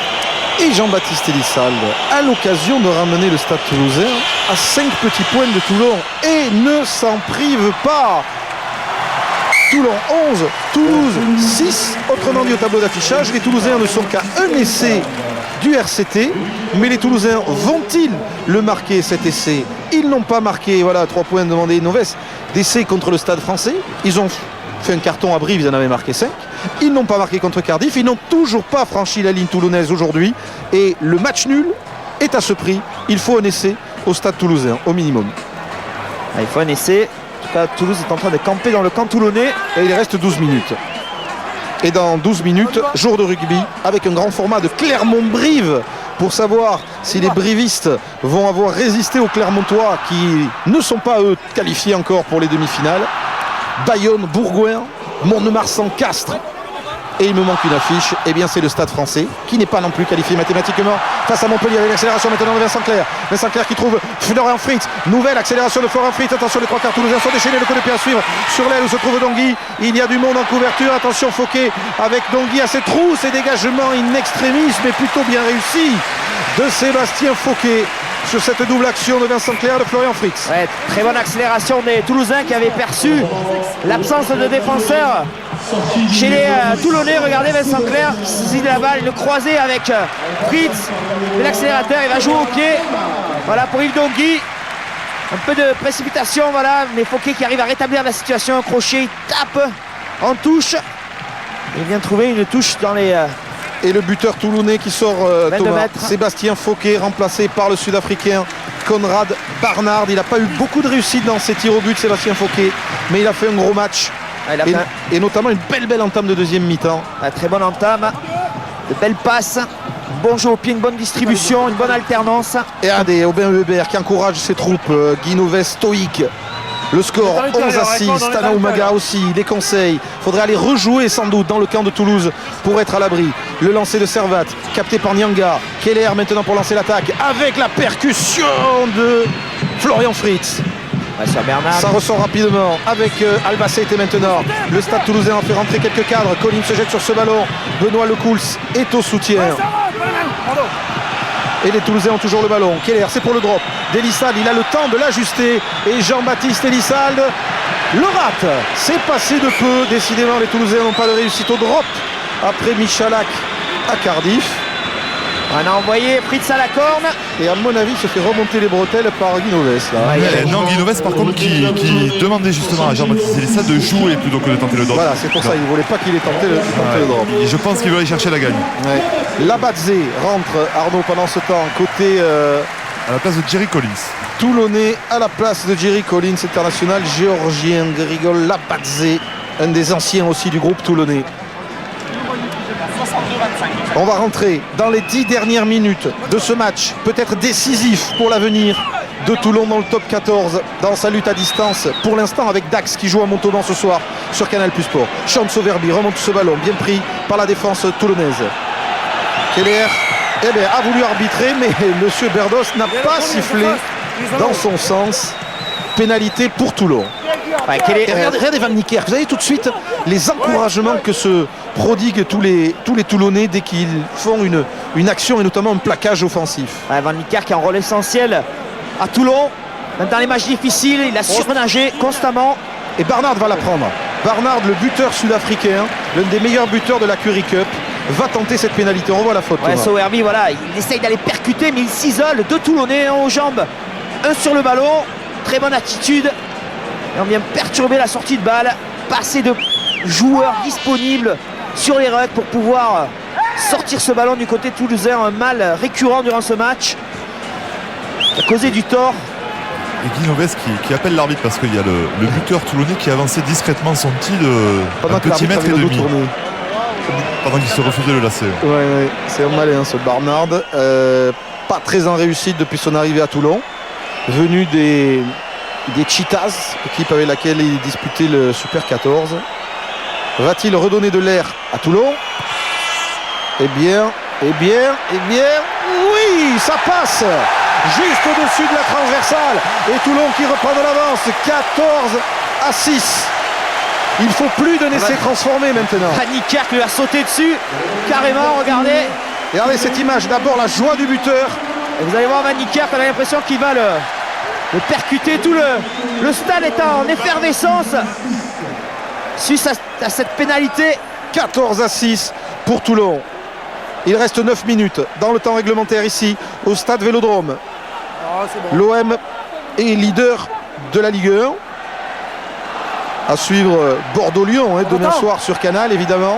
Et Jean-Baptiste Elissalde a l'occasion de ramener le stade toulousain à 5 petits points de Toulon et ne s'en prive pas. Toulon 11, Toulouse 6. Autrement dit au tableau d'affichage, les Toulousains ne sont qu'à un essai du RCT. Mais les Toulousains vont-ils le marquer cet essai? Ils n'ont pas marqué, voilà, 3 points demandés Noves d'essai contre le Stade Français. Ils ont fait un carton à Brive, ils en avaient marqué 5. Ils n'ont pas marqué contre Cardiff, ils n'ont toujours pas franchi la ligne toulonnaise aujourd'hui. Et le match nul est à ce prix. Il faut un essai au stade toulousain, au minimum. Il faut un essai. En tout cas, Toulouse est en train de camper dans le camp toulonnais. Et il reste 12 minutes. Et dans 12 minutes, jour de rugby, avec un grand format de Clermont-Brive, pour savoir si les brivistes vont avoir résisté aux Clermontois qui ne sont pas, eux, qualifiés encore pour les demi-finales. Bayonne, Bourgoin, Mont-de-Marsan, Castres. Et il me manque une affiche, et bien c'est le Stade Français qui n'est pas non plus qualifié mathématiquement face à Montpellier avec l'accélération maintenant de Vincent Clerc. Vincent Clerc qui trouve Florian Fritz. Nouvelle accélération de Florian Fritz. Attention, les 3 quarts toulousains sont déchaînés, le coup de pied à suivre sur l'aile où se trouve Dongui. Il y a du monde en couverture. Attention, Fauquet avec Dongui à ses trousses et dégagement in extremis, mais plutôt bien réussi de Sébastien Fauquet sur cette double action de Vincent Clerc de Florian Fritz. Ouais, très bonne accélération des Toulousains qui avaient perçu l'absence de défenseurs chez les Toulonnais. Regardez Vincent Clerc qui saisit la balle, le croisé avec Fritz, l'accélérateur, il va jouer au pied. Voilà pour Yves Dongui. Un peu de précipitation, voilà, mais Fauquet qui arrive à rétablir la situation, un crochet, il tape en touche. Il vient trouver une touche dans les... Et le buteur toulonnais qui sort, Thomas, Sébastien Fauquet, remplacé par le Sud-Africain Conrad Barnard. Il n'a pas eu beaucoup de réussite dans ses tirs au but, Sébastien Fauquet, mais il a fait un gros match. Et notamment une belle entame de deuxième mi-temps. Très bonne entame, de belles passes, bon jeu au pied, une bonne distribution, une bonne alternance. Et des Aubin Hubert qui encourage ses troupes, Guy Noves stoïque. Le score 11-6, Tana Umaga aussi, des conseils. Faudrait aller rejouer sans doute dans le camp de Toulouse pour être à l'abri. Le lancer de Servat, capté par Nyanga. Keller maintenant pour lancer l'attaque avec la percussion de Florian Fritz. Ça ressort rapidement avec Albacete maintenant. Le stade toulousain en fait rentrer quelques cadres. Colin se jette sur ce ballon. Benoît Lecouls est au soutien. Et les Toulousains ont toujours le ballon. Keller, c'est pour le drop d'Elissalde, il a le temps de l'ajuster. Et Jean-Baptiste Elissalde le rate. C'est passé de peu. Décidément, les Toulousains n'ont pas de réussite au drop après Michalak à Cardiff. On a envoyé Fritz à la corne. Et à mon avis, il se fait remonter les bretelles par Guy Noves. Non, Guy Noves par contre qui demandait justement à Jean-Baptiste Elissalde de jouer plutôt que de tenter le drop. Voilà, c'est pour ça, il ne voulait pas qu'il ait tenté le drop. Je pense qu'il veut aller chercher la gagne. Labadze rentre, Arnaud, pendant ce temps, côté... à la place de Jerry Collins. Toulonnais à la place de Jerry Collins, international géorgien. Grigol Labadze, un des anciens aussi du groupe toulonnais. On va rentrer dans les 10 dernières minutes de ce match, peut-être décisif pour l'avenir de Toulon dans le top 14 dans sa lutte à distance pour l'instant avec Dax qui joue à Montauban ce soir sur Canal Plus Sport. Sean Sauverby remonte ce ballon bien pris par la défense toulonnaise. Keller a voulu arbitrer mais monsieur Berdos n'a pas sifflé dans son sens. Pénalité pour Toulon. Ouais, regardez Van Niekerk, vous avez tout de suite les encouragements que se prodiguent tous les Toulonnais dès qu'ils font une action et notamment un plaquage offensif. Ouais, Van Niekerk est un rôle essentiel à Toulon. Même dans les matchs difficiles, il a surnagé constamment. Et Barnard va la prendre. Barnard, le buteur sud-africain, l'un des meilleurs buteurs de la Currie Cup, va tenter cette pénalité. On revoit la faute. Ouais, Sauverby, voilà, il essaye d'aller percuter, mais il s'isole. Deux Toulonnais, un aux jambes, un sur le ballon. Très bonne attitude. Et on vient perturber la sortie de balle. Passer de joueurs disponibles sur les rucks pour pouvoir sortir ce ballon du côté toulousain. Un mal récurrent durant ce match. Qui a causé du tort. Et Guy Noves qui appelle l'arbitre parce qu'il y a le buteur toulonnais qui avançait discrètement son tir de un petit mètre et demi. Pendant qu'il se refusait de le lasser. Ouais, c'est un malin ce Barnard. Pas très en réussite depuis son arrivée à Toulon. Venu des Cheetahs, équipe avec laquelle il disputait le Super 14. Va-t-il redonner de l'air à Toulon? Eh bien, oui, ça passe juste au-dessus de la transversale. Et Toulon qui reprend de l'avance, 14-6. Il faut plus de laisser transformer maintenant. Van Niekerk lui a sauté dessus, carrément, regardez. Regardez cette image, d'abord la joie du buteur. Et vous allez voir Van Niekerk, on a l'impression qu'il va le percuter. Tout le stade est en effervescence suite à cette pénalité. 14-6 pour Toulon. Il reste 9 minutes dans le temps réglementaire ici au stade Vélodrome. L'OM est leader de la Ligue 1. À suivre Bordeaux-Lyon demain soir sur Canal évidemment.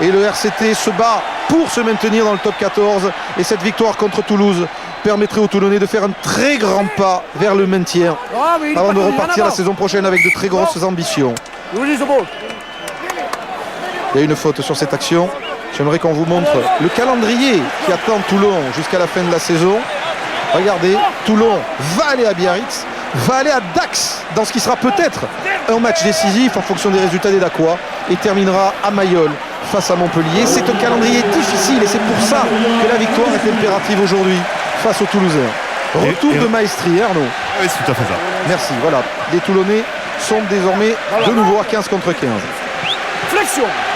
Et le RCT se bat pour se maintenir dans le top 14. Et cette victoire contre Toulouse permettrait aux Toulonnais de faire un très grand pas vers le maintien avant de repartir la saison prochaine avec de très grosses ambitions. Il y a une faute sur cette action. J'aimerais qu'on vous montre le calendrier qui attend Toulon jusqu'à la fin de la saison. Regardez, Toulon va aller à Biarritz, va aller à Dax dans ce qui sera peut-être un match décisif en fonction des résultats des Dacois et terminera à Mayol face à Montpellier. C'est un calendrier difficile et c'est pour ça que la victoire est impérative aujourd'hui face aux Toulousains. Retour de Maestri, Arnaud. Oui, c'est tout à fait ça. Merci, voilà. Les Toulonnais sont désormais de nouveau à 15 contre 15.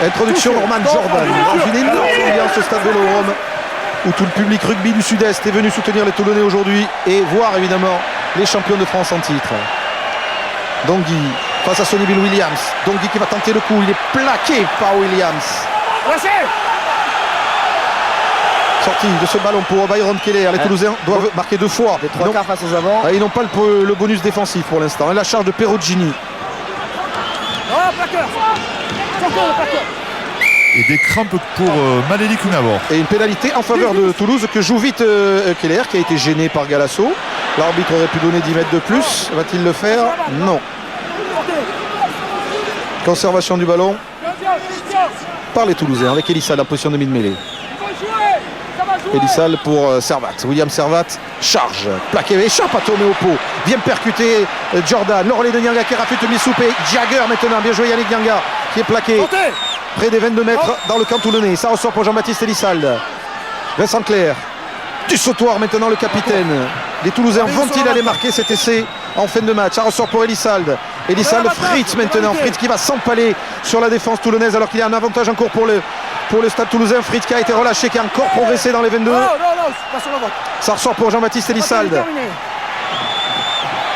Introduction Norman Jordan dans une énorme ambiance au stade Vélodrome où tout le public rugby du Sud-Est est venu soutenir les Toulonnais aujourd'hui et voir évidemment les champions de France en titre. Dongui face à Sonny Bill Williams. Dongui qui va tenter le coup, il est plaqué par Williams. Sortie de ce ballon pour Byron Keller. Les Toulousains doivent marquer 2 fois. Les 3 quarts face aux avants. Ils n'ont pas le bonus défensif pour l'instant. Et la charge de Perugini. Et des crampes pour Maléli Kunavor. Et une pénalité en faveur de Toulouse que joue vite Keller qui a été gêné par Galasso. L'arbitre aurait pu donner 10 mètres de plus. Va-t-il le faire? Non. Conservation du ballon par les Toulousains avec Elissal en position de mid-mêlée. Elissal pour Servat. William Servat charge, plaqué, échappe à tourner au pot. Vient percuter Jordan. Le relais de Nyanga qui rafute Missoupé. Jagger maintenant. Bien joué Yannick Nyanga qui est plaqué près des 22 mètres dans le camp toulonnais. Ça ressort pour Jean-Baptiste Elissal. Vincent Clerc. Du sautoir maintenant le capitaine. Les Toulousains vont-ils aller marquer cet essai en fin de match? Ça ressort pour Elissal. Elissal, Fritz maintenant. Fritz qui va s'empaler sur la défense toulonnaise alors qu'il y a un avantage en cours pour le stade toulousain. Fritz qui a été relâché, qui a encore progressé dans les 22. Ça ressort pour Jean-Baptiste Elissal.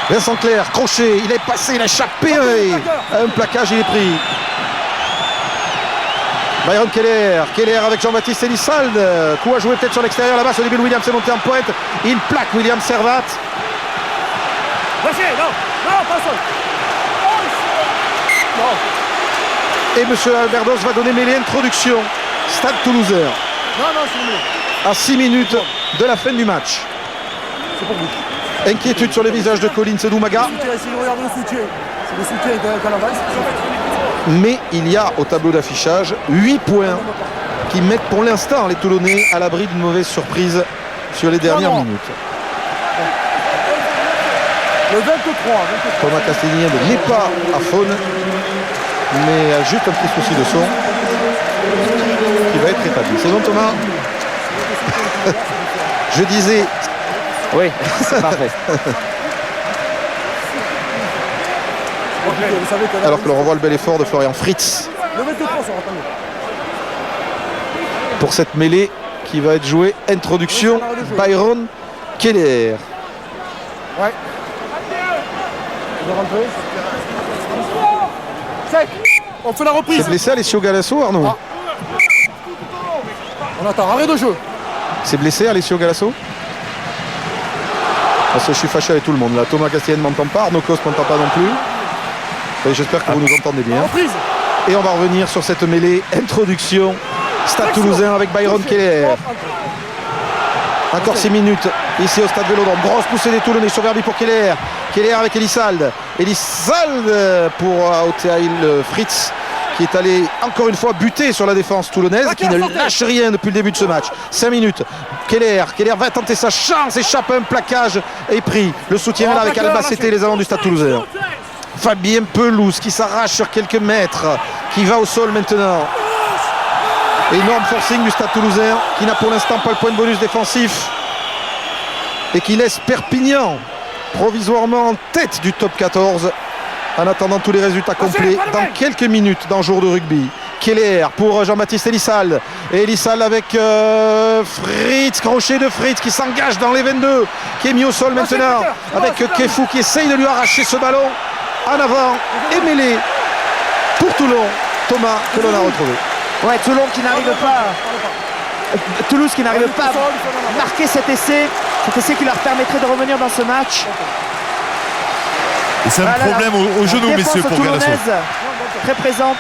Vincent Clerc, crochet, il est passé, il a échappé. Un plaquage, il est pris. Byron Keller avec Jean-Baptiste Elissal. Coup à jouer peut-être sur l'extérieur là-bas. Sonny Bill Williams est monté en pointe. Il plaque William Servat. Et M. Alberdos va donner mêlée introduction. Stade toulousain. À 6 minutes de la fin du match. Inquiétude sur les visages de Colin Sedoumaga. Mais il y a au tableau d'affichage 8 points qui mettent pour l'instant les Toulonnais à l'abri d'une mauvaise surprise sur les dernières minutes. Le 23. Thomas Castagnède n'est pas à faune, mais a juste un petit souci de son qui va être rétabli. C'est bon, Thomas? Je disais. Oui, c'est parfait. Alors que l'on revoit le bel effort de Florian Fritz pour cette mêlée qui va être jouée. Introduction, Byron Keller. Ouais. On fait la reprise. C'est blessé Alessio Galasso, Arnaud? On attend, arrêt de jeu. C'est blessé Alessio Galasso? Parce que je suis fâché avec tout le monde là. Thomas Castagnède ne m'entend pas, Arnaud Coste ne m'entend pas non plus. Et j'espère que vous nous entendez bien. Et on va revenir sur cette mêlée. Introduction. Stade Toulousain avec Byron Keller. Encore 6 minutes ici au Stade Vélodrome. Grosse poussée des Toulonnais sur Verbi pour Keller. Keller avec Elissalde. Elissalde pour Oteil Fritz qui est allé encore une fois buter sur la défense toulonnaise, qui ne lâche rien depuis le début de ce match. 5 minutes. Keller va tenter sa chance, échappe à un plaquage et pris. Le soutien là avec Albacete, les allants du Stade Toulousain. Fabien Pelouse qui s'arrache sur quelques mètres, qui va au sol maintenant. Énorme forcing du Stade Toulousain qui n'a pour l'instant pas le point de bonus défensif et qui laisse Perpignan provisoirement en tête du top 14 en attendant tous les résultats complets dans quelques minutes dans Jour de rugby. Keller pour Jean-Baptiste Elissalde et Elissalde avec Fritz, crochet de Fritz qui s'engage dans les 22, qui est mis au sol maintenant avec Kefou qui essaye de lui arracher ce ballon en avant et mêlé pour Toulon. Thomas que l'on a retrouvé. Ouais, Toulon qui n'arrive pas, Toulouse qui n'arrive pas à marquer cet essai qui leur permettrait de revenir dans ce match. Et c'est un problème au genou, messieurs, pour Galasso. Très présente.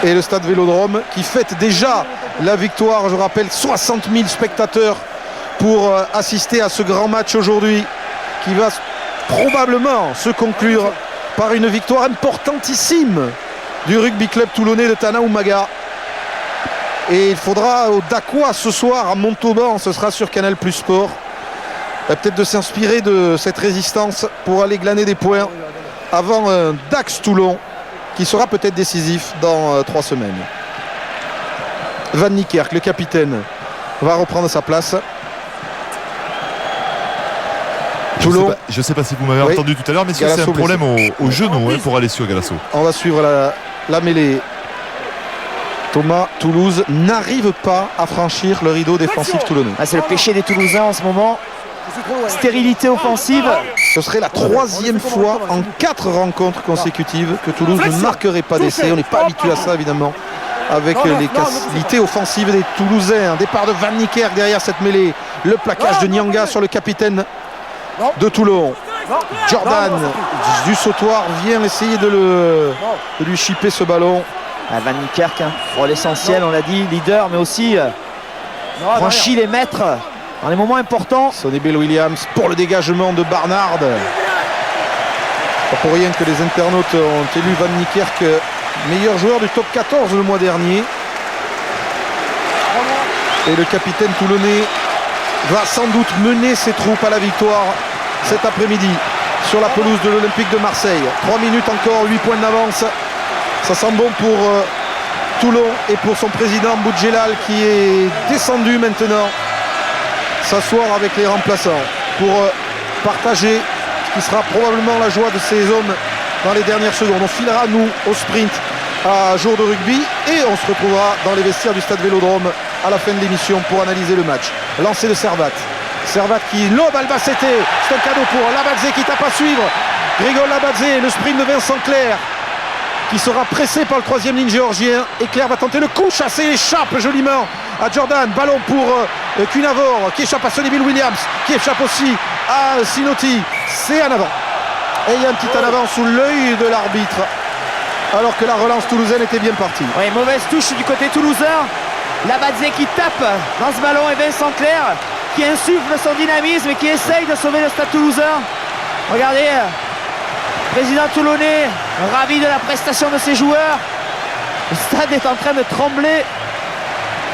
Et le Stade Vélodrome qui fête déjà la victoire. Je rappelle 60 000 spectateurs pour assister à ce grand match aujourd'hui qui va probablement se conclure par une victoire importantissime du rugby club toulonnais de Tana Umaga. Et il faudra au Dacois ce soir à Montauban, ce sera sur Canal Plus Sport, peut-être de s'inspirer de cette résistance pour aller glaner des points avant un Dax Toulon qui sera peut-être décisif dans 3 semaines. Van Niekerk, le capitaine, va reprendre sa place. Toulon. Je ne sais pas si vous m'avez entendu tout à l'heure, mais c'est un problème au genou pour Alessio Galasso. On va suivre la mêlée. Thomas, Toulouse n'arrive pas à franchir le rideau défensif toulonnais. C'est le péché des Toulousains en ce moment. Stérilité offensive. Ce serait la 3e fois en 4 rencontres consécutives que Toulouse ne marquerait pas d'essai. On n'est pas habitué à ça évidemment avec les qualités offensives des Toulousains. Un départ de Van Niekerk derrière cette mêlée. Le plaquage de Nyanga sur le capitaine de Toulon. Jordan du sautoir vient essayer de lui chipper ce ballon. Van Niekerk, pour l'essentiel, on l'a dit, leader, mais aussi franchit les mètres dans les moments importants. Sonny Bill Williams pour le dégagement de Barnard. Pas pour rien que les internautes ont élu Van Niekerk meilleur joueur du top 14 le mois dernier. Et le capitaine toulonnais va sans doute mener ses troupes à la victoire cet après-midi sur la pelouse de l'Olympique de Marseille. 3 minutes encore, 8 points d'avance. Ça sent bon pour Toulon et pour son président Boudjelal qui est descendu maintenant s'asseoir avec les remplaçants pour partager ce qui sera probablement la joie de ces hommes dans les dernières secondes. On filera nous au sprint à Jour de rugby et on se retrouvera dans les vestiaires du Stade Vélodrome à la fin de l'émission pour analyser le match. Lancé de Servat. Servat qui lobe Albacete. C'est un cadeau pour Labadze qui tape à suivre. Grigol Labadze, le sprint de Vincent Clerc qui sera pressé par le 3e ligne géorgien. Et Clerc va tenter le coup, chassé, échappe joliment à Jordan. Ballon pour Cunavor qui échappe à Sonny Bill Williams, qui échappe aussi à Sinotti. C'est en avant. Et il y a un petit en avant sous l'œil de l'arbitre. Alors que la relance toulousaine était bien partie. Oui, mauvaise touche du côté toulousain. Labadze qui tape dans ce ballon et Vincent Clerc qui insuffle son dynamisme et qui essaye de sauver le Stade toulousain. Regardez, président toulonnais, ravi de la prestation de ses joueurs. Le stade est en train de trembler.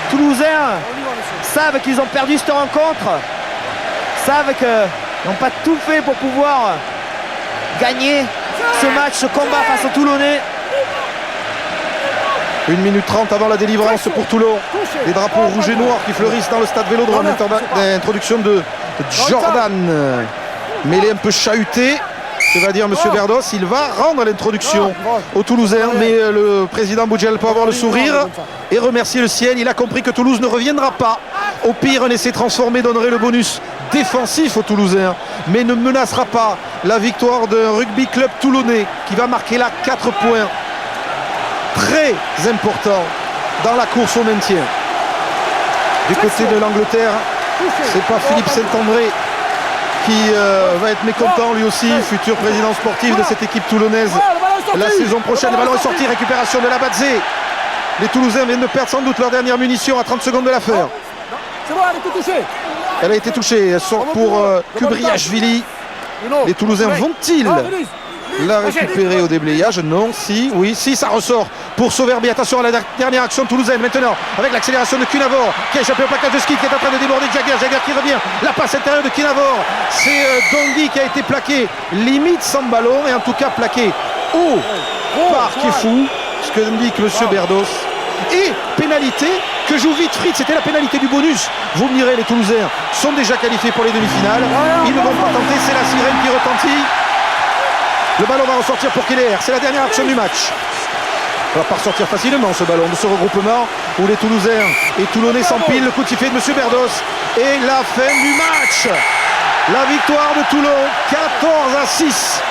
Toulousains savent qu'ils ont perdu cette rencontre. savent qu'ils n'ont pas tout fait pour pouvoir gagner ce match, ce combat face aux Toulonnais. 1 minute 30 avant la délivrance pour Toulon. Les drapeaux rouges et noirs qui fleurissent dans le stade Vélodrome. L'introduction de Jordan. Mêlé un peu chahuté, que va dire M. Berdos. Il va rendre l'introduction aux Toulousains, mais le président Boudjel peut avoir le sourire et remercier le ciel. Il a compris que Toulouse ne reviendra pas. Au pire, un essai transformé donnerait le bonus défensif aux Toulousains, mais ne menacera pas la victoire d'un rugby club toulonnais qui va marquer là 4 points. Très important dans la course au maintien. Du côté de l'Angleterre, c'est pas Philippe Saint-André qui va être mécontent lui aussi, futur président sportif de cette équipe toulonnaise la saison prochaine. Le ballon est sorti, récupération de la Badzé. Les Toulousains viennent de perdre sans doute leur dernière munition à 30 secondes de l'affaire. C'est bon, elle a été touchée. Elle a été touchée, elle sort pour Kubriashvili. Les Toulousains vont-ils la récupérer au déblayage? Non, si, oui, si, ça ressort pour Sauverbi. Attention à la dernière action toulousaine maintenant avec l'accélération de Cunavor qui a échappé au plaquage de ski, qui est en train de déborder Jagger. Jagger qui revient, la passe intérieure de Cunavor. C'est Dondi qui a été plaqué limite sans ballon et en tout cas plaqué haut par Kefou, ce que indique M. Berdos. Et pénalité que joue vite Fritz, c'était la pénalité du bonus. Vous me direz, les Toulousains sont déjà qualifiés pour les demi-finales. Ils ne vont pas tenter, c'est la sirène qui retentit. Le ballon va ressortir pour Keller, c'est la dernière action du match. Il va pas ressortir facilement ce ballon de ce regroupement où les Toulousains et Toulonnais s'empilent. Le coup de sifflet de M. Berdos et la fin du match. La victoire de Toulon, 14-6.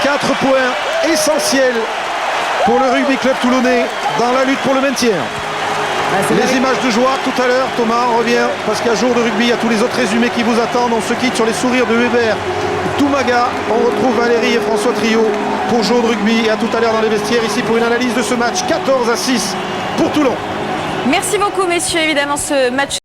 4 points essentiels pour le rugby club toulonnais dans la lutte pour le maintien. Les images de joie tout à l'heure, Thomas revient parce qu'à jour de rugby, il y a tous les autres résumés qui vous attendent. On se quitte sur les sourires de Weber, Doumaga. On retrouve Valérie et François Trio pour jour de rugby. Et à tout à l'heure dans les vestiaires ici pour une analyse de ce match. 14-6 pour Toulon. Merci beaucoup messieurs, évidemment ce match